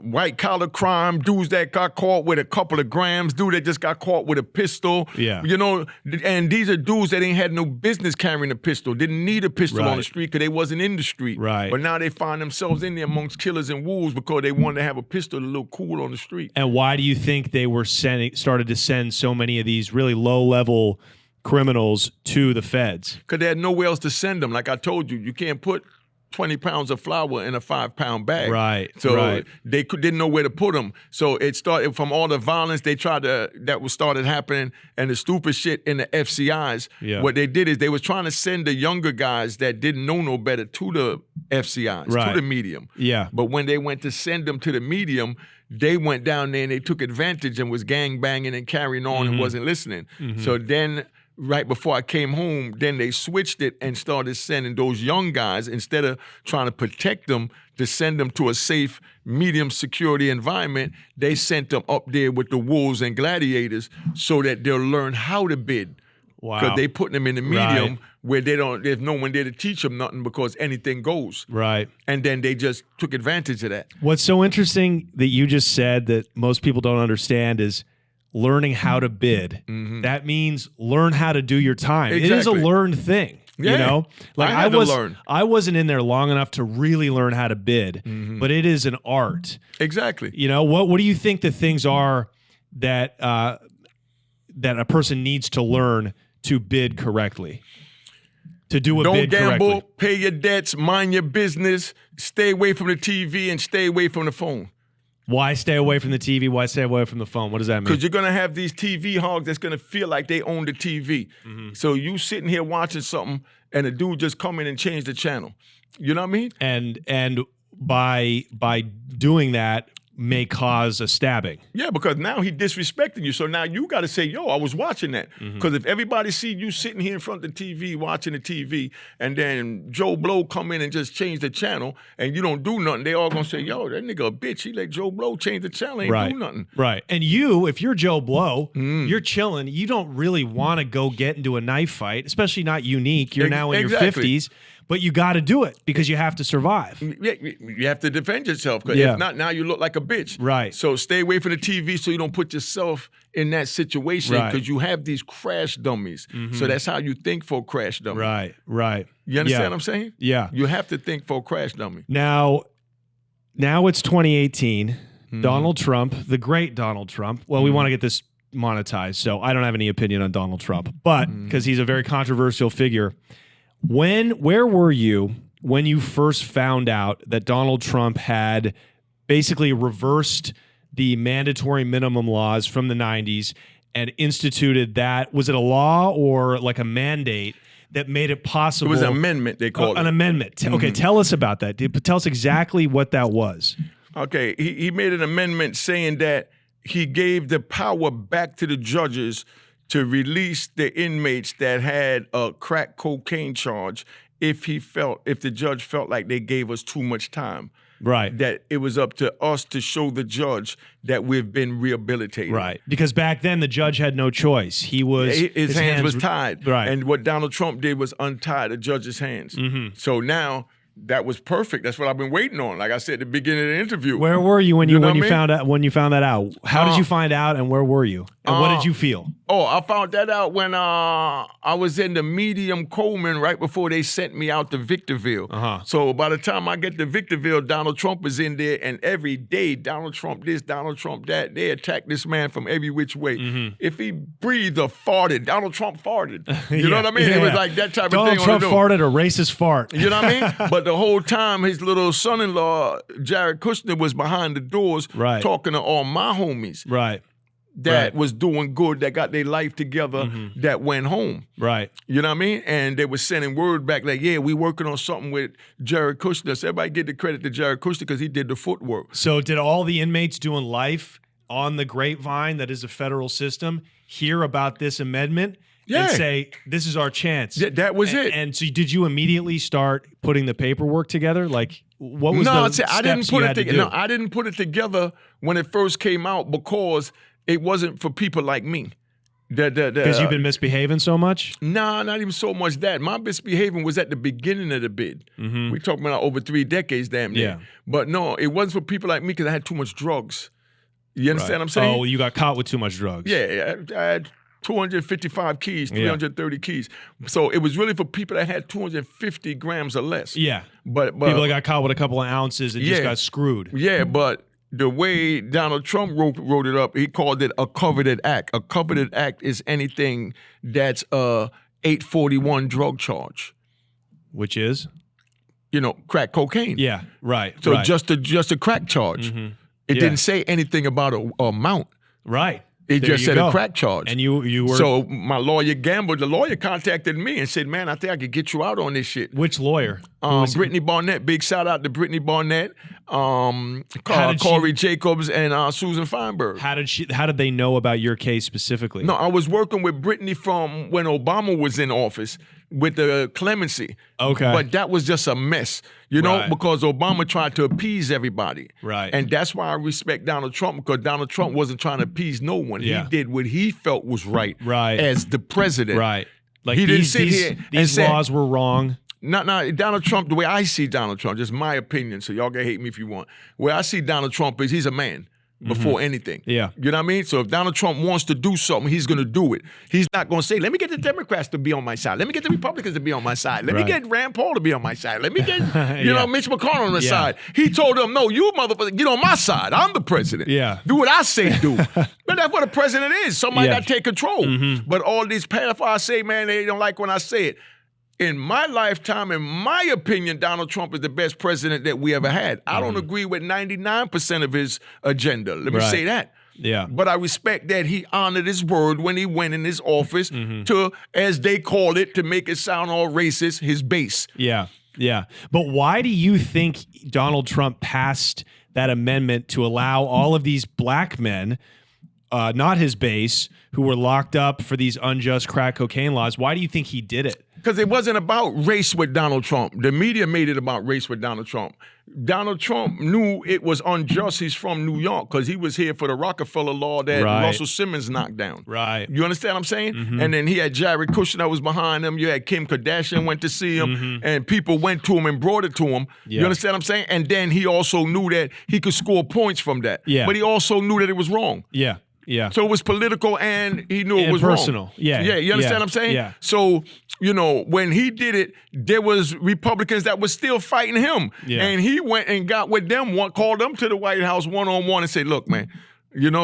white collar crime, dudes that got caught with a couple of grams, dude that just got caught with a pistol. Yeah. You know, and these are dudes that ain't had no business carrying a pistol, didn't need a pistol Right. on the street because they wasn't in the street. Right. But now they find themselves in there amongst killers and wolves because they wanted to have a pistol to look cool on the street. And why do you think they were started to send so many of these really low-level criminals to the feds? Because they had nowhere else to send them. Like I told you, you can't put 20 pounds of flour in a 5-pound bag. Right, So right. they didn't know where to put them. So it started from all the violence started happening and the stupid shit in the FCIs. Yeah. What they did is they was trying to send the younger guys that didn't know no better to the FCIs, Right. to the medium. Yeah. But when they went to send them to the medium, they went down there and they took advantage and was gang banging and carrying on and wasn't listening. So then right before I came home, then they switched it and started sending those young guys, instead of trying to protect them, to send them to a safe, medium security environment, they sent them up there with the wolves and gladiators so that they'll learn how to bid. Wow. Because they putting them in the medium Right. where there's no one there to teach them nothing because anything goes. Right. And then they just took advantage of that. What's so interesting that you just said that most people don't understand is learning how to bid. That means learn how to do your time. It is a Exactly. learned thing. You Yeah. know, like I had to learn. I wasn't in there long enough to really learn how to bid, but it is an art. Exactly. You know, what do you think the things are that that a person needs to learn to bid correctly? To do a Don't bid gamble, correctly. pay your debts, mind your business, stay away from the TV and stay away from the phone. Why stay away from the TV? Why stay away from the phone? What does that mean? Because you're going to have these TV hogs that's going to feel like they own the TV. So you sitting here watching something and a dude just come in and change the channel. You know what I mean? And by doing that may cause a stabbing. Yeah, because now he disrespecting you. So now you got to say, yo, I was watching that. Because if everybody see you sitting here in front of the TV, watching the TV, and then Joe Blow come in and just change the channel, and you don't do nothing, they all going to say, yo, that nigga a bitch. He let Joe Blow change the channel, ain't do nothing. Right. And you, if you're Joe Blow, you're chilling. You don't really want to go get into a knife fight, especially not unique. You're now in Exactly. your 50s, but you got to do it because you have to survive. Yeah, you have to defend yourself, because Yeah. if not, now you look like a bitch. Right. So stay away from the TV so you don't put yourself in that situation, Right. because you have these crash dummies. So that's how you think for a crash dummy. Right. You understand Yeah. what I'm saying? Yeah. You have to think for a crash dummy. Now it's 2018. Donald Trump, the great Donald Trump. Well, we want to get this monetized, so I don't have any opinion on Donald Trump, but because he's a very controversial figure. Where were you when you first found out that Donald Trump had basically reversed the mandatory minimum laws from the 90s and instituted that? Was it a law or like a mandate that made it It possible? was an amendment, they called An it. amendment. Okay, tell us about that. Tell us exactly what that was. Okay, he made an amendment saying that he gave the power back to the judges to release the inmates that had a crack cocaine charge if the judge felt like they gave us too much time. Right. That it was up to us to show the judge that we've been rehabilitated. Right. Because back then the judge had no choice. He was His hands was tied. Right. And what Donald Trump did was untie the judge's hands. So now that was perfect. That's what I've been waiting on. Like I said at the beginning of the interview. Where were you when you know when what you I mean? found that out? How did you find out, and where were you? And what did you feel? Oh, I found that out when I was in the medium Coleman right before they sent me out to Victorville. So by the time I get to Victorville, Donald Trump was in there, and every day, Donald Trump this, Donald Trump that. They attacked this man from every which way. If he breathed or farted, Donald Trump farted. You know what I mean? It was like that type Donald of thing. Trump farted a racist fart. You know what I mean? But the whole time, his little son-in-law, Jared Kushner, was behind the doors Right. talking to all my homies Right. that Right. was doing good, that got their life together, that went home. Right. You know what I mean? And they were sending word back like, yeah, we working on something with Jared Kushner. So everybody give the credit to Jared Kushner because he did the footwork. So did all the inmates doing life on the grapevine that is a federal system hear about this amendment Yeah. and say, this is our chance? Yeah, that was it. And so did you immediately start putting the paperwork together? Like, what was the steps I didn't put you it had to together. do? No, I didn't put it together when it first came out because it wasn't for people like me. Because you've been misbehaving so much? Nah, not even so much that. My misbehaving was at the beginning of the bid. We're talking about over 3 decades, damn near. Yeah. But no, it wasn't for people like me because I had too much drugs. You understand what I'm saying? Oh, you got caught with too much drugs. Yeah, I had 255 keys, 330 keys. So it was really for people that had 250 grams or less. Yeah. But People that got caught with a couple of ounces and just got screwed. Yeah, but the way Donald Trump wrote it up, he called it a coveted act. A coveted act is anything that's a 841 drug charge. Which is? Crack cocaine. Yeah, right. So right. just a crack charge. It didn't say anything about a amount. Right. It There just you said go. a crack charge. And you were... So my lawyer gambled. The lawyer contacted me and said, man, I think I could get you out on this shit. Which lawyer? Brittany Barnett. Big shout out to Brittany Barnett, did Corey Jacobs, and Susan Feinberg. How did they know about your case specifically? No, I was working with Brittany from when Obama was in office with the clemency. Okay. But that was just a mess, Right. because Obama tried to appease everybody. Right. And that's why I respect Donald Trump, because Donald Trump wasn't trying to appease no one. Yeah. He did what he felt was right, Right. as the president. Right. Like He didn't sit here and these say- laws were wrong. No, Donald Trump, the way I see Donald Trump, just my opinion, so y'all can hate me if you want. Where I see Donald Trump is he's a man before anything. Yeah. You know what I mean? So if Donald Trump wants to do something, he's going to do it. He's not going to say, let me get the Democrats to be on my side. Let me get the Republicans to be on my side. Let me Right. get Rand Paul to be on my side. Let me get, Yeah. Mitch McConnell on the Yeah. side. He told them, no, you motherfucker, get on my side. I'm the president. Yeah. Do what I say do. But that's what a president is. Somebody Yeah. got to take control. But all these pedophiles say, man, they don't like when I say it. In my lifetime, in my opinion, Donald Trump is the best president that we ever had. I don't agree with 99% of his agenda. Let me Right. say that. Yeah. But I respect that he honored his word when he went in his office to, as they called it, to make it sound all racist, his base. Yeah. Yeah. But why do you think Donald Trump passed that amendment to allow all of these black men, not his base, who were locked up for these unjust crack cocaine laws? Why do you think he did it? Because it wasn't about race with Donald Trump. The media made it about race with Donald Trump. Donald Trump knew it was unjust. He's from New York because he was here for the Rockefeller law that Right. Russell Simmons knocked down. Right. You understand what I'm saying? And then he had Jared Kushner that was behind him. You had Kim Kardashian went to see him, and people went to him and brought it to him. Yeah. You understand what I'm saying? And then he also knew that he could score points from that. Yeah. But he also knew that it was wrong. Yeah. Yeah. So it was political, and he knew it And was personal. wrong. Yeah. Yeah, you understand Yeah. what I'm saying? Yeah. So, when he did it, there was Republicans that was still fighting him. Yeah. And he went and got with them, called them to the White House one-on-one and said, look, man,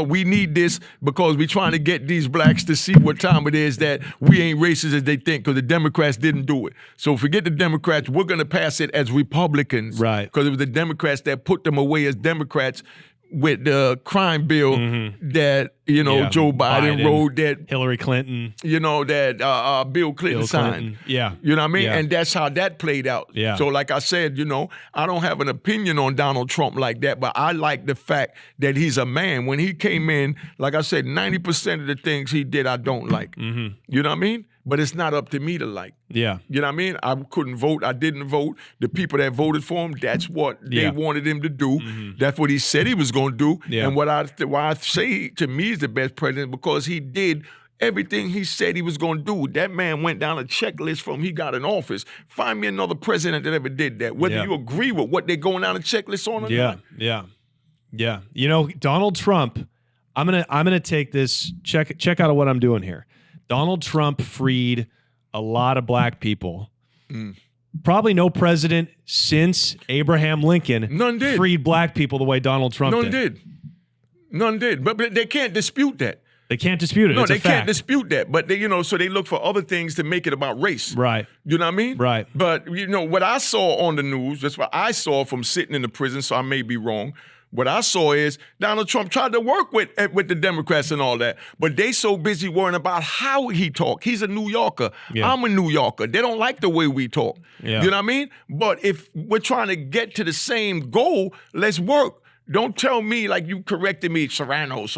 we need this because we're trying to get these blacks to see what time it is that we ain't racist as they think, because the Democrats didn't do it. So forget the Democrats. We're going to pass it as Republicans. Right. Because it was the Democrats that put them away as Democrats with the crime bill that, Yeah. Joe Biden wrote, that, Hillary Clinton. that Bill Clinton signed. Clinton. Yeah. You know what I mean? Yeah. And that's how that played out. Yeah. So like I said, I don't have an opinion on Donald Trump like that, but I like the fact that he's a man. When he came in, like I said, 90% of the things he did I don't like. You know what I mean? But it's not up to me to like. Yeah. You know what I mean? I couldn't vote. I didn't vote. The people that voted for him, that's what they Yeah. wanted him to do. That's what he said he was going to do. Yeah. And why I say to me he's the best president, because he did everything he said he was going to do. That man went down a checklist from he got in office. Find me another president that ever did that. Whether Yeah. you agree with what they're going down a checklist on or Yeah. not. Yeah. Donald Trump, I'm gonna take this, check out what I'm doing here. Donald Trump freed a lot of black people. Probably no president since Abraham Lincoln None did. freed black people the way Donald Trump None did. But they can't dispute that. They can't dispute it. No, It's a they can't fact. dispute that. But they, so they look for other things to make it about race. Right. You know what I mean? Right. But what I saw on the news, that's what I saw from sitting in the prison, so I may be wrong. What I saw is Donald Trump tried to work with the Democrats and all that, but they so busy worrying about how he talk. He's a New Yorker. Yeah. I'm a New Yorker. They don't like the way we talk. Yeah. You know what I mean? But if we're trying to get to the same goal, let's work. Don't tell me like you corrected me, Serranos,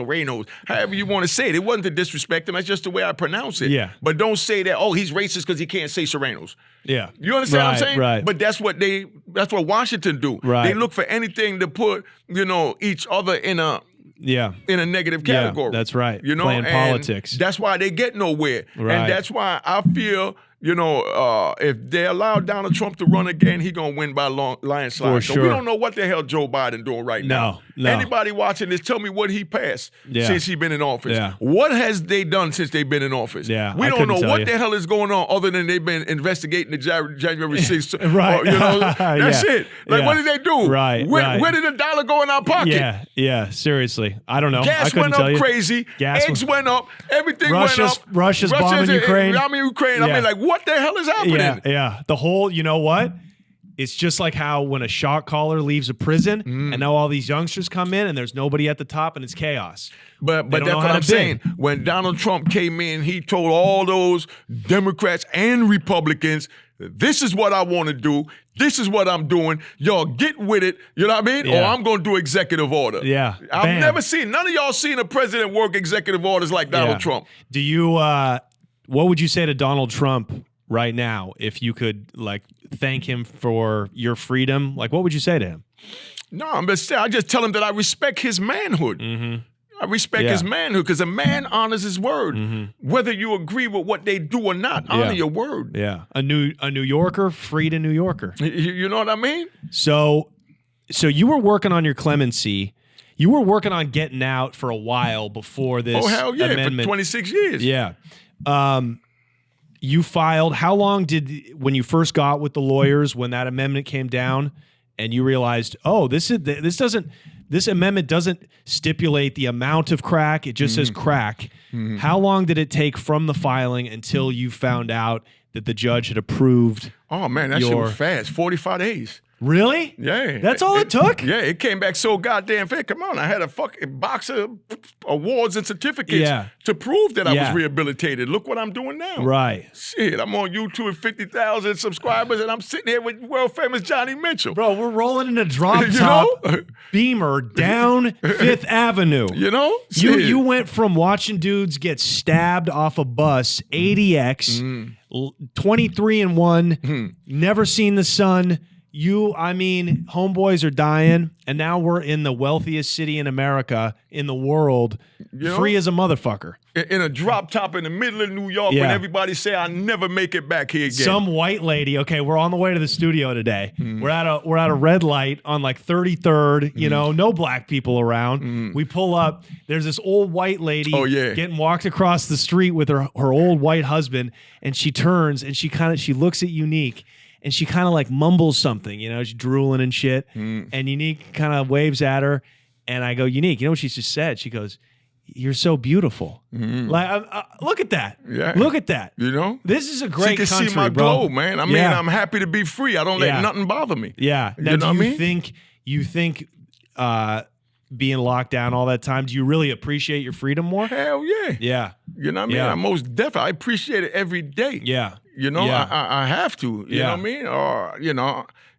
however you want to say it. It wasn't to disrespect him. That's just the way I pronounce it. Yeah. But don't say that, oh, he's racist because he can't say Serranos. Yeah. You understand what I'm Right, saying? right. But that's what Washington do. Right. They look for anything to put, each other in a negative category. That's right. You know, Playing and politics. That's why they get nowhere. Right. And that's why I feel, if they allow Donald Trump to run again, he gonna win by landslide. For So sure. we don't know what the hell Joe Biden doing right now. No. Anybody watching this, tell me what he passed since he been in office. Yeah. What has they done since they've been in office? Yeah, We I don't couldn't know tell what you. the hell is going on other than they've been investigating the January 6th. Right. That's Yeah. it. Like, Yeah. what did they do? Right, right. Where did the dollar go in our pocket? Yeah. Seriously. I don't know. I Gas couldn't went tell up you. crazy. Gas Eggs went up. Everything went up. Russia's bombing Ukraine. Ukraine. I Yeah. mean, like, what the hell is happening? Yeah. The whole, you know what? It's just like how when a shot caller leaves a prison and now all these youngsters come in and there's nobody at the top and it's chaos. But They that's don't know what how I'm to saying. bid. When Donald Trump came in, he told all those Democrats and Republicans, this is what I want to do. This is what I'm doing. Y'all get with it. You know what I mean? Or Yeah. I'm going to do executive order. Yeah. I've Bam. never seen, none of y'all seen a president work executive orders like Donald Trump. Do you, what would you say to Donald Trump right now if you could, like, thank him for your freedom? Like, what would you say to him? No, I just tell him that I respect his manhood. I respect his manhood because a man honors his word. Whether you agree with what they do or not, honor your word. Yeah. A New Yorker freed a New Yorker. You know what I mean? So you were working on your clemency. You were working on getting out for a while before this Oh, hell yeah, amendment. for 26 years. Yeah. You filed, how long when you first got with the lawyers, when that amendment came down and you realized, oh, this amendment doesn't stipulate the amount of crack, it just says crack. How long did it take from the filing until you found out that the judge had approved? Oh, man, that shit was fast. 45 days. Really? Yeah. That's all it took? Yeah, it came back so goddamn fast. Come on, I had a fucking box of awards and certificates to prove that I was rehabilitated. Look what I'm doing now. Right. Shit, I'm on YouTube with 50,000 subscribers, and I'm sitting here with world-famous Johnny Mitchell. Bro, we're rolling in a drop-top Beamer down Fifth Avenue. You know? You went from watching dudes get stabbed off a bus, 80X, 23-1, never seen the sun. Homeboys are dying, and now we're in the wealthiest city in America, in the world, free as a motherfucker. In a drop top in the middle of New York when everybody say I'll never make it back here again. Some white lady, okay, we're on the way to the studio today. We're at a red light on like 33rd, no black people around. We pull up, there's this old white lady getting walked across the street with her old white husband, and she turns and she looks at Unique. And she kind of like mumbles something, she's drooling and shit. And Unique kind of waves at her. And I go, Unique, you know what she just said? She goes, you're so beautiful. Like, look at that. Yeah. Look at that. This is a great country, She can see my bro. glow, man. I mean, I'm happy to be free. I don't let nothing bother me. Yeah. Now, you know what I mean? You think being locked down all that time, do you really appreciate your freedom more? Hell yeah. Yeah. You know what I mean? I most definitely. I appreciate it every day. Yeah. I have to. You know what I mean? Or,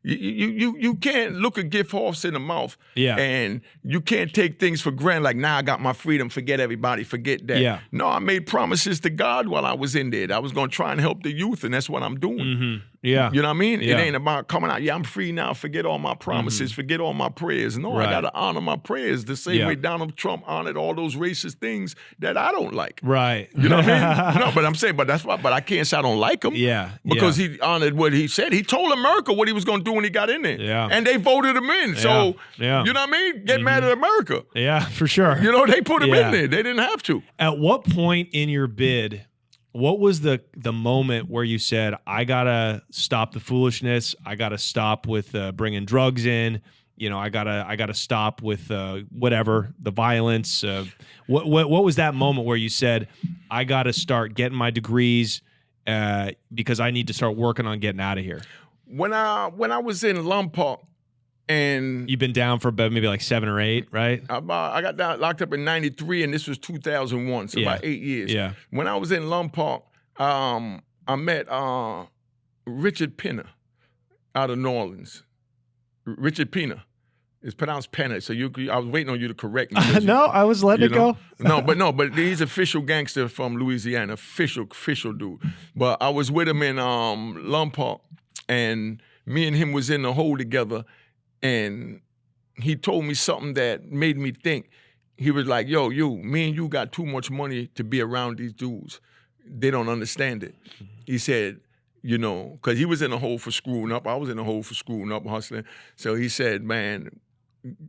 you can't look a gift horse in the mouth. Yeah. And you can't take things for granted like, I got my freedom, forget everybody, forget that. Yeah. No, I made promises to God while I was in there. I was going to try and help the youth, and that's what I'm doing. Yeah. You know what I mean? Yeah. It ain't about coming out, I'm free now, forget all my promises, forget all my prayers. No, Right. I got to honor my prayers the same way Donald Trump honored all those racist things that I don't like. Right. You know what I mean? No, but I'm saying, but I can't say I don't like him. Yeah. Because he honored what he said. He told America what he was going to do when he got in there. Yeah. And they voted him in. So, you know what I mean? Get mad at America. Yeah, for sure. They put him in there. They didn't have to. At what point in your bid, what was the moment where you said, I got to stop the foolishness, I got to stop with bringing drugs in, I gotta stop with whatever, the violence. What was that moment where you said, I got to start getting my degrees because I need to start working on getting out of here? When I was in Lompoc, and you've been down for about maybe like 7 or 8, right? I got locked up in '93, and this was 2001, so about 8 years. Yeah. When I was in Lompoc, I met Richard Pena out of New Orleans. Richard Pena. It's pronounced Penna. So I was waiting on you to correct me. No, I was letting it go. but he's official gangster from Louisiana, official dude. But I was with him in Lompoc, and me and him was in the hole together, and he told me something that made me think. He was like, yo, me and you got too much money to be around these dudes. They don't understand it. He said, because he was in the hole for screwing up. I was in the hole for screwing up, hustling. So he said, man,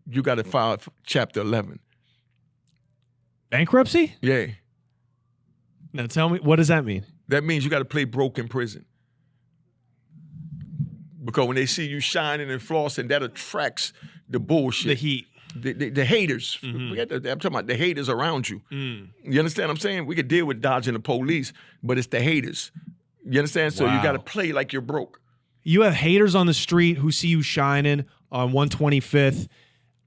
you got to file Chapter 11. Bankruptcy? Yeah. Now tell me, what does that mean? That means you got to play broke in prison. Because when they see you shining and flossing, that attracts the bullshit. The heat. The haters. Forget that. I'm talking about the haters around you. You understand what I'm saying? We could deal with dodging the police, but it's the haters. You understand? So you got to play like you're broke. You have haters on the street who see you shining on 125th.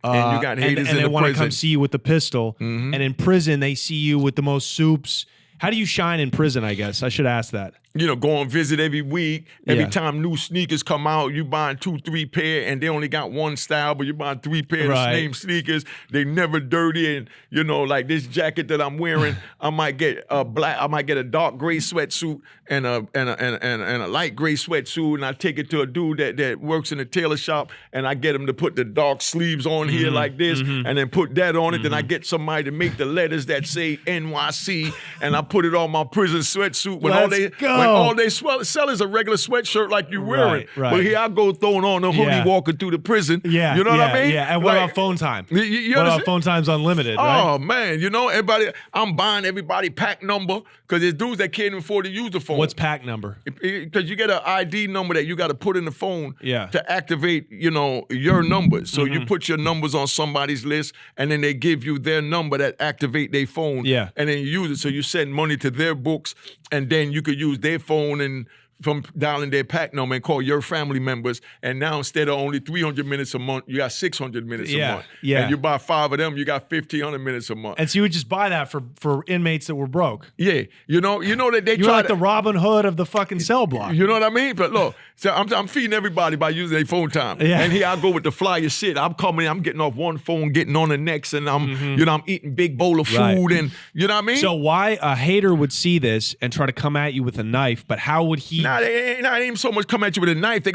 And you got haters and in they the want to prison. come see you with the pistol. And in prison, they see you with the most soups. How do you shine in prison, I guess? I should ask that. Go and visit every week. Every Yeah. time new sneakers come out, you buying 2-3 pair, and they only got one style, but you buying 3 pair of the Right. same sneakers. They never dirty, and like this jacket that I'm wearing, I might get a dark gray sweatsuit and a light gray sweatsuit, and I take it to a dude that works in a tailor shop, and I get him to put the dark sleeves on here like this, and then put that on it. Then I get somebody to make the letters that say NYC, and I put it on my prison sweatsuit when all they sell is a regular sweatshirt like you wearing. Right. But here I go throwing on a hoodie walking through the prison. Yeah. You know what I mean? Yeah. And what about phone time? You what understand? about phone time's unlimited, right? Oh, man. Everybody, I'm buying everybody pack number because there's dudes that can't even afford to use the phone. What's pack number? Because you get an ID number that you got to put in the phone Yeah. to activate, your numbers. So you put your numbers on somebody's list, and then they give you their number that activate their phone. Yeah. And then you use it. So you send money to their books, and then you could use their phone and from dialing their pack number and call your family members. And now instead of only 300 minutes a month, you got 600 minutes a month. Yeah. And you buy 5 of them, you got 1,500 minutes a month. And so you would just buy that for inmates that were broke. Yeah. You know that they You're try like to, the Robin Hood of the fucking cell block. you know what I mean? But look, so I'm feeding everybody by using their phone time. Yeah. And here I go with the flyer shit. I'm coming, I'm getting off one phone, getting on the next, and I'm eating big bowl of food, Right. and you know what I mean? So why a hater would see this and try to come at you with a knife, but how would he? They ain't so much come at you with a knife. They're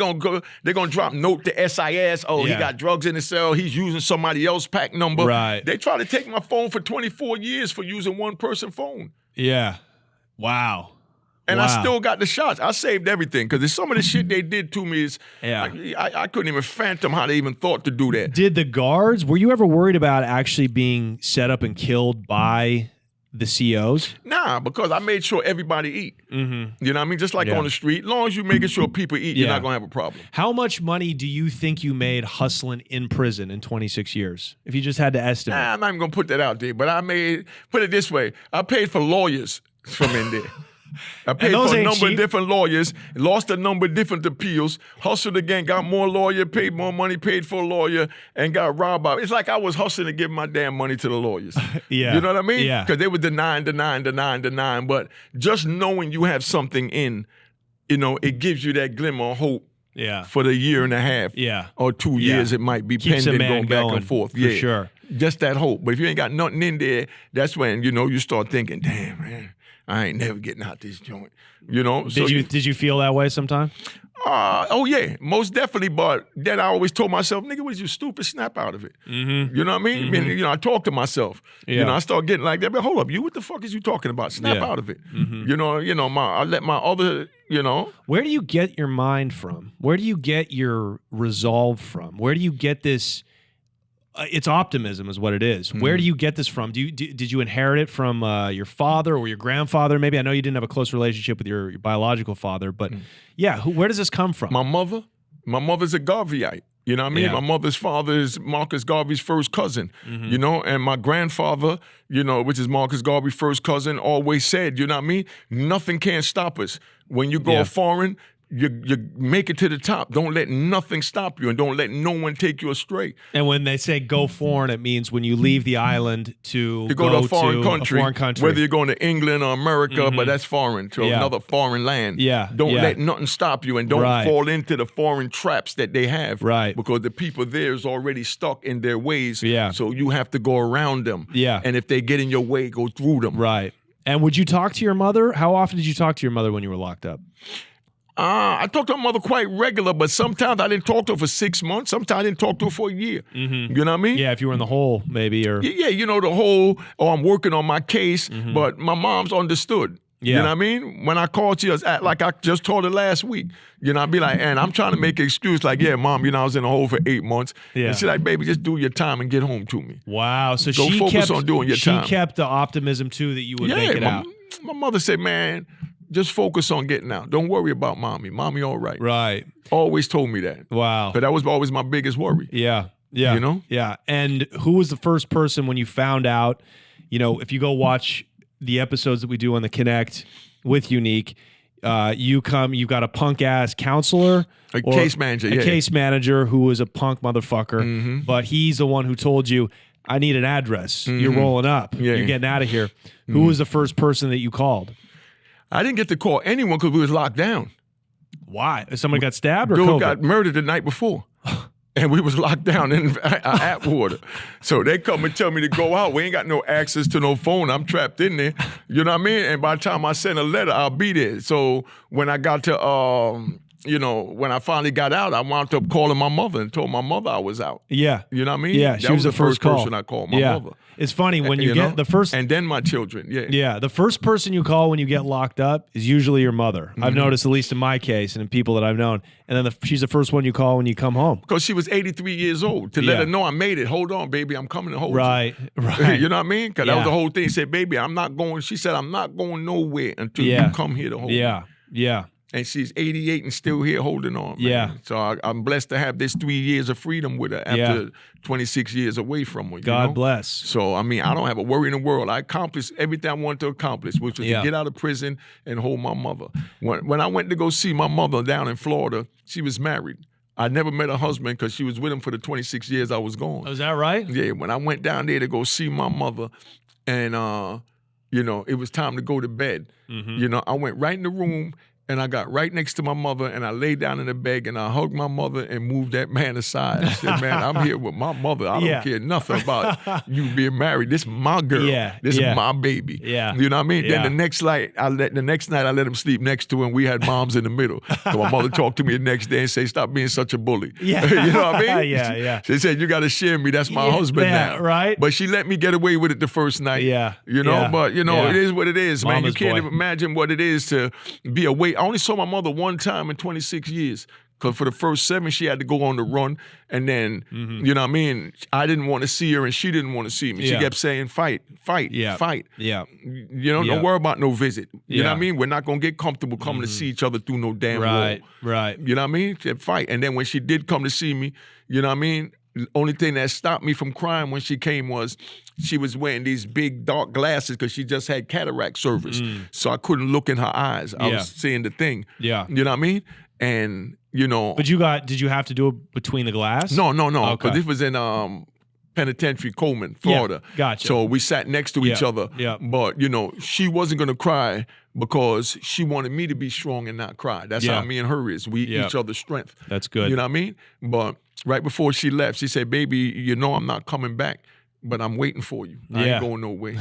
gonna drop note to SIS. Oh, Yeah. he got drugs in his cell. He's using somebody else's pack number. Right. They try to take my phone for 24 years for using one person phone. Yeah. Wow. And Wow. I still got the shots. I saved everything because some of the shit they did to me is Yeah. I couldn't even fathom how they even thought to do that. Did the guards, were you ever worried about actually being set up and killed by the COs? Nah, because I made sure everybody eat. You know what I mean? Just like Yeah. on the street. As long as you're making sure people eat, you're Yeah. not going to have a problem. How much money do you think you made hustling in prison in 26 years? If you just had to estimate. Nah, I'm not even going to put that out there. But put it this way, I paid for lawyers from in there. I paid those for a ain't number cheap. of different lawyers, lost a number of different appeals, hustled again, got more lawyer, paid more money, paid for a lawyer, and got robbed out. It's like I was hustling to give my damn money to the lawyers. Yeah. You know what I mean? Yeah. Because they were denying. But just knowing you have something in, it gives you that glimmer of hope Yeah. for the year and a half. Yeah. Or 2 Yeah. years it might be Keeps a pending, man going back going, and forth. for Yeah. sure. Just that hope. But if you ain't got nothing in there, that's when, you start thinking, damn, man, I ain't never getting out this joint. So Did you feel that way sometime? oh yeah, most definitely. But then I always told myself, nigga, was you stupid? Snap out of it. You know what I mean? I mean, I talk to myself. Yeah. I start getting like that. But hold up, what the fuck is you talking about? Snap Yeah. out of it. I let my other, Where do you get your mind from? Where do you get your resolve from? Where do you get this? It's optimism is what it is. Where do you get this from? Did you inherit it from your father or your grandfather? Maybe I know you didn't have a close relationship with your biological father, but yeah, where does this come from? My mother's a Garveyite. You know what I mean? Yeah. My mother's father is Marcus Garvey's first cousin, and my grandfather, which is Marcus Garvey's first cousin, always said, you know what I mean? Nothing can stop us. When you go Yeah. foreign, you make it to the top. Don't let nothing stop you, and don't let no one take you astray. And when they say go foreign, it means when you leave the island to go to a foreign country, country. whether you're going to England or America, but that's foreign, to another foreign land. Don't let nothing stop you, and don't fall into the foreign traps that they have. Right. Because the people there is already stuck in their ways. Yeah. So you have to go around them. Yeah. And if they get in your way, go through them. Right. And would you talk to your mother? How often did you talk to your mother when you were locked up? I talked to my mother quite regular, but sometimes I didn't talk to her for 6 months. Sometimes I didn't talk to her for a year. You know what I mean? Yeah, if you were in the hole, maybe. Or Yeah, you know, the whole, I'm working on my case, but my mom's understood. You know what I mean? When I called, she was like I just told her last week. You know, I'd be like, and I'm trying to make an excuse like, yeah, Mom, you know, I was in the hole for 8 months. Yeah. And she's like, baby, just do your time and get home to me. Wow. So Go she focus kept on doing your time. She kept the optimism too that you would make it out. My mother said, man, just focus on getting out. Don't worry about mommy. Mommy all right. Right. Always told me that. Wow. But that was always my biggest worry. Yeah. Yeah. You know? Yeah. And who was the first person when you found out, you know, if you go watch the episodes that we do on the Connect with Unique, you've got a punk ass counselor, case manager, a case manager who was a punk motherfucker, but he's the one who told you, I need an address. You're rolling up. Yeah. You're getting out of here. Who was the first person that you called? I didn't get to call anyone because we was locked down. Why? Someone got stabbed or Bill COVID? got murdered the night before. And we was locked down in Atwater. So they come and tell me to go out. We ain't got no access to no phone. I'm trapped in there. You know what I mean? And by the time I send a letter, I'll be there. So when I got to, you know, when I finally got out, I wound up calling my mother and told my mother I was out. Yeah. You know what I mean? Yeah, that she was the first person I called, my mother. It's funny when you know? get the first... And then my children, Yeah, the first person you call when you get locked up is usually your mother. I've noticed, at least in my case and in people that I've known. And then she's the first one you call when you come home. Because she was 83 years old. To let her know I made it. Hold on, baby, I'm coming to hold you. Right. You know what I mean? Because that was the whole thing. She said, baby, I'm not going... She said, I'm not going nowhere until you come here to hold me. Yeah. And she's 88 and still here holding on. Man. Yeah. So I'm blessed to have this 3 years of freedom with her after 26 years away from her. God bless. So, I mean, I don't have a worry in the world. I accomplished everything I wanted to accomplish, which was to get out of prison and hold my mother. When I went to go see my mother down in Florida, she was married. I never met her husband because she was with him for the 26 years I was gone. Oh, is that right? Yeah, when I went down there to go see my mother and, you know, it was time to go to bed. You know, I went right in the room and I got right next to my mother and I laid down in the bed and I hugged my mother and moved that man aside. I said, man, I'm here with my mother. I don't care nothing about you being married. This is my girl. This is my baby. You know what I mean? Then the next night I let him sleep next to her and we had moms in the middle. So my mother talked to me the next day and said, stop being such a bully. You know what I mean? She said, you got to share me. That's my husband now. Right. But she let me get away with it the first night. You know, but you know, it is what it is, man. You can't even imagine what it is to be away. I only saw my mother one time in 26 years. Because for the first 7, she had to go on the run. And then, you know what I mean? I didn't want to see her and she didn't want to see me. She kept saying, fight. You know, don't worry about no visit. You know what I mean? We're not going to get comfortable coming to see each other through no damn wall. Right. You know what I mean? She said, fight. And then when she did come to see me, you know what I mean? The only thing that stopped me from crying when she came was she was wearing these big dark glasses because she just had cataract surgery. So I couldn't look in her eyes. I was seeing the thing. You know what I mean? And, you know. But did you have to do it between the glass? No. Okay. Because this was in Penitentiary, Coleman, Florida. Gotcha. So we sat next to each other. But, you know, she wasn't going to cry because she wanted me to be strong and not cry. That's how me and her is. We each other's strength. That's good. You know what I mean? But right before she left, she said, baby, you know I'm not coming back, but I'm waiting for you. I ain't going nowhere.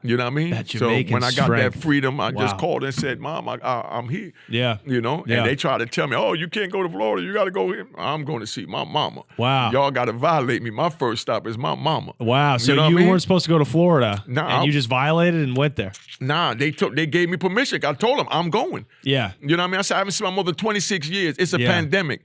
You know what I mean? That so Jamaican when I got strength. that freedom, I just called and said, Mom, I'm here. You know? And they tried to tell me, oh, you can't go to Florida. You got to go here. I'm going to see my mama. Wow. Y'all got to violate me. My first stop is my mama. Wow. So know you what I mean? weren't supposed to go to Florida. Nah, and you just violated and went there. Nah, they gave me permission. I told them I'm going. Yeah. You know what I mean? I said, I haven't seen my mother 26 years. It's a pandemic.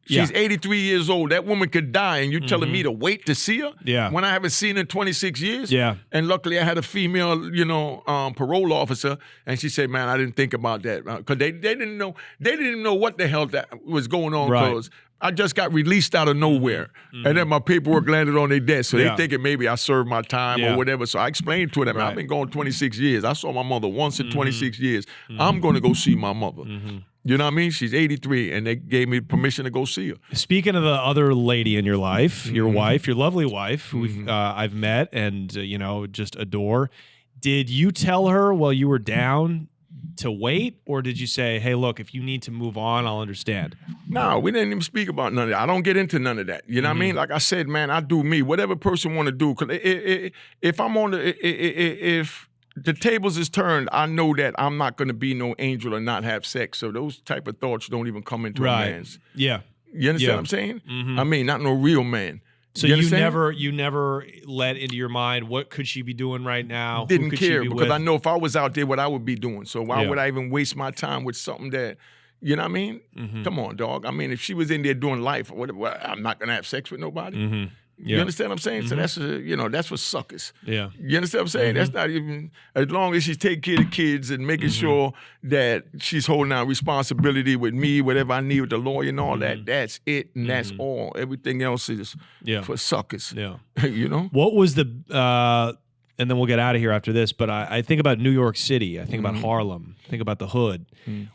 She's 83 years old. That woman could die, and you're telling me to wait to see her? When I haven't seen her in 26 years? And luckily, I had a female, you know, parole officer, and she said, "Man, I didn't think about that because they didn't know. They didn't know what the hell that was going on because I just got released out of nowhere, and then my paperwork landed on their desk. So they thinking maybe I served my time or whatever. So I explained to them, I've been gone 26 years. I saw my mother once in 26 years. I'm going to go see my mother." You know what I mean? She's 83, and they gave me permission to go see her. Speaking of the other lady in your life, your wife, your lovely wife, who I've met and just adore. Did you tell her while you were down to wait, or did you say, "Hey, look, if you need to move on, I'll understand"? No, we didn't even speak about none of that. I don't get into none of that. You know what I mean? Like I said, man, I do me. Whatever person want to do. Cause if I'm on if the tables is turned, I know that I'm not going to be no angel or not have sex. So those type of thoughts don't even come into a man's. Yeah. You understand what I'm saying? I mean, not no real man. So you never let into your mind, what could she be doing right now? Didn't care, because I know if I was out there, what I would be doing. So why would I even waste my time with something that, you know what I mean? Come on, dog. I mean, if she was in there doing life, I'm not going to have sex with nobody. You understand what I'm saying? So that's that's for suckers. Yeah. You understand what I'm saying? That's not even, as long as she's taking care of the kids and making sure that she's holding out responsibility with me, whatever I need with the lawyer and all that, that's it and that's all. Everything else is for suckers. Yeah. What was the and then we'll get out of here after this, but I think about New York City, I think about Harlem, I think about the hood.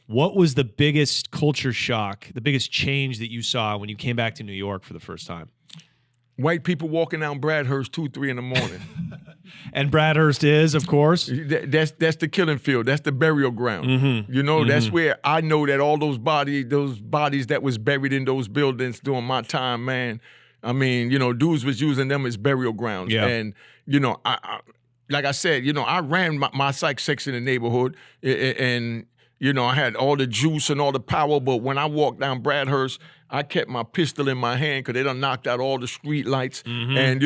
What was the biggest culture shock, the biggest change that you saw when you came back to New York for the first time? White people walking down Bradhurst 2, 3 in the morning. And Bradhurst is, of course. That's the killing field. That's the burial ground. That's where I know that all those bodies that was buried in those buildings during my time, man. I mean, dudes was using them as burial grounds. Yeah. And, I like I said, I ran my psych section in the neighborhood, and I had all the juice and all the power, but when I walked down Bradhurst, I kept my pistol in my hand because they done knocked out all the street lights. And,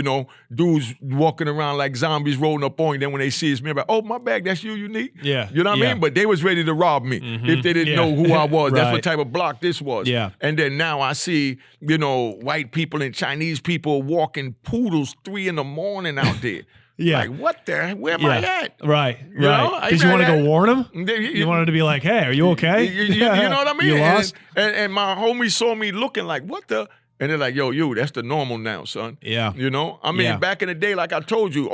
dudes walking around like zombies rolling up on you. Then when they see us, me, like, oh, my bag, that's you, Unique? Yeah. You know what I mean? But they was ready to rob me if they didn't know who I was. That's what type of block this was. Yeah. And then now I see, white people and Chinese people walking poodles 3 in the morning out there. Yeah. Like, what the? Where am I at? Right. Because you want to go warn them? You wanted to be like, hey, are you okay? You know what I mean? You lost? And my homies saw me looking like, what the? And they're like, yo, that's the normal now, son. Yeah. I mean, back in the day, like I told you,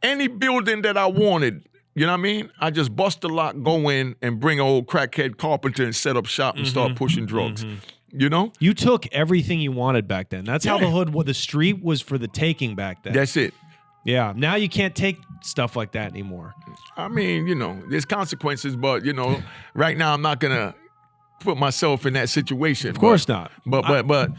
any building that I wanted, you know what I mean? I just bust a lock, go in, and bring an old crackhead carpenter and set up shop and start pushing drugs. You took everything you wanted back then. That's how the street was for the taking back then. That's it. Yeah, now you can't take stuff like that anymore. I mean, there's consequences, but right now I'm not gonna put myself in that situation. Of course not. But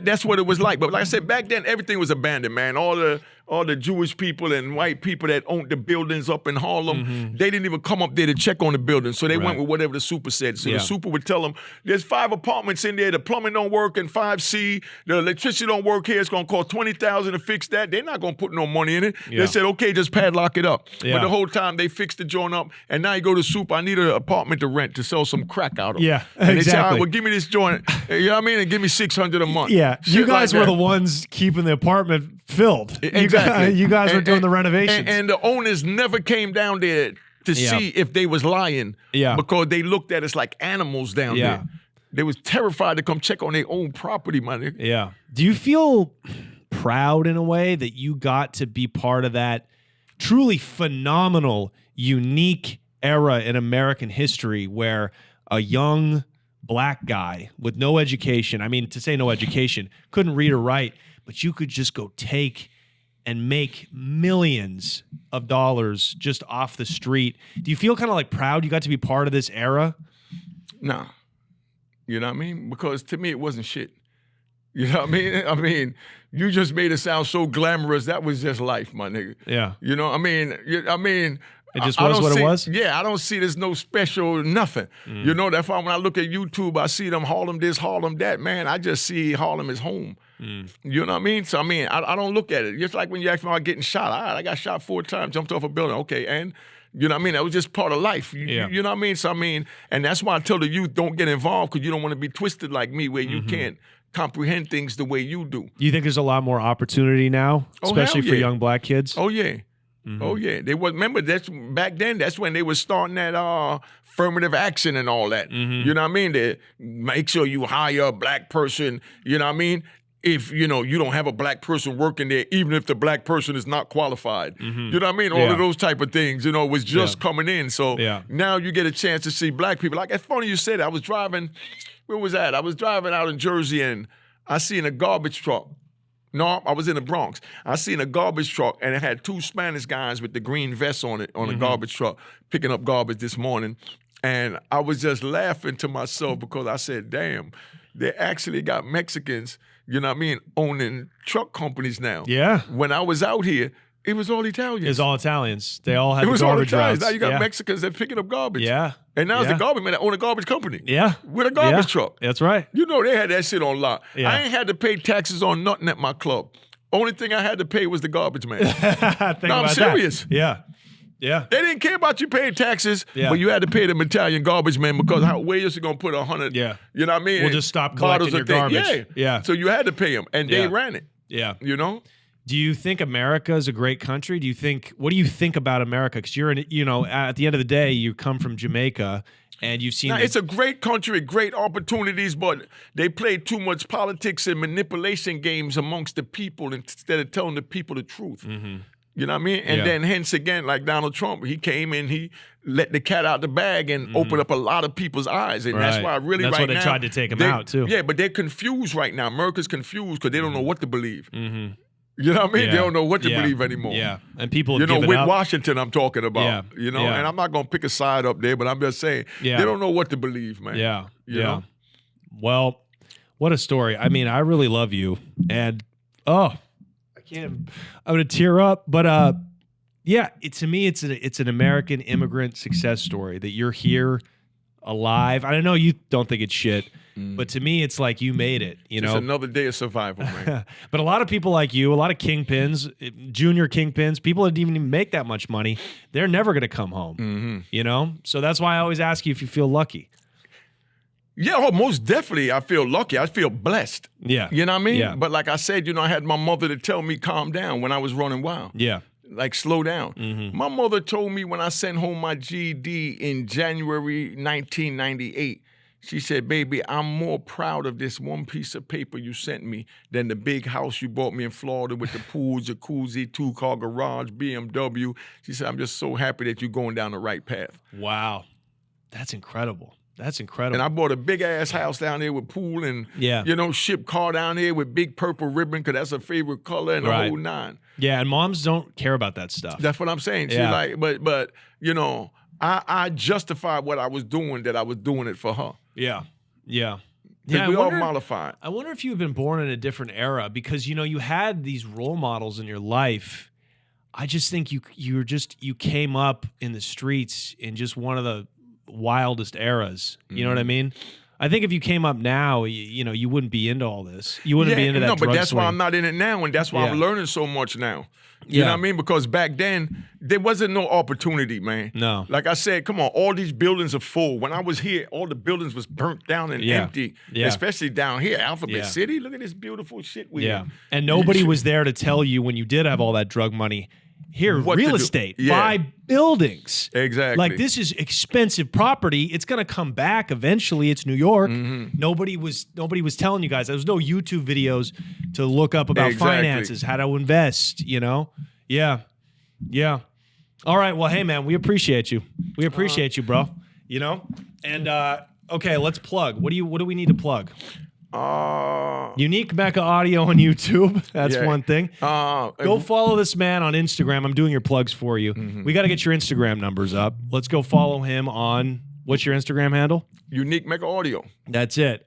that's what it was like. But like I said, back then everything was abandoned, man. All the Jewish people and white people that owned the buildings up in Harlem, they didn't even come up there to check on the buildings. So they went with whatever the super said. So the super would tell them, there's 5 apartments in there, the plumbing don't work in 5C, the electricity don't work here, it's gonna cost $20,000 to fix that. They're not gonna put no money in it. They said, okay, just padlock it up. But the whole time they fixed the joint up, and now you go to super, I need an apartment to rent to sell some crack out of. Yeah, and they say, all right, well, give me this joint, you know what I mean, and give me $600 a month. Yeah, you guys were the ones keeping the apartment filled. Exactly. You guys were doing the renovations. And the owners never came down there to see if they was lying. Yeah. Because they looked at us like animals down there. They was terrified to come check on their own property, my nigga. Yeah. Do you feel proud in a way that you got to be part of that truly phenomenal, unique era in American history where a young black guy with no education, I mean, to say no education, couldn't read or write, but you could just go take and make millions of dollars just off the street. Do you feel kind of like proud you got to be part of this era? No. You know what I mean? Because to me, it wasn't shit. You know what I mean? I mean, you just made it sound so glamorous. That was just life, my nigga. Yeah. You know, I mean, it just was what it was? Yeah, I don't see there's no special nothing. That's why when I look at YouTube, I see them Harlem this, Harlem that. Man, I just see Harlem as home. You know what I mean? So, I mean, I don't look at it. Just like when you ask me about getting shot. All right, I got shot 4 times, jumped off a building. Okay, and you know what I mean? That was just part of life. You know what I mean? So, I mean, and that's why I tell the youth, don't get involved because you don't want to be twisted like me where you can't comprehend things the way you do. You think there's a lot more opportunity now, especially for young black kids? Oh, yeah. Oh, yeah. They was, remember, back then, that's when they was starting that affirmative action and all that. You know what I mean? To make sure you hire a black person, you know what I mean? if you don't have a black person working there, even if the black person is not qualified. You know what I mean? All of those type of things, was just coming in. So now you get a chance to see black people. Like, it's funny you said that. I was driving, where was that? I was driving out in Jersey and I seen a garbage truck. No, I was in the Bronx. I seen a garbage truck and it had 2 Spanish guys with the green vests on it on a garbage truck picking up garbage this morning. And I was just laughing to myself because I said, damn, they actually got Mexicans, owning truck companies now. Yeah. When I was out here, it was all Italians. It was all Italians. They all had It was the all garbage Italians. routes. Now you got Mexicans that picking up garbage. Yeah. And now it's the garbage man that own a garbage company. Yeah. With a garbage truck. That's right. They had that shit on lock. Yeah. I ain't had to pay taxes on nothing at my club. Only thing I had to pay was the garbage man. I'm serious. That. Yeah. Yeah. They didn't care about you paying taxes, Yeah. but you had to pay them Italian garbage man because where else you going to put 100, Yeah. you know what I mean? We'll just stop collecting your garbage. Yeah. Yeah. So you had to pay them, and they ran it, Yeah. Do you think America is a great country? What do you think about America? Because you're at the end of the day, you come from Jamaica and you've seen. Now, it's a great country, great opportunities, but they play too much politics and manipulation games amongst the people instead of telling the people the truth. You know what I mean? And then hence again, like Donald Trump, he came and he let the cat out the bag and opened up a lot of people's eyes. And that's why really that's right why they now, tried to take him out too. Yeah, but they're confused right now. America's confused because they don't know what to believe. You know what I mean? They don't know what to believe anymore. Yeah, and people have given with up. Washington I'm talking about. Yeah. And I'm not going to pick a side up there, but I'm just saying they don't know what to believe, man. Yeah, You know? Well, what a story. I mean, I really love you. And, I can't, I'm going to tear up. But, to me, it's an American immigrant success story that you're here alive. I know you don't think it's shit, but to me, it's like you made it. It's another day of survival, man. But a lot of people like you, a lot of kingpins, junior kingpins, people that didn't even make that much money, they're never going to come home. So that's why I always ask you if you feel lucky. Yeah, most definitely. I feel lucky. I feel blessed. Yeah. You know what I mean? Yeah. But like I said, I had my mother to tell me calm down when I was running wild. Yeah. Like, slow down. My mother told me when I sent home my GED in January 1998, she said, baby, I'm more proud of this one piece of paper you sent me than the big house you bought me in Florida with the pool, jacuzzi, 2-car garage, BMW. She said, I'm just so happy that you're going down the right path. Wow. That's incredible. That's incredible. And I bought a big-ass house down there with pool and, ship car down there with big purple ribbon because that's her favorite color and the whole 9. Yeah, and moms don't care about that stuff. That's what I'm saying. She's like, but I justified what I was doing, that I was doing it for her. Yeah. Yeah. Yeah, we all mollified. I wonder if you've been born in a different era because, you had these role models in your life. I just think you came up in the streets in just one of the wildest eras. You know what I mean? I think if you came up now, you wouldn't be into all this. You wouldn't be into that. No, but that's swing. why I'm not in it now, and that's why I'm learning so much now. You know what I mean? Because back then, there wasn't no opportunity, man. No. Like I said, come on, all these buildings are full. When I was here, all the buildings was burnt down and empty, especially down here, Alphabet City. Look at this beautiful shit we have. And nobody was there to tell you when you did have all that drug money, here, real estate, buy buildings. Exactly. Like, this is expensive property. It's going to come back eventually. It's New York. Nobody was telling you guys. There was no YouTube videos to look up about finances, how to invest, Yeah. Yeah. All right. Well, hey, man, we appreciate you. We appreciate you, bro. And, okay, let's plug. What do we need to plug? Unique Mecca Audio on YouTube. That's one thing. Go follow this man on Instagram. I'm doing your plugs for you. We got to get your Instagram numbers up. Let's go follow him on, what's your Instagram handle? Unique Mecca Audio. That's it.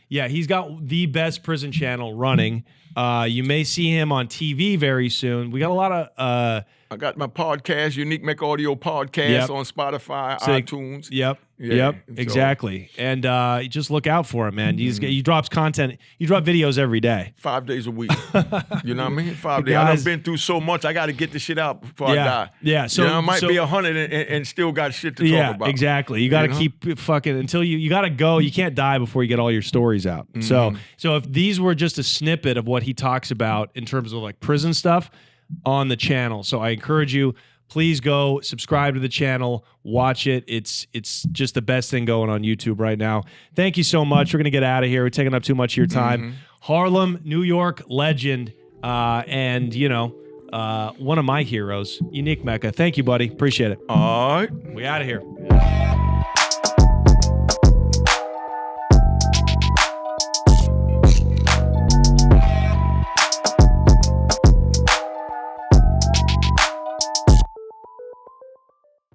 He's got the best prison channel running. You may see him on TV very soon. We got a lot of... I got my podcast, Unique Mecca Audio Podcast on Spotify, iTunes. Yep, exactly. And just look out for him, man. He drops content. You drop videos every day. 5 days a week. You know what I mean? 5 days. I've been through so much. I got to get the shit out before I die. Yeah. So I might be 100 and still got shit to talk about. Exactly. You got to keep fucking until you got to go. You can't die before you get all your stories out. So if these were just a snippet of what he talks about in terms of like prison stuff on the channel. So I encourage you, please go subscribe to the channel, watch it. It's just the best thing going on YouTube right now. Thank you so much. We're going to get out of here. We're taking up too much of your time. Harlem, New York legend, and, one of my heroes, Unique Mecca. Thank you, buddy. Appreciate it. All right. We out of here.